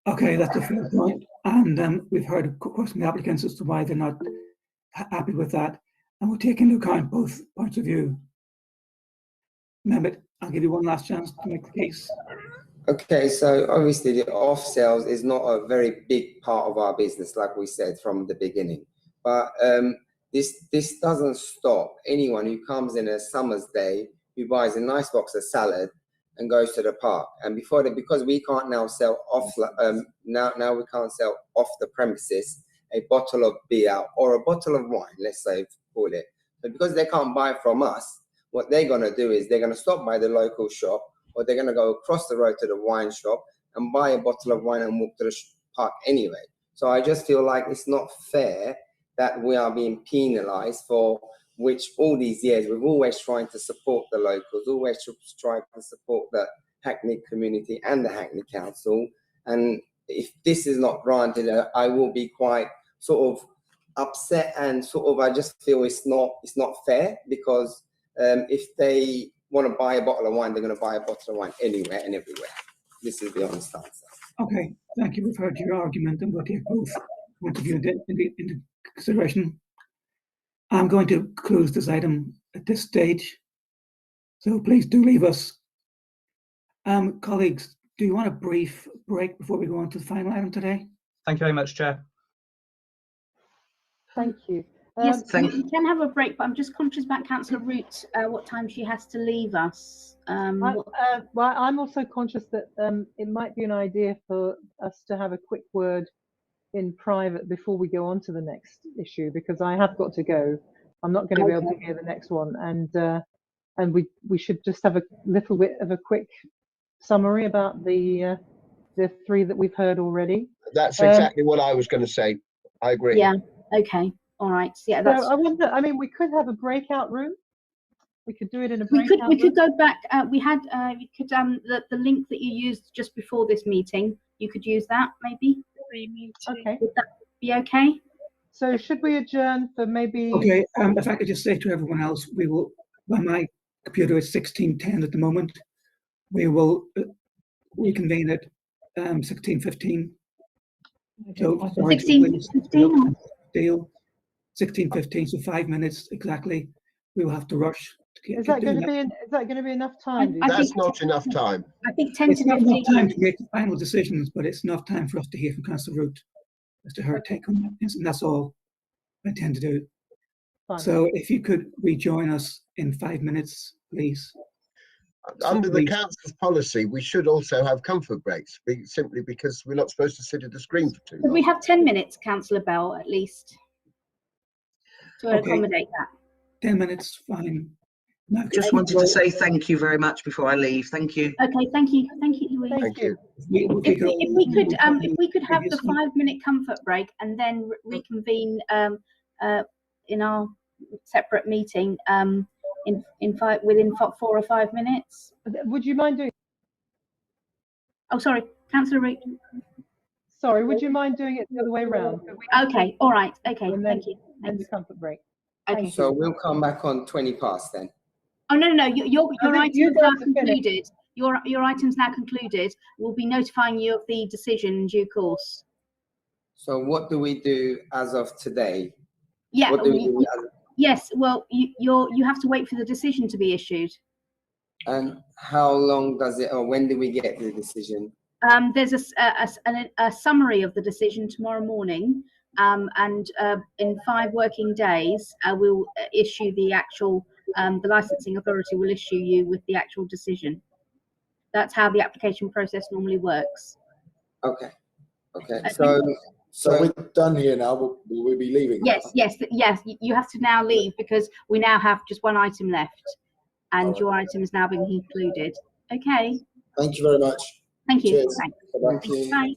Speaker 4: Okay, that's a fair point. And we've heard a question from the applicants as to why they're not happy with that. And we'll take into account both points of view. Mehmet, I'll give you one last chance to make the case.
Speaker 16: Okay, so obviously the off sales is not a very big part of our business, like we said from the beginning. But this doesn't stop anyone who comes in a summer's day, who buys a nice box of salad and goes to the park. And because we can't now sell off, now we can't sell off the premises a bottle of beer or a bottle of wine, let's say, call it. But because they can't buy from us, what they're going to do is they're going to stop by the local shop, or they're going to go across the road to the wine shop and buy a bottle of wine and walk to the park anyway. So I just feel like it's not fair that we are being penalised for which all these years we've always tried to support the locals, always tried to support the Hackney community and the Hackney Council. And if this is not granted, I will be quite sort of upset, and sort of I just feel it's not fair, because if they want to buy a bottle of wine, they're going to buy a bottle of wine anywhere and everywhere. This is the honest answer.
Speaker 4: Okay, thank you. We've heard your argument, and we'll take both points of view into consideration. I'm going to close this item at this stage, so please do leave us. Colleagues, do you want a brief break before we go on to the final item today?
Speaker 13: Thank you very much, Chair.
Speaker 2: Thank you.
Speaker 9: Yes, we can have a break, but I'm just conscious about Councillor Root, what time she has to leave us.
Speaker 2: Well, I'm also conscious that it might be an idea for us to have a quick word in private before we go on to the next issue, because I have got to go. I'm not going to be able to hear the next one, and we should just have a little bit of a quick summary about the 3 that we've heard already.
Speaker 3: That's exactly what I was going to say. I agree.
Speaker 9: Yeah. Okay. All right. Yeah. That's.
Speaker 2: So I wonder. I mean, we could have a breakout room. We could do it in a breakout room.
Speaker 9: We could go back. We had. The link that you used just before this meeting you could use that maybe.
Speaker 2: Okay.
Speaker 9: Would that be okay?
Speaker 2: So should we adjourn for maybe?
Speaker 4: Okay, if I could just say to everyone else, we will, well, my computer is 16:10 at the moment. We will reconvene at 16:15. So sorry,
Speaker 9: 16:15.
Speaker 4: deal. 16:15, so 5 minutes exactly. We will have to rush.
Speaker 2: Is that going to be enough time? do you
Speaker 3: That's
Speaker 2: think?
Speaker 3: not enough time.
Speaker 9: I think 10
Speaker 4: It's
Speaker 9: to
Speaker 4: not
Speaker 9: 15.
Speaker 4: enough time to make the final decisions, but it's enough time for us to hear from Councillor Root as to her take on that. And that's all I intend to do.
Speaker 2: Fine.
Speaker 4: So if you could rejoin us in 5 minutes, please.
Speaker 3: Under the council's policy, we should also have comfort breaks, simply because we're not supposed to sit at a screen for too
Speaker 9: Could
Speaker 3: long.
Speaker 9: we have 10 minutes, Councillor Bell, at least, to
Speaker 4: Okay.
Speaker 9: accommodate that?
Speaker 4: 10 minutes, fine. No,
Speaker 14: Just wanted to say thank you very much before I leave. Thank you.
Speaker 9: Okay, thank you, Louise.
Speaker 3: Thank you.
Speaker 9: If we could have the 5-minute comfort break and then reconvene in our separate meeting within 4 or 5 minutes.
Speaker 2: Would you mind doing?
Speaker 9: Oh, sorry, Councillor Reid.
Speaker 2: Sorry, would you mind doing it the other way around?
Speaker 9: Okay, all right. Okay, thank you.
Speaker 2: And the comfort break.
Speaker 9: Okay.
Speaker 16: So we'll come back on 20 past then.
Speaker 9: Oh no, your item
Speaker 2: you
Speaker 9: is now
Speaker 2: guys have finished.
Speaker 9: concluded. Your item's now concluded. We'll be notifying you of the decision in due course.
Speaker 16: So what do we do as of today?
Speaker 9: Yeah.
Speaker 16: What do we do
Speaker 9: Yes. Well, you have to wait for the decision to be issued.
Speaker 16: and how long does it, or when do we get the decision?
Speaker 9: There's a summary of the decision tomorrow morning, and in 5 working days, we'll issue the actual. The licensing authority will issue you with the actual decision. That's how the application process normally works.
Speaker 16: Okay. Okay.
Speaker 9: Okay.
Speaker 15: So we're done here now. Will we be leaving?
Speaker 9: Yes. You have to now leave because we now have just one item left, and your item is now being concluded. Okay.
Speaker 15: Thank you very much.
Speaker 9: Thank you.
Speaker 15: Cheers.
Speaker 9: Thanks.
Speaker 15: Bye-bye.
Speaker 9: Bye.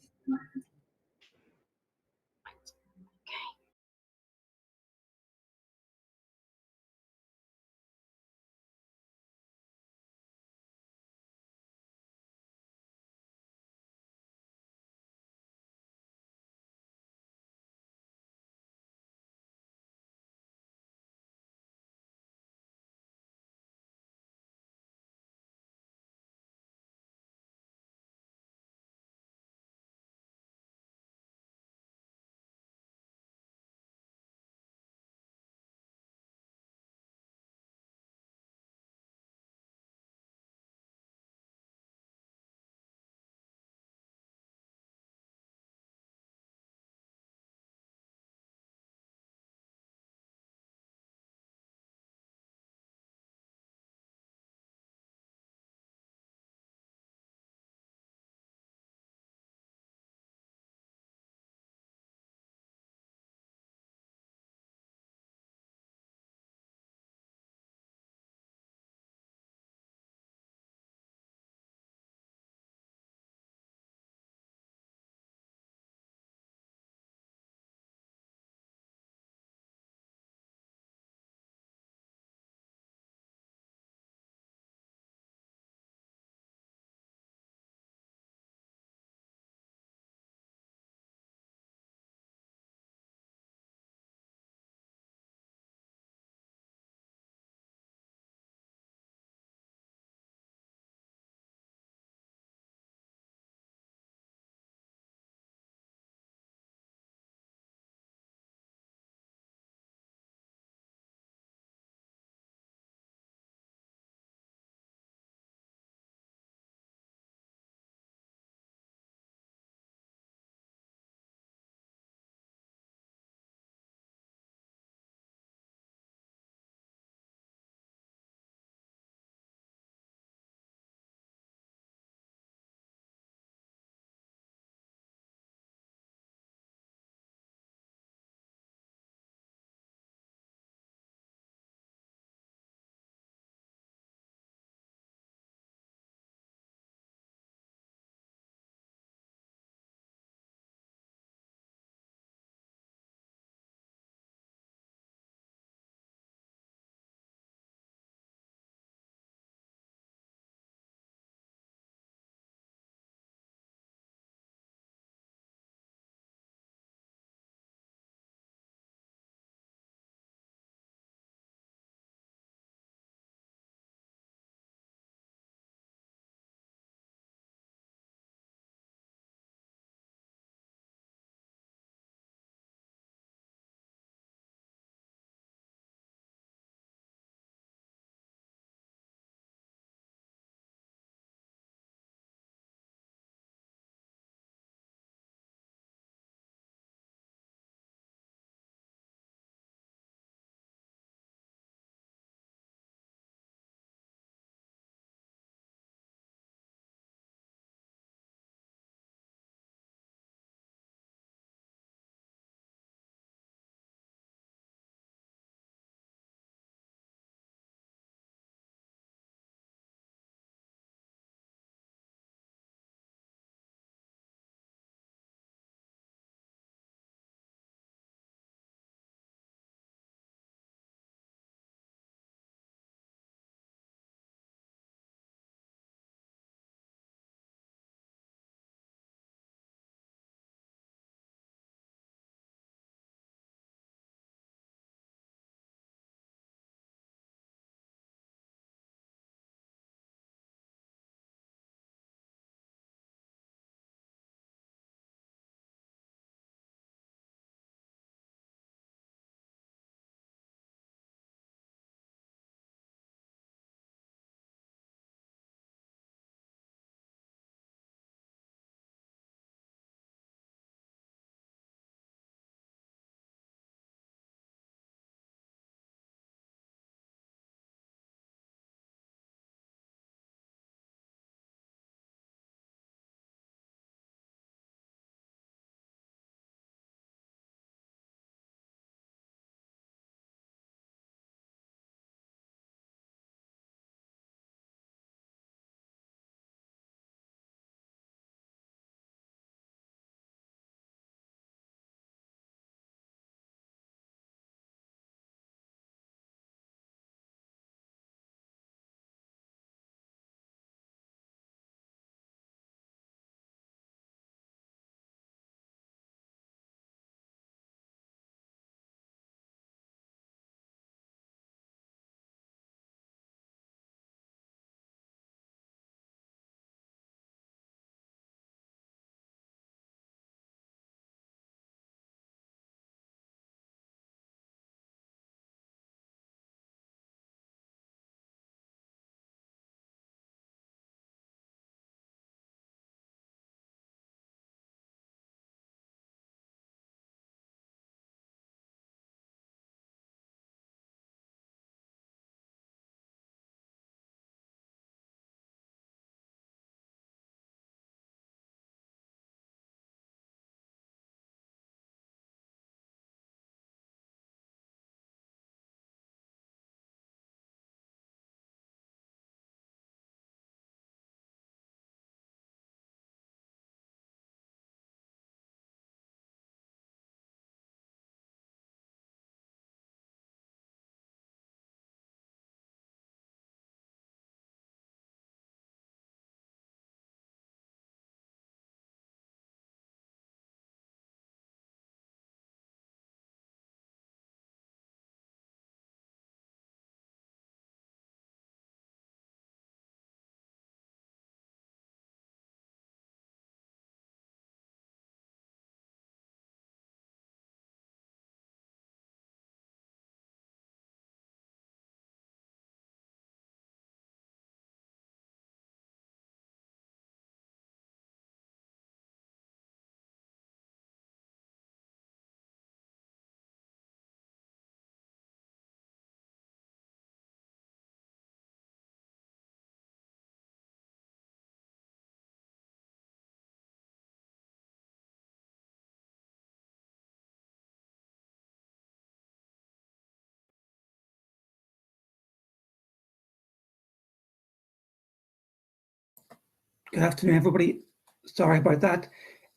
Speaker 4: Good afternoon, everybody. Sorry about that.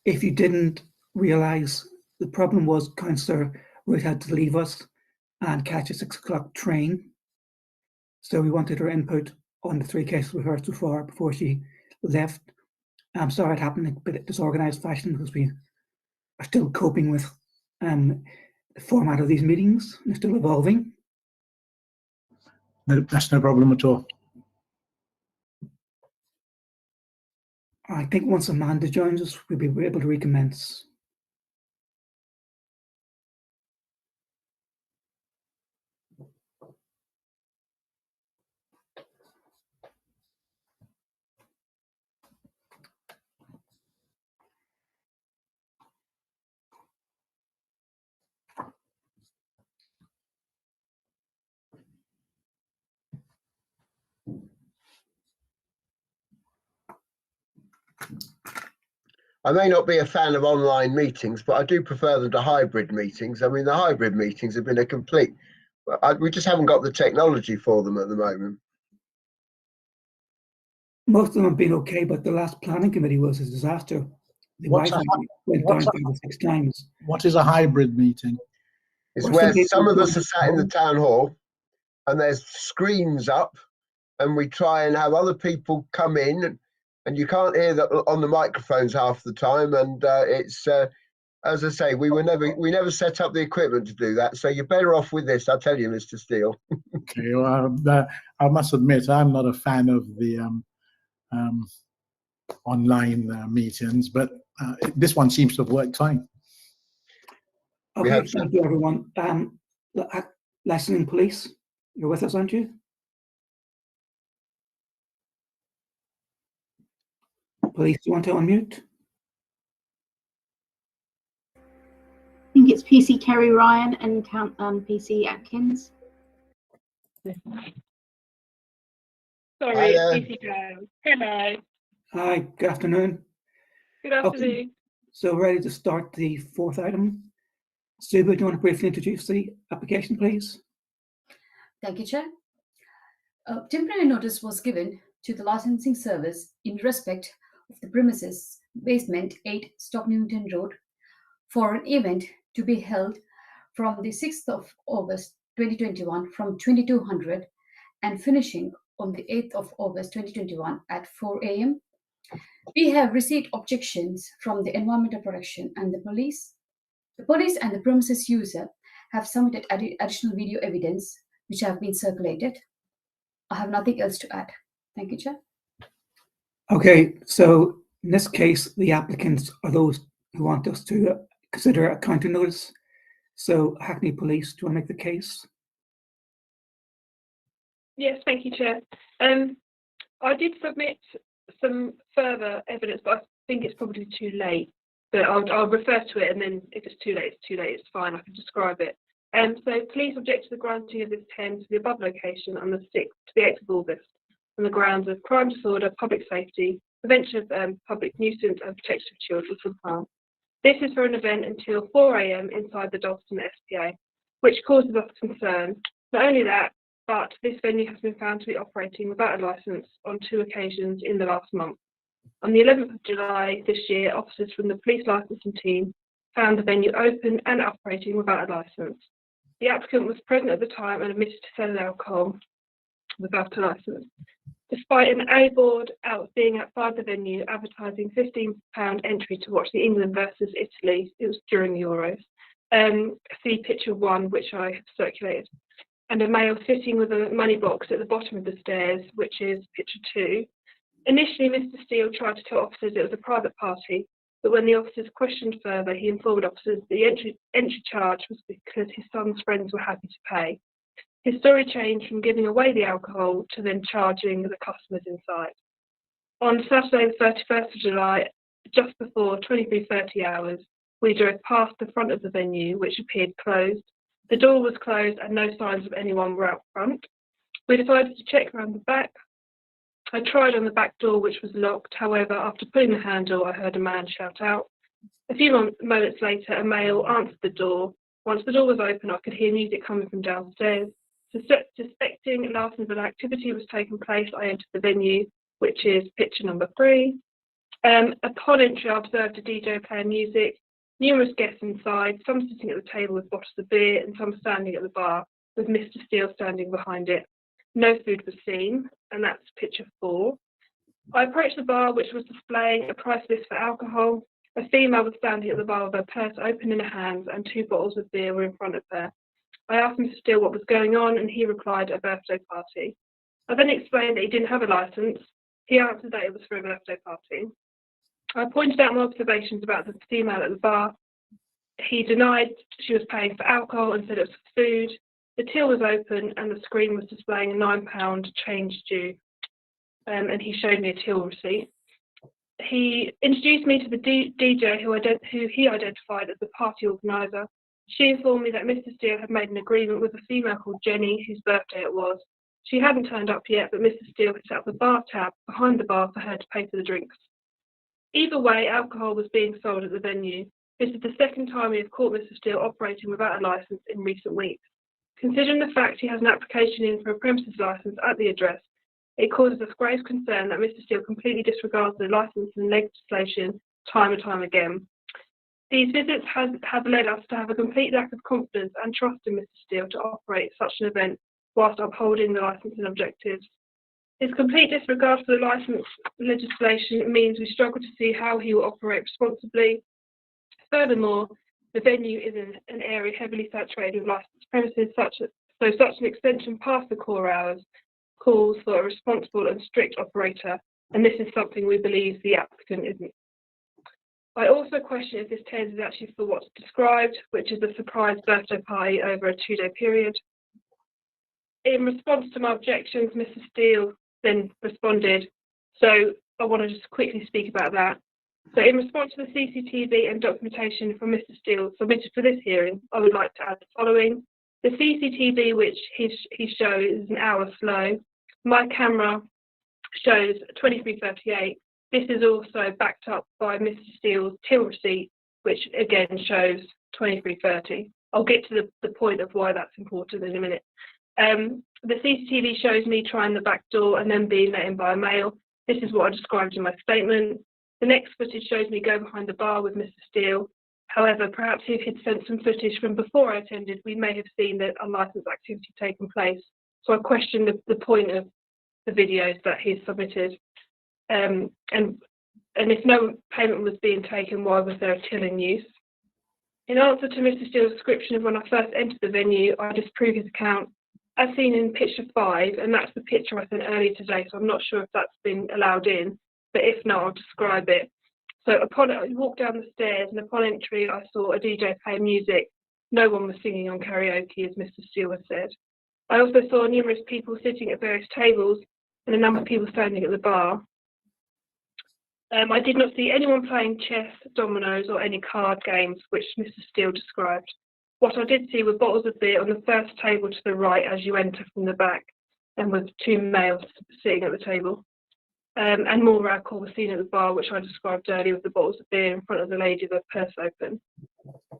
Speaker 4: If you didn't realise, the problem was Councillor Ruth had to leave us and catch a 6 o'clock train. So we wanted her input on the 3 cases we've heard so far before she left. I'm sorry it happened in a bit disorganised fashion because we are still coping with the format of these meetings. They're still evolving.
Speaker 18: No, that's no problem at all.
Speaker 4: I think once Amanda joins us, we'll be able to recommence.
Speaker 3: I may not be a fan of online meetings, but I do prefer them to hybrid meetings. I mean, the hybrid meetings have been a complete, we just haven't got the technology for them at the moment.
Speaker 4: Most of them have been okay, but the last planning committee was a disaster. The Wi-Fi went down 5 or 6 times.
Speaker 18: What is a hybrid meeting?
Speaker 3: It's where some of us are sat in the town hall and there's screens up and we try and have other people come in and you can't hear that on the microphones half the time. And it's, as I say, we never set up the equipment to do that. So you're better off with this, I'll tell you, Mr. Steele.
Speaker 18: Okay, well, I must admit, I'm not a fan of the online meetings, but this one seems to have worked fine.
Speaker 4: Okay, thank you, everyone. Licensing Police, you're with us, aren't you? Police, do you want to unmute?
Speaker 9: I think it's PC Kerry Ryan and PC Atkins.
Speaker 19: Sorry, it's PC Joe. Hello.
Speaker 4: Hi, good afternoon.
Speaker 19: Good afternoon.
Speaker 4: Okay, so ready to start the 4th item. Suba, do you want to briefly introduce the application, please?
Speaker 5: Thank you, Chair. Temporary notice was given to the licensing service in respect of the premises basement 8 Stock Newington Road for an event to be held from the 6th of August 2021 from 2200 and finishing on the 8th of August 2021 at 4 a.m. We have received objections from the Environmental Protection and the police. The police and the premises user have submitted additional video evidence which have been circulated. I have nothing else to add. Thank you, Chair.
Speaker 4: Okay, so in this case, the applicants are those who want us to consider a counter notice. So Hackney Police, do you want to make the case?
Speaker 19: Yes, thank you, Chair. I did submit some further evidence, but I think it's probably too late. But I'll refer to it, and then if it's too late, it's too late. It's fine. I can describe it. So police object to the granting of this 10 to the above location on the 6th to the 8th of August on the grounds of crime disorder, public safety, prevention of public nuisance, and protection of children from harm. This is for an event until 4 a.m. inside the Dalston SPA, which causes us concern. Not only that, but this venue has been found to be operating without a licence on 2 occasions in the last month. On the 11th of July this year, officers from the police licensing team found the venue open and operating without a licence. The applicant was present at the time and admitted to selling alcohol without a licence. Despite an A board out being outside the venue advertising £15 entry to watch the England versus Italy, it was during the Euros. See picture 1, which I have circulated, and a male sitting with a money box at the bottom of the stairs, which is picture 2. Initially, Mr. Steele tried to tell officers it was a private party, but when the officers questioned further, he informed officers the entry charge was because his son's friends were happy to pay. His story changed from giving away the alcohol to then charging the customers inside. On Saturday, the 31st of July, just before 23:30 hours, we drove past the front of the venue, which appeared closed. The door was closed and no signs of anyone were out front. We decided to check around the back. I tried on the back door, which was locked. However, after pulling the handle, I heard a man shout out. A few moments later, a male answered the door. Once the door was open, I could hear music coming from downstairs. Suspecting Larsonville activity was taking place, I entered the venue, which is picture number 3. Upon entry, I observed a DJ playing music, numerous guests inside, some sitting at the table with bottles of beer and some standing at the bar, with Mr. Steele standing behind it. No food was seen, and that's picture 4. I approached the bar, which was displaying a price list for alcohol. A female was standing at the bar with her purse open in her hands and 2 bottles of beer were in front of her. I asked Mr. Steele what was going on, and he replied, a birthday party. I then explained that he didn't have a licence. He answered that it was for a birthday party. I pointed out my observations about the female at the bar. He denied she was paying for alcohol and said it was for food. The till was open and the screen was displaying a £9 change due. And he showed me a till receipt. He introduced me to the DJ who he identified as the party organiser. She informed me that Mr. Steele had made an agreement with a female called Jenny, whose birthday it was. She hadn't turned up yet, but Mr. Steele had set up a bar tab behind the bar for her to pay for the drinks. Either way, alcohol was being sold at the venue. This is the second time we have caught Mr. Steele operating without a licence in recent weeks. Considering the fact he has an application in for a premises licence at the address, it causes us grave concern that Mr. Steele completely disregards the licence and legislation time and time again. These visits have led us to have a complete lack of confidence and trust in Mr. Steele to operate such an event whilst upholding the licensing objectives. His complete disregard for the licence legislation means we struggle to see how he will operate responsibly. Furthermore, the venue is in an area heavily saturated with licensed premises, such an extension past the core hours calls for a responsible and strict operator, and this is something we believe the applicant isn't. I also question if this tender is actually for what's described, which is a surprise birthday party over a 2-day period. In response to my objections, Mr. Steele then responded, so I want to just quickly speak about that. So in response to the CCTV and documentation from Mr. Steele submitted for this hearing, I would like to add the following. The CCTV which he shows is an hour slow. My camera shows 23:38. This is also backed up by Mr. Steele's till receipt, which again shows 23:30. I'll get to the point of why that's important in a minute. The CCTV shows me trying the back door and then being let in by a male. This is what I described in my statement. The next footage shows me go behind the bar with Mr. Steele. However, perhaps if he'd sent some footage from before I attended, we may have seen that unlicensed activity taking place. So I question the point of the videos that he's submitted. And if no payment was being taken, why was there a till in use? In answer to Mr. Steele's description of when I first entered the venue, I disprove his account, as seen in picture 5, and that's the picture I sent earlier today, so I'm not sure if that's been allowed in, but if not, I'll describe it. So I walked down the stairs, and upon entry, I saw a DJ playing music. No one was singing on karaoke, as Mr. Steele had said. I also saw numerous people sitting at various tables, and a number of people standing at the bar. I did not see anyone playing chess, dominoes, or any card games, which Mr. Steele described. What I did see were bottles of beer on the first table to the right as you enter from the back, and with 2 males sitting at the table. And more alcohol was seen at the bar, which I described earlier, with the bottles of beer in front of the lady with her purse open.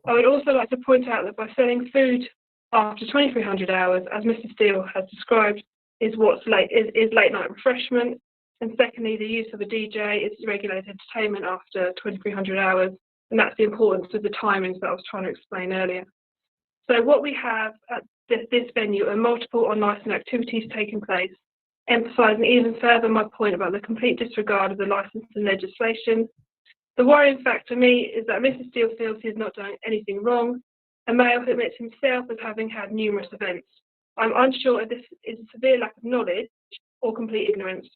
Speaker 19: I would also like to point out that by selling food after 2300 hours, as Mr. Steele has described, is late night refreshment. And secondly, the use of a DJ is regulated entertainment after 2300 hours, and that's the importance of the timings that I was trying to explain earlier. So what we have at this venue are multiple unlicensed activities taking place, emphasising even further my point about the complete disregard of the licence and legislation. The worrying fact to me is that Mr. Steele feels he has not done anything wrong, a male who admits himself as having had numerous events. I'm unsure if this is a severe lack of knowledge or complete ignorance.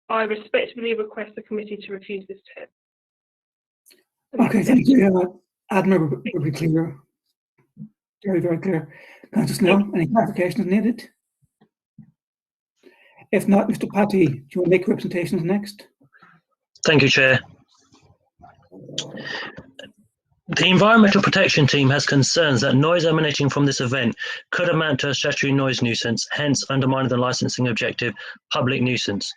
Speaker 19: I respectfully request the committee to refuse this test.
Speaker 4: Okay, thank you. Admiral would be clear. Very, very clear. Councillor Snell, any clarifications needed? If not, Mr. Patty, do you want to make representations next?
Speaker 20: Thank you, Chair. The Environmental Protection Team has concerns that noise emanating from this event could amount to a statutory noise nuisance, hence undermining the licensing objective, public nuisance.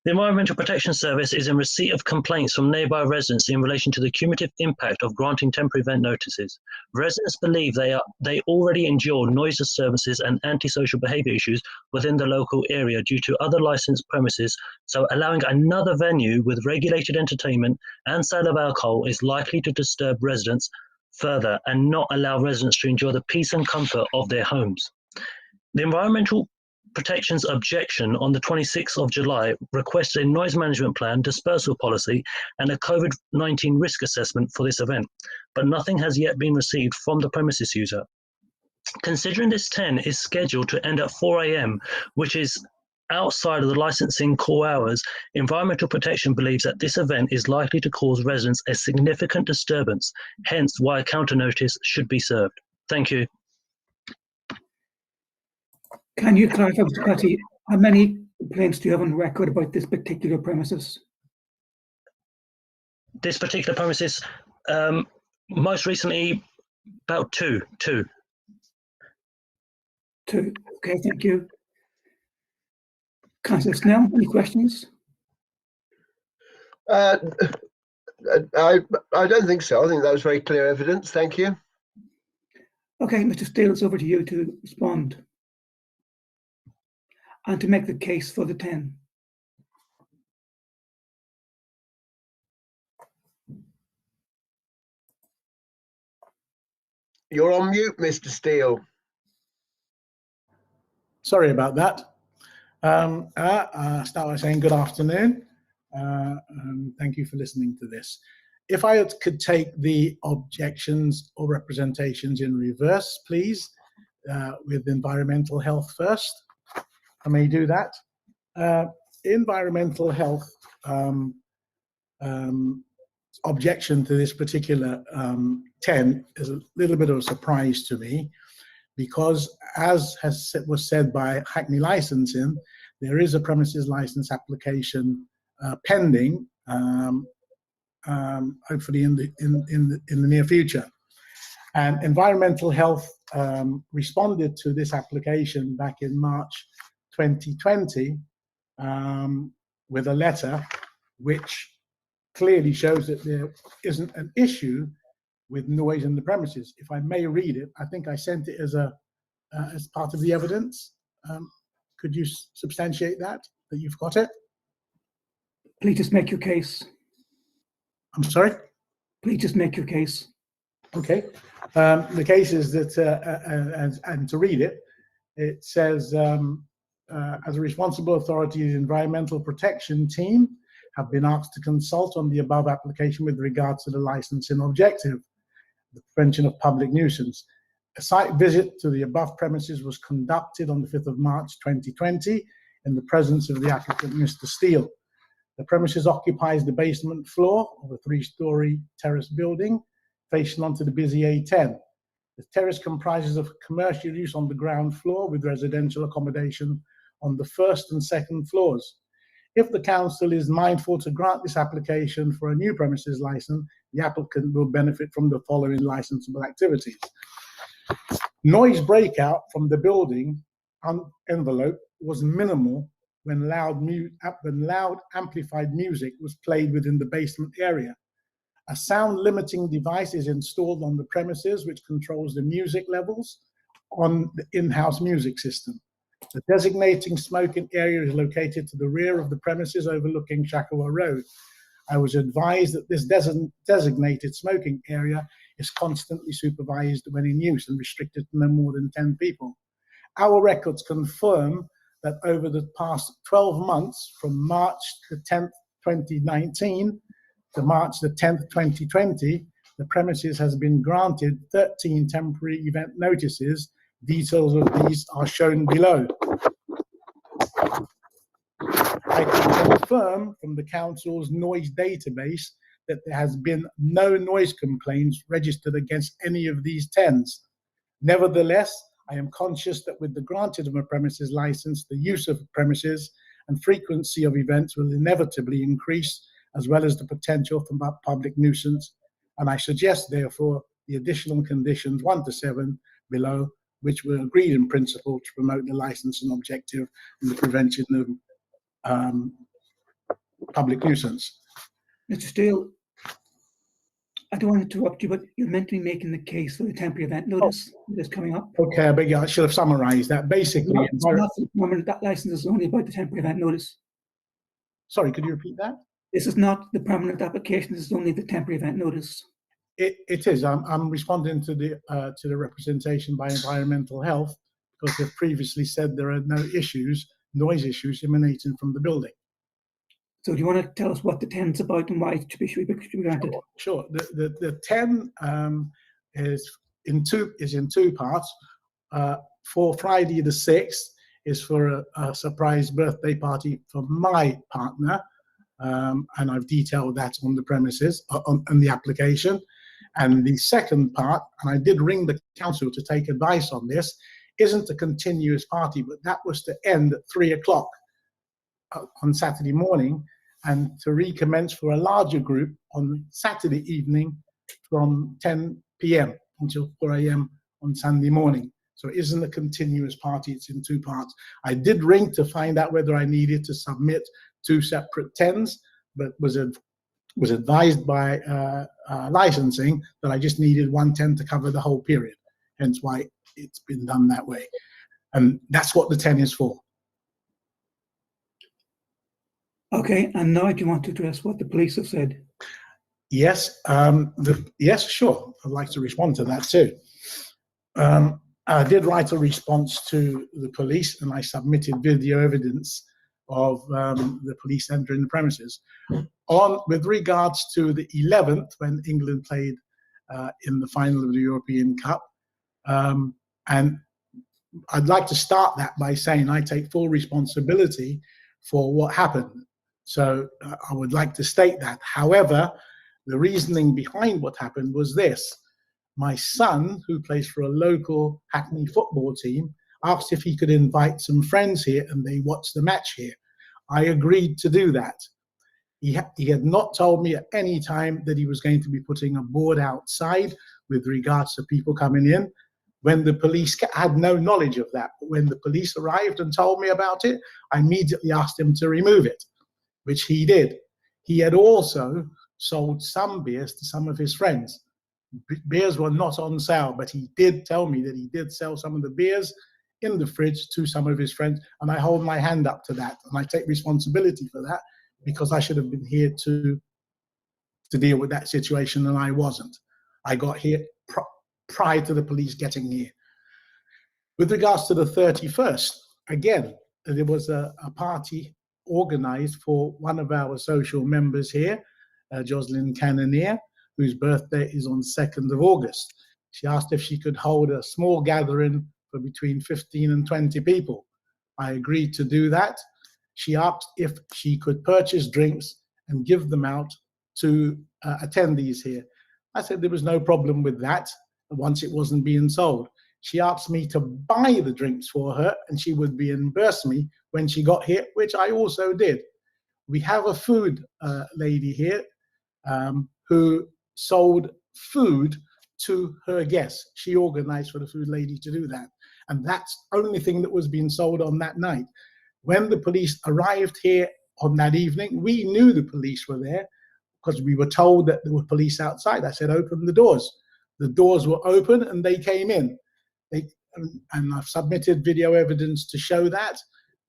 Speaker 20: The Environmental Protection Service is in receipt of complaints from nearby residents in relation to the cumulative impact of granting temporary event notices. Residents believe they already endure noise disturbances and antisocial behaviour issues within the local area due to other licensed premises, so allowing another venue with regulated entertainment and sale of alcohol is likely to disturb residents further and not allow residents to enjoy the peace and comfort of their homes. The Environmental Protection's objection on the 26th of July requested a noise management plan, dispersal policy, and a COVID-19 risk assessment for this event, but nothing has yet been received from the premises user. Considering this 10 is scheduled to end at 4 a.m., which is outside of the licensing core hours, Environmental Protection believes that this event is likely to cause residents a significant disturbance, hence why a counter notice should be served. Thank you.
Speaker 4: Can you clarify, Mr. Petty, how many complaints do you have on record about this particular premises?
Speaker 20: This particular premises, most recently, about two.
Speaker 4: Two. Okay, thank you. Councillor Snell, any questions?
Speaker 3: I don't think so. I think that was very clear evidence. Thank you.
Speaker 4: Okay, Mr. Steele, it's over to you to respond and to make the case for the 10.
Speaker 3: You're on mute, Mr. Steele.
Speaker 18: Sorry about that. I'll start by saying good afternoon. Thank you for listening to this. If I could take the objections or representations in reverse, please, with environmental health first. I may do that. Environmental health objection to this particular 10 is a little bit of a surprise to me, because as was said by Hackney Licensing, there is a premises license application pending, hopefully in the near future. And environmental health responded to this application back in March 2020 with a letter which clearly shows that there isn't an issue with noise in the premises. If I may read it, I think I sent it as part of the evidence. Could you substantiate that you've got it?
Speaker 4: Please just make your case.
Speaker 18: I'm sorry?
Speaker 4: Please just make your case.
Speaker 18: Okay. The case is that, and to read it, it says, as a responsible authority, the Environmental Protection Team have been asked to consult on the above application with regards to the licensing objective, the prevention of public nuisance. A site visit to the above premises was conducted on the 5th of March 2020 in the presence of the applicant, Mr. Steele. The premises occupies the basement floor of a 3-story terrace building facing onto the busy A10. The terrace comprises of commercial use on the ground floor with residential accommodation on the 1st and 2nd floors. If the council is mindful to grant this application for a new premises license, the applicant will benefit from the following licensable activities. Noise breakout from the building envelope was minimal when loud amplified music was played within the basement area. A sound limiting device is installed on the premises which controls the music levels on the in-house music system. The designating smoking area is located to the rear of the premises overlooking Shacklewell Road. I was advised that this designated smoking area is constantly supervised when in use and restricted to no more than 10 people. Our records confirm that over the past 12 months, from March the 10th, 2019 to March the 10th, 2020, the premises has been granted 13 temporary event notices. Details of these are shown below. I can confirm from the council's noise database that there has been no noise complaints registered against any of these 10s. Nevertheless, I am conscious that with the granting of a premises license, the use of premises and frequency of events will inevitably increase, as well as the potential for public nuisance. And I suggest, therefore, the additional conditions 1 to 7 below, which were agreed in principle to promote the licensing objective and the prevention of public nuisance.
Speaker 4: Mr. Steele, I don't want to interrupt you, but you're meant to be making the case for the temporary event notice that's coming up.
Speaker 18: Okay, but yeah, I should have summarised that. Basically,
Speaker 4: that license is only about the temporary event notice.
Speaker 18: Sorry, could you repeat that?
Speaker 4: This is not the permanent application. This is only the temporary event notice.
Speaker 18: It is. I'm responding to the representation by environmental health because they've previously said there are no issues, noise issues emanating from the building.
Speaker 4: So do you want to tell us what the 10's about and why it should be granted?
Speaker 18: Sure. The 10 is in two parts. For Friday the 6th is for a surprise birthday party for my partner, and I've detailed that on the premises, on the application. And the second part, and I did ring the council to take advice on this, isn't a continuous party, but that was to end at 3 o'clock on Saturday morning and to recommence for a larger group on Saturday evening from 10 p.m. until 4 a.m. on Sunday morning. So it isn't a continuous party, it's in two parts. I did ring to find out whether I needed to submit 2 separate 10s, but was advised by licensing that I just needed 1 10 to cover the whole period, hence why it's been done that way. And that's what the 10 is for.
Speaker 4: Okay, and now do you want to address what the police have said?
Speaker 18: Yes, yes, sure. I'd like to respond to that too. I did write a response to the police and I submitted video evidence of the police entering the premises. With regards to the 11th, when England played in the final of the European Cup, and I'd like to start that by saying I take full responsibility for what happened. So I would like to state that. However, the reasoning behind what happened was this. My son, who plays for a local Hackney football team, asked if he could invite some friends here and they watch the match here. I agreed to do that. He had not told me at any time that he was going to be putting a board outside with regards to people coming in. When the police had no knowledge of that, but when the police arrived and told me about it, I immediately asked him to remove it, which he did. He had also sold some beers to some of his friends. Beers were not on sale, but he did tell me that he did sell some of the beers in the fridge to some of his friends, and I hold my hand up to that, and I take responsibility for that because I should have been here to deal with that situation, and I wasn't. I got here prior to the police getting here. With regards to the 31st, again, there was a party organized for one of our social members here, Jocelyn Cannonier, whose birthday is on 2nd of August. She asked if she could hold a small gathering for between 15 and 20 people. I agreed to do that. She asked if she could purchase drinks and give them out to attendees here. I said there was no problem with that once it wasn't being sold. She asked me to buy the drinks for her and she would reimburse me when she got here, which I also did. We have a food lady here who sold food to her guests. She organized for the food lady to do that. And that's the only thing that was being sold on that night. When the police arrived here on that evening, we knew the police were there because we were told that there were police outside. I said, open the doors. The doors were open and they came in. And I've submitted video evidence to show that.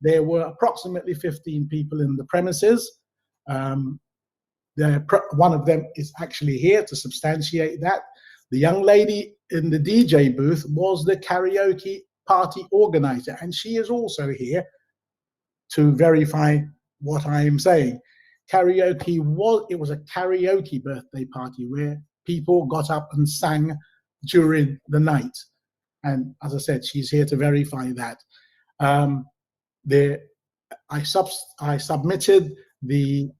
Speaker 18: There were approximately 15 people in the premises. One of them is actually here to substantiate that. The young lady in the DJ booth was the karaoke party organizer, and she is also here to verify what I am saying. It was a karaoke birthday party where people got up and sang during the night. And as I said, she's here to verify that. I submitted the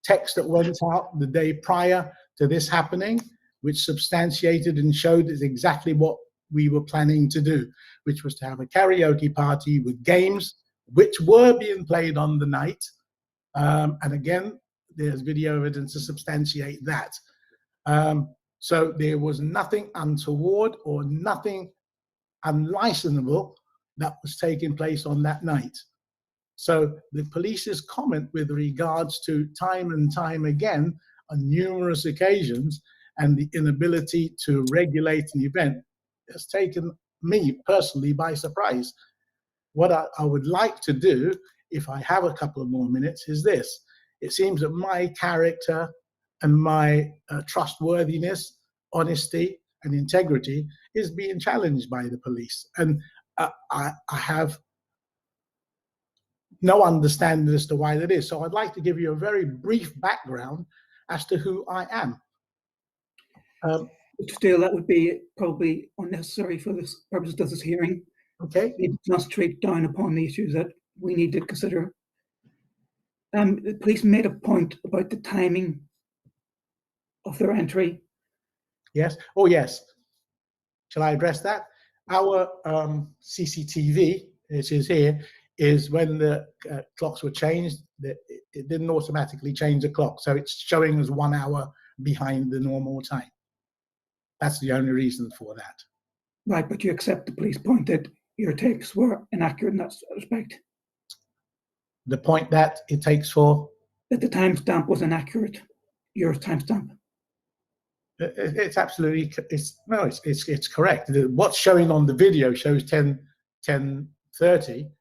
Speaker 18: text that went out the day prior to this happening, which substantiated and showed exactly what we were planning to do, which was to have a karaoke party with games, which were being played on the night. And again, there's video evidence to substantiate that. So there was nothing untoward or nothing unlicensable that was taking place on that night. So the police's comment with regards to time and time again on numerous occasions and the inability to regulate an event has taken me personally by surprise. What I would like to do, if I have a couple of more minutes, is this. It seems that my character and my trustworthiness, honesty, and integrity is being challenged by the police. And I have no understanding as to why that is. So I'd like to give you a very brief background as to who I am.
Speaker 4: Still, that would be probably unnecessary for the purposes of this hearing.
Speaker 18: Okay.
Speaker 4: We need to concentrate down upon the issues that we need to consider. The police made a point about the timing of their entry.
Speaker 18: Yes. Oh, yes. Shall I address that? Our CCTV, which is here, is when the clocks were changed, it didn't automatically change the clock. So it's showing us 1 hour behind the normal time. That's the only reason for that.
Speaker 4: Right, but you accept the police point that your takes were inaccurate in that respect.
Speaker 18: The point that it takes for?
Speaker 4: That the timestamp was inaccurate, your timestamp.
Speaker 18: It's absolutely, it's correct. What's showing on the video shows 10:30,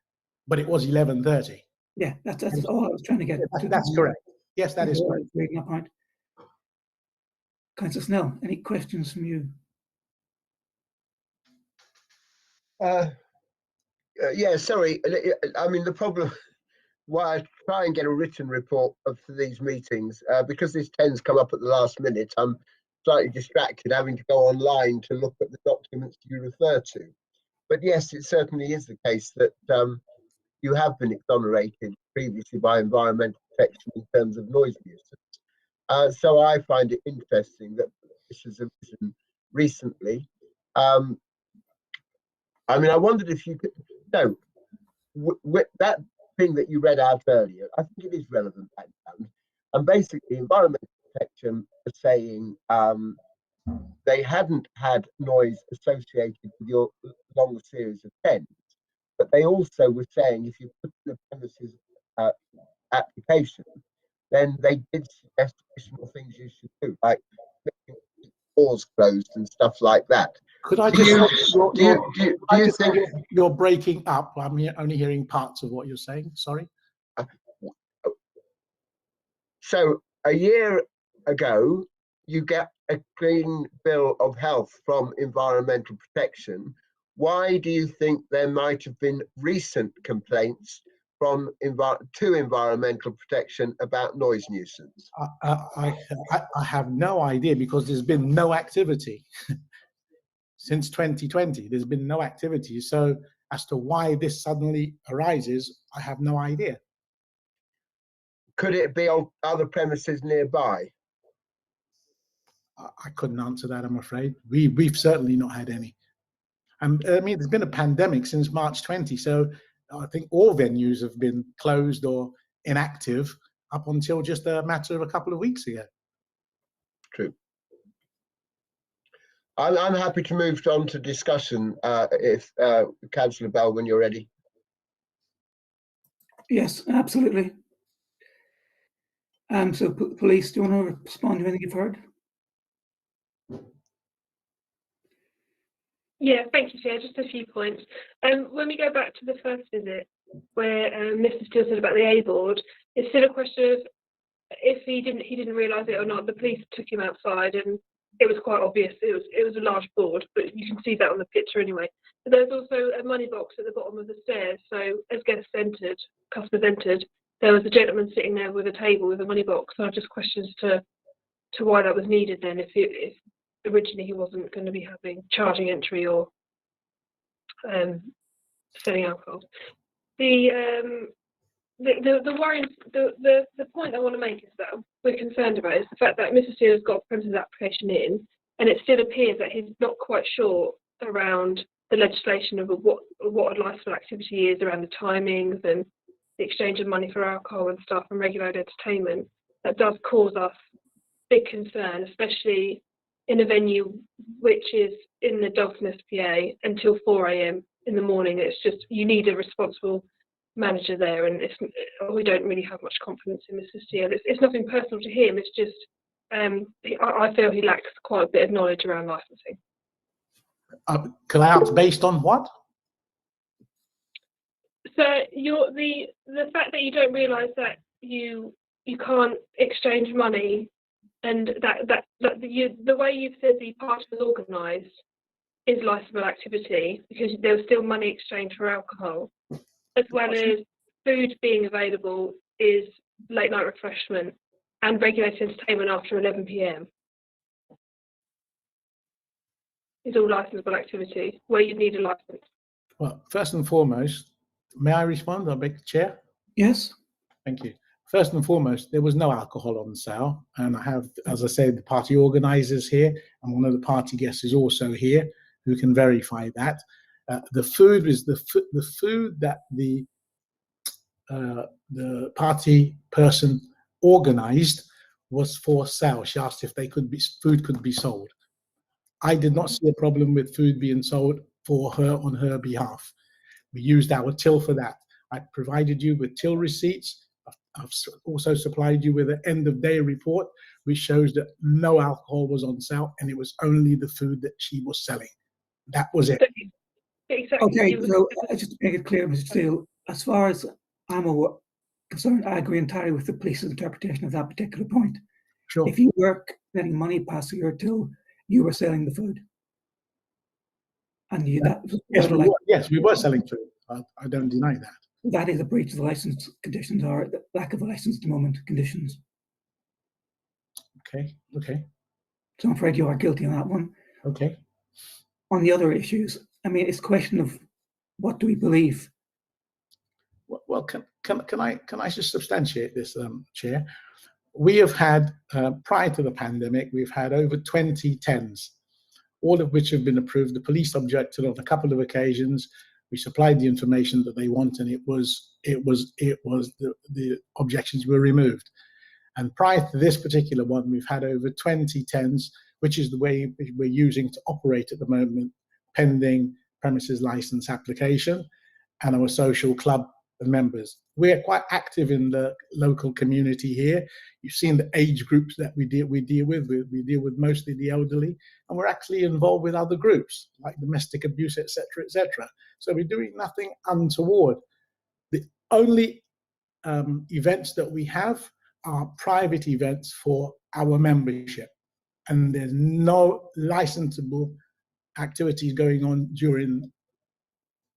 Speaker 18: but it was 11:30.
Speaker 4: Yeah, that's all I was trying to get.
Speaker 18: That's correct. Yes, that is correct.
Speaker 4: Making a point. Councillor Snell, any questions from you?
Speaker 3: Yeah, sorry. I mean, the problem why I try and get a written report for these meetings, because this tends to come up at the last minute, I'm slightly distracted having to go online to look at the documents you refer to. But yes, it certainly is the case that you have been exonerated previously by environmental protection in terms of noise nuisance. So I find it interesting that this has arisen recently. I mean, I wondered if you could, no, that thing that you read out earlier, I think it is relevant background. And basically, environmental protection are saying they hadn't had noise associated with your long series of tents, but they also were saying if you put in a premises application, then they did suggest additional things you should do, like making doors closed and stuff like that.
Speaker 18: Could I just do you think you're breaking up? I'm only hearing parts of what you're saying. Sorry.
Speaker 3: So a year ago, you get a clean bill of health from environmental protection. Why do you think there might have been recent complaints from to environmental protection about noise nuisance?
Speaker 18: I have no idea, because there's been no activity. Since 2020, there's been no activity. So as to why this suddenly arises, I have no idea.
Speaker 3: Could it be on other premises nearby?
Speaker 18: I couldn't answer that, I'm afraid. We've certainly not had any. I mean, there's been a pandemic since March 20, so I think all venues have been closed or inactive up until just a matter of a couple of weeks ago.
Speaker 3: True. I'm happy to move on to discussion if Councillor Bell, when you're ready.
Speaker 4: Yes, absolutely. So police, do you want to respond to anything you've heard?
Speaker 19: Yeah, thank you, Chair. Just a few points. When we go back to the first visit, where Mr. Steele said about the A board, it's still a question of if he didn't realise it or not. The police took him outside, and it was quite obvious. It was a large board, but you can see that on the picture anyway. But there's also a money box at the bottom of the stairs. So as guests entered, customers entered, there was a gentleman sitting there with a table with a money box. So I have just questions to why that was needed then, if originally he wasn't going to be having charging entry or selling alcohol. The worry, the point I want to make is that we're concerned about is the fact that Mr. Steele has got a premises application in, and it still appears that he's not quite sure around the legislation of what a licensed activity is, around the timings and the exchange of money for alcohol and stuff and regulated entertainment. That does cause us big concern, especially in a venue which is in the Dalton SPA until 4 AM in the morning. It's just, you need a responsible manager there, and we don't really have much confidence in Mr. Steele. It's nothing personal to him. It's just I feel he lacks quite a bit of knowledge around licensing.
Speaker 18: Can I ask based on what?
Speaker 19: So the fact that you don't realise that you can't exchange money, and that the way you've said the party was organised is licensable activity, because there was still money exchange for alcohol, as well as food being available is late night refreshment and regulated entertainment after 11 p.m. is all licensable activity where you need a license.
Speaker 18: Well, first and foremost, may I respond? I'll beg the chair.
Speaker 4: Yes.
Speaker 18: Thank you. First and foremost, there was no alcohol on sale, and I have, as I said, the party organisers here, and one of the party guests is also here, who can verify that. The food is the food that the party person organised was for sale. She asked if food could be sold. I did not see a problem with food being sold for her on her behalf. We used our till for that. I provided you with till receipts. I've also supplied you with an end of day report, which shows that no alcohol was on sale, and it was only the food that she was selling. That was it.
Speaker 19: Exactly.
Speaker 4: Okay, so just to make it clear, Mr. Steele, as far as I'm concerned, I agree entirely with the police's interpretation of that particular point.
Speaker 18: Sure.
Speaker 4: If you were getting money past your till, you were selling the food. And
Speaker 18: yes, we were selling food. I don't deny that.
Speaker 4: That is a breach of the license conditions, or the lack of a license at the moment conditions.
Speaker 18: Okay.
Speaker 4: So I'm afraid you are guilty on that one.
Speaker 18: Okay.
Speaker 4: On the other issues, I mean, it's a question of what do we believe?
Speaker 18: Well, can I just substantiate this, Chair? We have had, prior to the pandemic, we've had over 20 TENs, all of which have been approved. The police objected on a couple of occasions. We supplied the information that they want, and the objections were removed. And prior to this particular one, we've had over 20 TENs, which is the way we're using to operate at the moment, pending premises license application, and our social club members. We're quite active in the local community here. You've seen the age groups that we deal with. We deal with mostly the elderly, and we're actually involved with other groups like domestic abuse, etc., etc. So we're doing nothing untoward. The only events that we have are private events for our membership, and there's no licensable activities going on during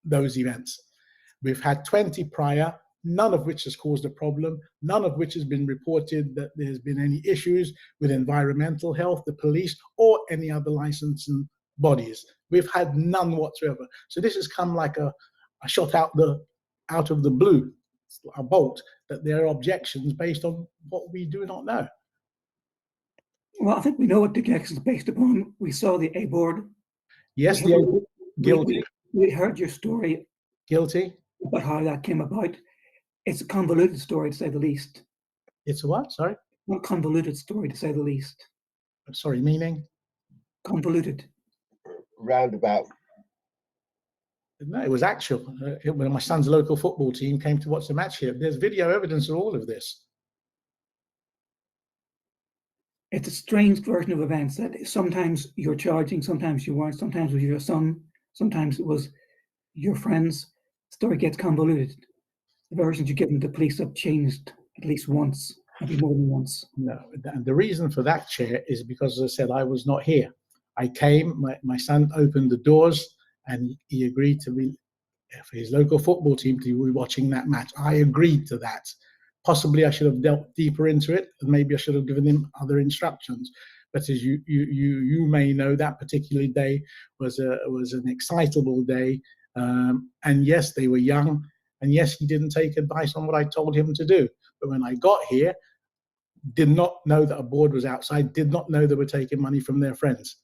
Speaker 18: those events. We've had 20 prior, none of which has caused a problem, none of which has been reported that there's been any issues with environmental health, the police, or any other licensing bodies. We've had none whatsoever. So this has come like a shot out of the blue, a bolt, that there are objections based on what we do not know.
Speaker 4: Well, I think we know what the objections are based upon. We saw the A board.
Speaker 18: Yes, guilty.
Speaker 4: We heard your story.
Speaker 18: Guilty.
Speaker 4: About how that came about. It's a convoluted story, to say the least.
Speaker 18: It's a what? Sorry?
Speaker 4: A convoluted story, to say the least.
Speaker 18: Sorry, meaning?
Speaker 4: Convoluted.
Speaker 3: Roundabout.
Speaker 18: No, it was actual. When my son's local football team came to watch the match here, there's video evidence of all of this.
Speaker 4: It's a strange version of events that sometimes you're charging, sometimes you weren't, sometimes it was your son, sometimes it was your friends. The story gets convoluted. The versions you give them to the police have changed at least once, maybe more than once.
Speaker 18: No, and the reason for that, Chair, is because, as I said, I was not here. I came, my son opened the doors, and he agreed to be, for his local football team to be watching that match. I agreed to that. Possibly I should have delved deeper into it, and maybe I should have given him other instructions. But as you may know, that particular day was an excitable day, and yes, they were young, and yes, he didn't take advice on what I told him to do. But when I got here, did not know that a board was outside, did not know they were taking money from their friends.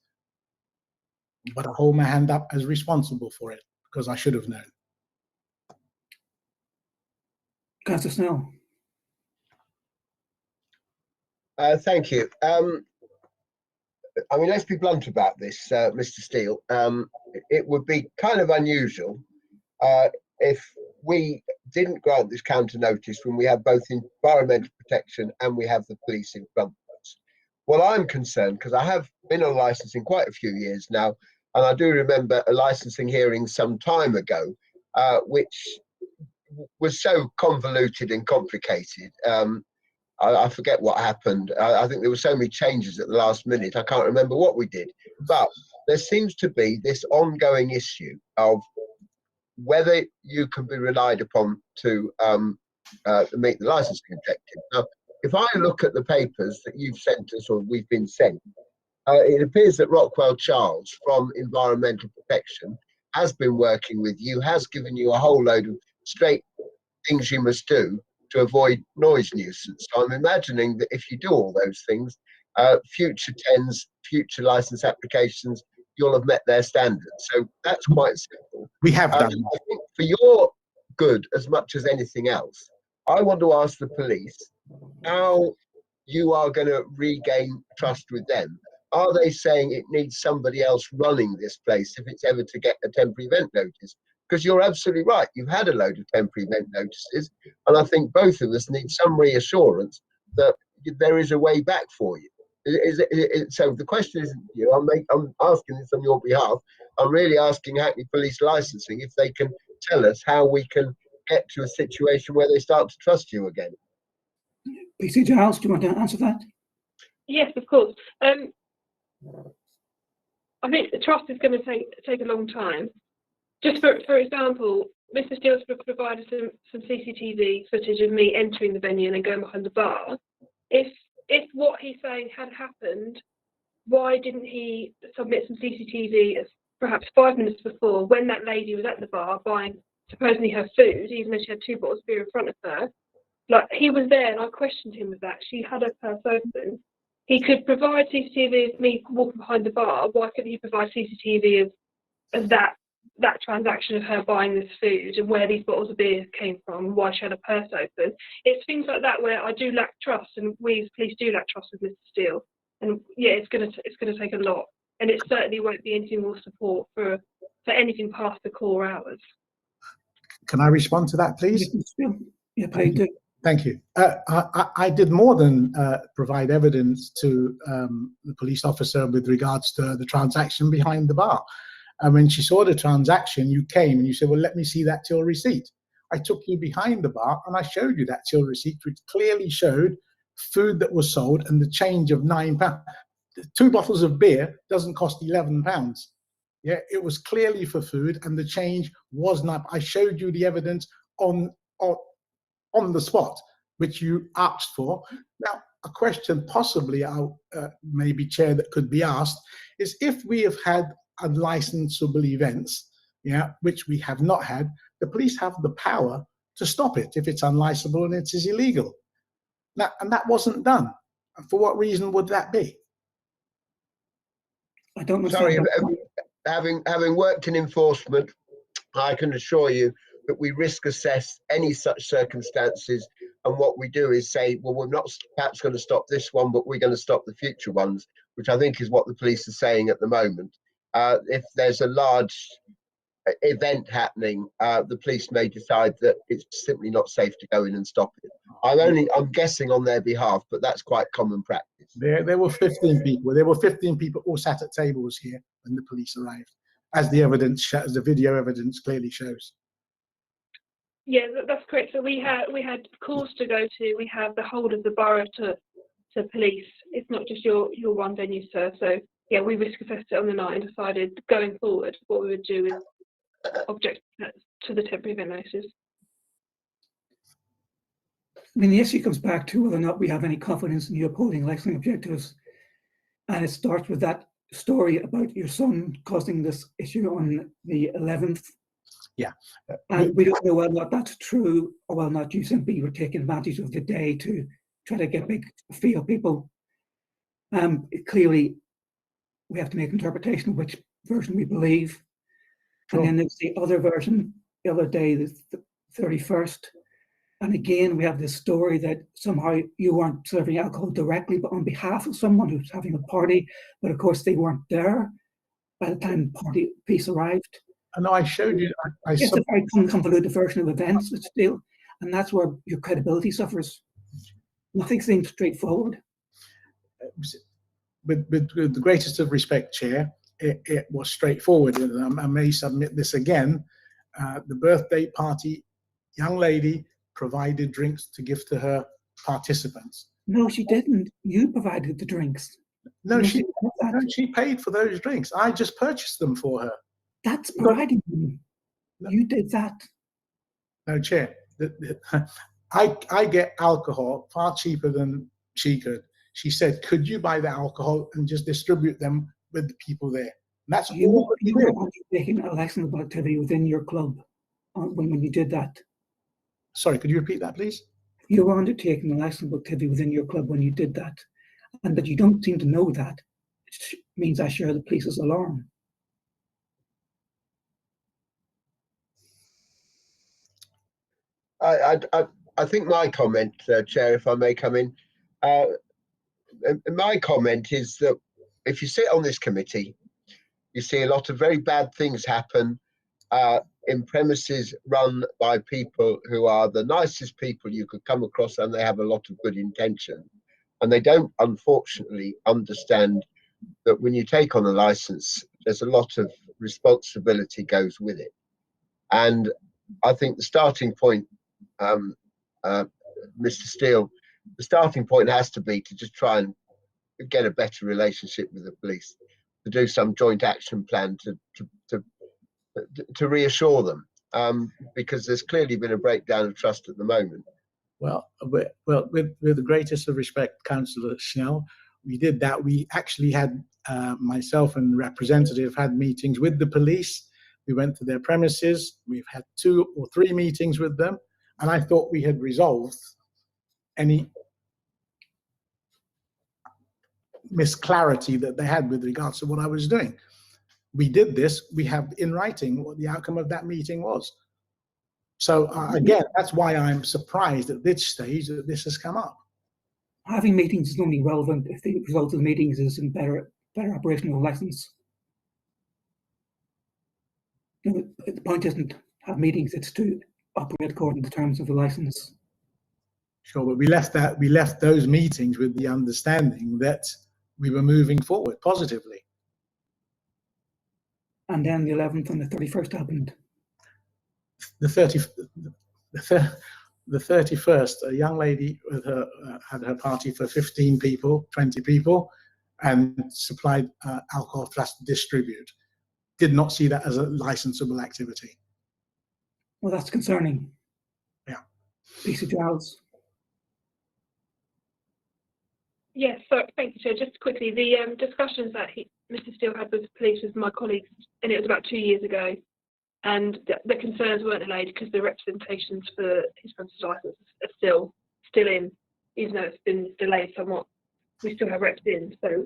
Speaker 18: But I hold my hand up as responsible for it, because I should have known.
Speaker 4: Councillor Snell.
Speaker 3: Thank you. I mean, let's be blunt about this, Mr. Steele. It would be kind of unusual if we didn't grant this counter notice when we have both environmental protection and we have the police in front of us? Well, I'm concerned because I have been on licensing quite a few years now, and I do remember a licensing hearing some time ago, which was so convoluted and complicated. I forget what happened. I think there were so many changes at the last minute. I can't remember what we did. But there seems to be this ongoing issue of whether you can be relied upon to meet the licensing objective. Now, if I look at the papers that you've sent us or we've been sent, it appears that Rockwell Charles from Environmental Protection has been working with you, has given you a whole load of straight things you must do to avoid noise nuisance. So I'm imagining that if you do all those things, future TENs, future license applications, you'll have met their standards. So that's quite simple.
Speaker 18: We have done.
Speaker 3: I think for your good as much as anything else, I want to ask the police how you are going to regain trust with them. Are they saying it needs somebody else running this place if it's ever to get a temporary event notice? Because you're absolutely right. You've had a load of temporary event notices, and I think both of us need some reassurance that there is a way back for you. So the question isn't you. I'm asking this on your behalf. I'm really asking Hackney Police Licensing if they can tell us how we can get to a situation where they start to trust you again.
Speaker 4: PC Giles, do you want to answer that?
Speaker 19: Yes, of course. I think the trust is going to take a long time. Just for example, Mr. Steele's provided some CCTV footage of me entering the venue and then going behind the bar. If what he's saying had happened, why didn't he submit some CCTV perhaps 5 minutes before when that lady was at the bar buying supposedly her food, even though she had 2 bottles of beer in front of her? Like, he was there and I questioned him with that. She had her purse open. He could provide CCTV of me walking behind the bar. Why couldn't he provide CCTV of that transaction of her buying this food and where these bottles of beer came from and why she had a purse open? It's things like that where I do lack trust, and we as police do lack trust with Mr. Steele. And yeah, it's gonna take a lot, and it certainly won't be anything more support for anything past the core hours.
Speaker 18: Can I respond to that, please?
Speaker 4: Yeah, please do.
Speaker 18: Thank you. I did more than provide evidence to the police officer with regards to the transaction behind the bar. And when she saw the transaction, you came and you said, well, let me see that till receipt. I took you behind the bar and I showed you that till receipt, which clearly showed food that was sold and the change of £9. 2 bottles of beer doesn't cost £11. Yeah, it was clearly for food and the change was not. I showed you the evidence on the spot, which you asked for. Now, a question possibly, maybe Chair, that could be asked is if we have had unlicensable events, yeah, which we have not had, the police have the power to stop it if it's unlicensable and it is illegal. Now, and that wasn't done. For what reason would that be?
Speaker 4: I don't know.
Speaker 3: Sorry, having worked in enforcement, I can assure you that we risk assess any such circumstances, and what we do is say, well, we're not perhaps going to stop this one, but we're going to stop the future ones, which I think is what the police are saying at the moment. If there's a large event happening, the police may decide that it's simply not safe to go in and stop it. I'm guessing on their behalf, but that's quite common practice.
Speaker 18: There were 15 people. There were 15 people all sat at tables here when the police arrived, as the evidence, as the video evidence clearly shows.
Speaker 19: Yeah, that's correct. So we had calls to go to. We have the whole of the borough to police. It's not just your one venue, sir. So yeah, we risk assessed it on the night and decided going forward what we would do is object to the temporary event notices.
Speaker 4: I mean, the issue comes back to whether or not we have any confidence in you upholding licensing objectives, and it starts with that story about your son causing this issue on the 11th.
Speaker 18: Yeah.
Speaker 4: And we don't know whether or not that's true or whether or not you simply were taking advantage of the day to try to get big fee of people. Clearly, we have to make an interpretation of which version we believe. Sure. And then there's the other version, the other day, the 31st. And again, we have this story that somehow you weren't serving alcohol directly, but on behalf of someone who's having a party. But of course, they weren't there by the time the party piece arrived.
Speaker 18: know I showed you.
Speaker 4: It's a very convoluted version of events, but still, and that's where your credibility suffers. Nothing seems straightforward.
Speaker 18: With the greatest of respect, Chair, it was straightforward, and I may submit this again. The birthday party young lady provided drinks to give to her participants.
Speaker 4: No, she didn't. You provided the drinks.
Speaker 18: No, she paid for those drinks. I just purchased them for her.
Speaker 4: That's providing them. You did that.
Speaker 18: No, Chair. I get alcohol far cheaper than she could. She said, "Could you buy the alcohol and just distribute them with the people there?" And that's all
Speaker 4: you were taking a licensable activity within your club when you did that.
Speaker 18: Sorry, could you repeat that, please?
Speaker 4: You were undertaking a licensable activity within your club when you did that, but you don't seem to know that. It means I share the police's alarm.
Speaker 3: I think my comment, Chair, if I may come in, my comment is that if you sit on this committee, you see a lot of very bad things happen in premises run by people who are the nicest people you could come across, and they have a lot of good intention. And they don't, unfortunately, understand that when you take on a license, there's a lot of responsibility goes with it. And I think the starting point, Mr. Steele, the starting point has to be to just try and get a better relationship with the police, to do some joint action plan to reassure them, because there's clearly been a breakdown of trust at the moment.
Speaker 18: Well, with the greatest of respect, Councillor Snell, we did that. We actually had, myself and representative had meetings with the police. We went to their premises. We've had 2 or 3 meetings with them, and I thought we had resolved any misclarity that they had with regards to what I was doing. We did this. We have in writing what the outcome of that meeting was. So again, that's why I'm surprised at this stage that this has come up.
Speaker 4: Having meetings is only relevant if the result of the meetings is in better operation of the license. The point isn't to have meetings; it's to operate according to the terms of the license.
Speaker 18: Sure, but we left those meetings with the understanding that we were moving forward positively.
Speaker 4: And then the 11th and the 31st happened.
Speaker 18: The 31st, a young lady with her had her party for 15 people, 20 people, and supplied alcohol for us to distribute. Did not see that as a licensable activity.
Speaker 4: Well, that's concerning.
Speaker 18: Yeah.
Speaker 19: Lisa Giles. Yes, so thank you, Chair. Just quickly, the discussions that Mr. Steele had with the police with my colleagues, and it was about 2 years ago, and the concerns weren't allayed because the representations for his premises license are still in, even though it's been delayed somewhat. We still have reps in, so.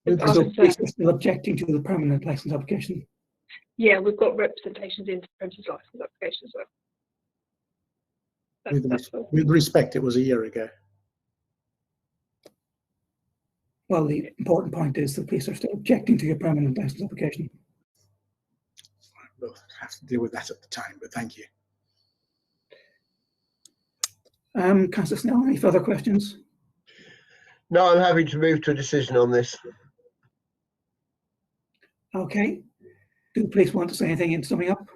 Speaker 4: So police are still objecting to the permanent license application.
Speaker 19: Yeah, we've got representations into premises license application as well.
Speaker 18: With respect, it was a year ago.
Speaker 4: Well, the important point is the police are still objecting to your permanent license application.
Speaker 18: We'll have to deal with that at the time, but thank you.
Speaker 4: Councillor Snell, any further questions?
Speaker 3: No, I'm happy to move to a decision on this.
Speaker 4: Okay. Do the police want to say anything in summing up?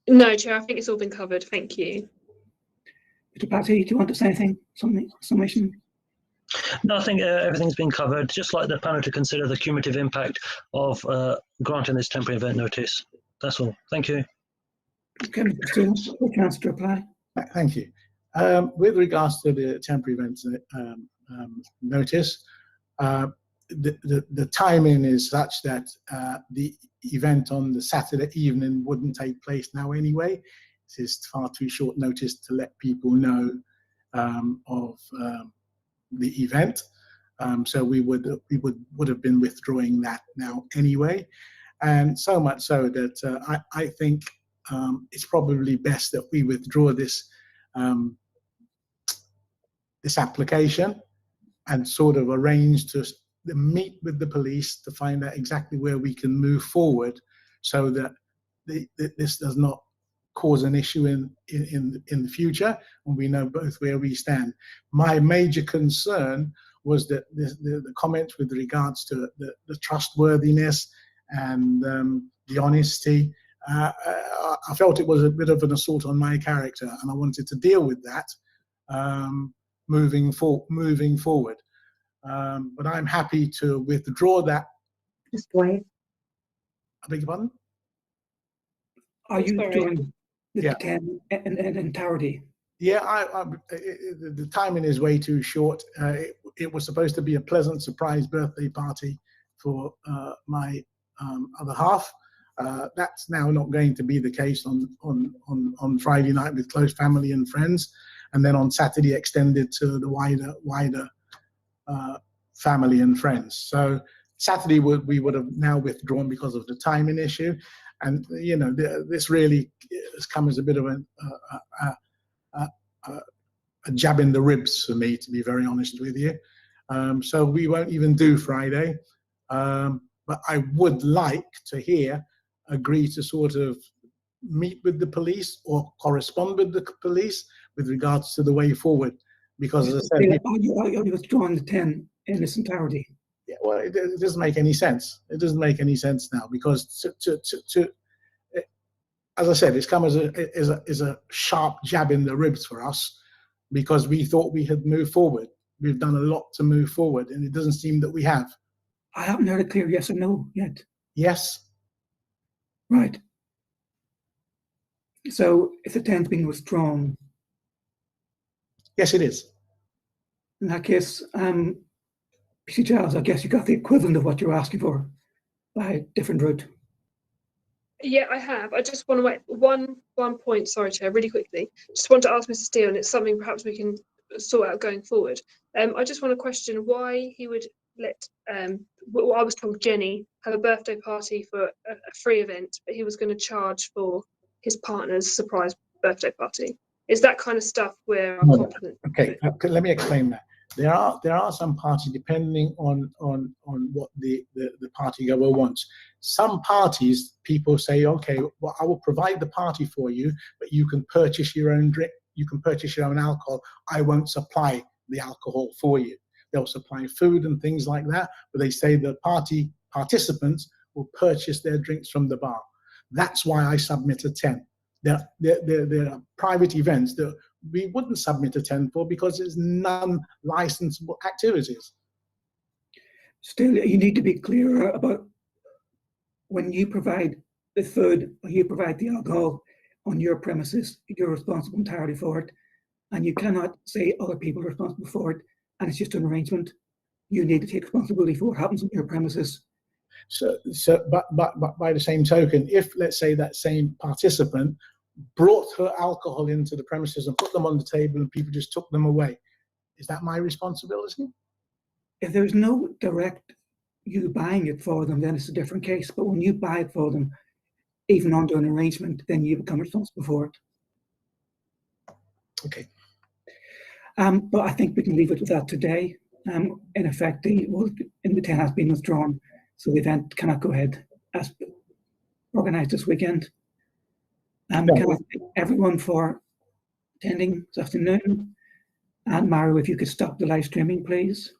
Speaker 19: No, Chair, I think it's all been covered. Thank you.
Speaker 4: Mr. Patty, do you want to say anything? Summation?
Speaker 20: No, I think everything's been covered. Just like the panel to consider the cumulative impact of granting this temporary event notice. That's all. Thank you.
Speaker 4: Okay, Mr. Steele, a chance to reply.
Speaker 18: Thank you. With regards to the temporary event notice, the timing is such that the event on the Saturday evening wouldn't take place now anyway. It is far too short notice to let people know of the event. So we would have been withdrawing that now anyway, and so much so that I think it's probably best that we withdraw this this application and sort of arrange to meet with the police to find out exactly where we can move forward, so that this does not cause an issue in the future, and we know both where we stand. My major concern was that the comments with regards to the trustworthiness and the honesty. I felt it was a bit of an assault on my character, and I wanted to deal with that moving forward. But I'm happy to withdraw that.
Speaker 4: Just wait.
Speaker 18: I beg your pardon?
Speaker 4: Are you
Speaker 19: Sorry.
Speaker 4: doing the
Speaker 18: Yeah.
Speaker 4: 10 in entirety?
Speaker 18: Yeah, the timing is way too short. It was supposed to be a pleasant surprise birthday party for my other half. That's now not going to be the case on Friday night with close family and friends, and then on Saturday extended to the wider family and friends. So Saturday we would have now withdrawn because of the timing issue, and you know this really has come as a bit of a jab in the ribs for me, to be very honest with you. So we won't even do Friday, but I would like to agree to sort of meet with the police or correspond with the police with regards to the way forward, because as I said,
Speaker 4: Are you withdrawing the 10 in its entirety?
Speaker 18: yeah, well, it doesn't make any sense. It doesn't make any sense now, because as I said, it's come as a sharp jab in the ribs for us, because we thought we had moved forward. We've done a lot to move forward, and it doesn't seem that we have.
Speaker 4: I haven't heard a clear yes or no yet.
Speaker 18: Yes.
Speaker 4: Right. So if the 10's been withdrawn.
Speaker 18: Yes, it is.
Speaker 4: In that case, PC Giles, I guess you got the equivalent of what you're asking for by a different route.
Speaker 19: Yeah, I have. I just want to make one point, sorry, Chair, really quickly. Just want to ask Mr. Steele, and it's something perhaps we can sort out going forward. I just want to question why he would let, what I was told, Jenny, have a birthday party for a free event, but he was going to charge for his partner's surprise birthday party. Is that kind of stuff where I'm confident?
Speaker 18: Okay, let me explain that. There are some parties, depending on what the party goer wants. Some parties, people say, okay, well, I will provide the party for you, but you can purchase your own drink, you can purchase your own alcohol. I won't supply the alcohol for you. They'll supply food and things like that, but they say the party participants will purchase their drinks from the bar. That's why I submitted 10. There are private events that we wouldn't submit a 10 for, because it's non-licensable activities.
Speaker 4: Still, you need to be clearer about when you provide the food or you provide the alcohol on your premises, you're responsible entirely for it, and you cannot say other people are responsible for it and it's just an arrangement. You need to take responsibility for what happens on your premises.
Speaker 18: But by the same token, if, let's say, that same participant brought her alcohol into the premises and put them on the table and people just took them away, is that my responsibility?
Speaker 4: If there's no direct you buying it for them, then it's a different case. But when you buy it for them, even under an arrangement, then you become responsible for it.
Speaker 18: Okay.
Speaker 4: But I think we can leave it with that today. In effect, the 10 has been withdrawn, so the event cannot go ahead as organised this weekend. Can I thank everyone for attending this afternoon? And Mario, if you could stop the live streaming, please.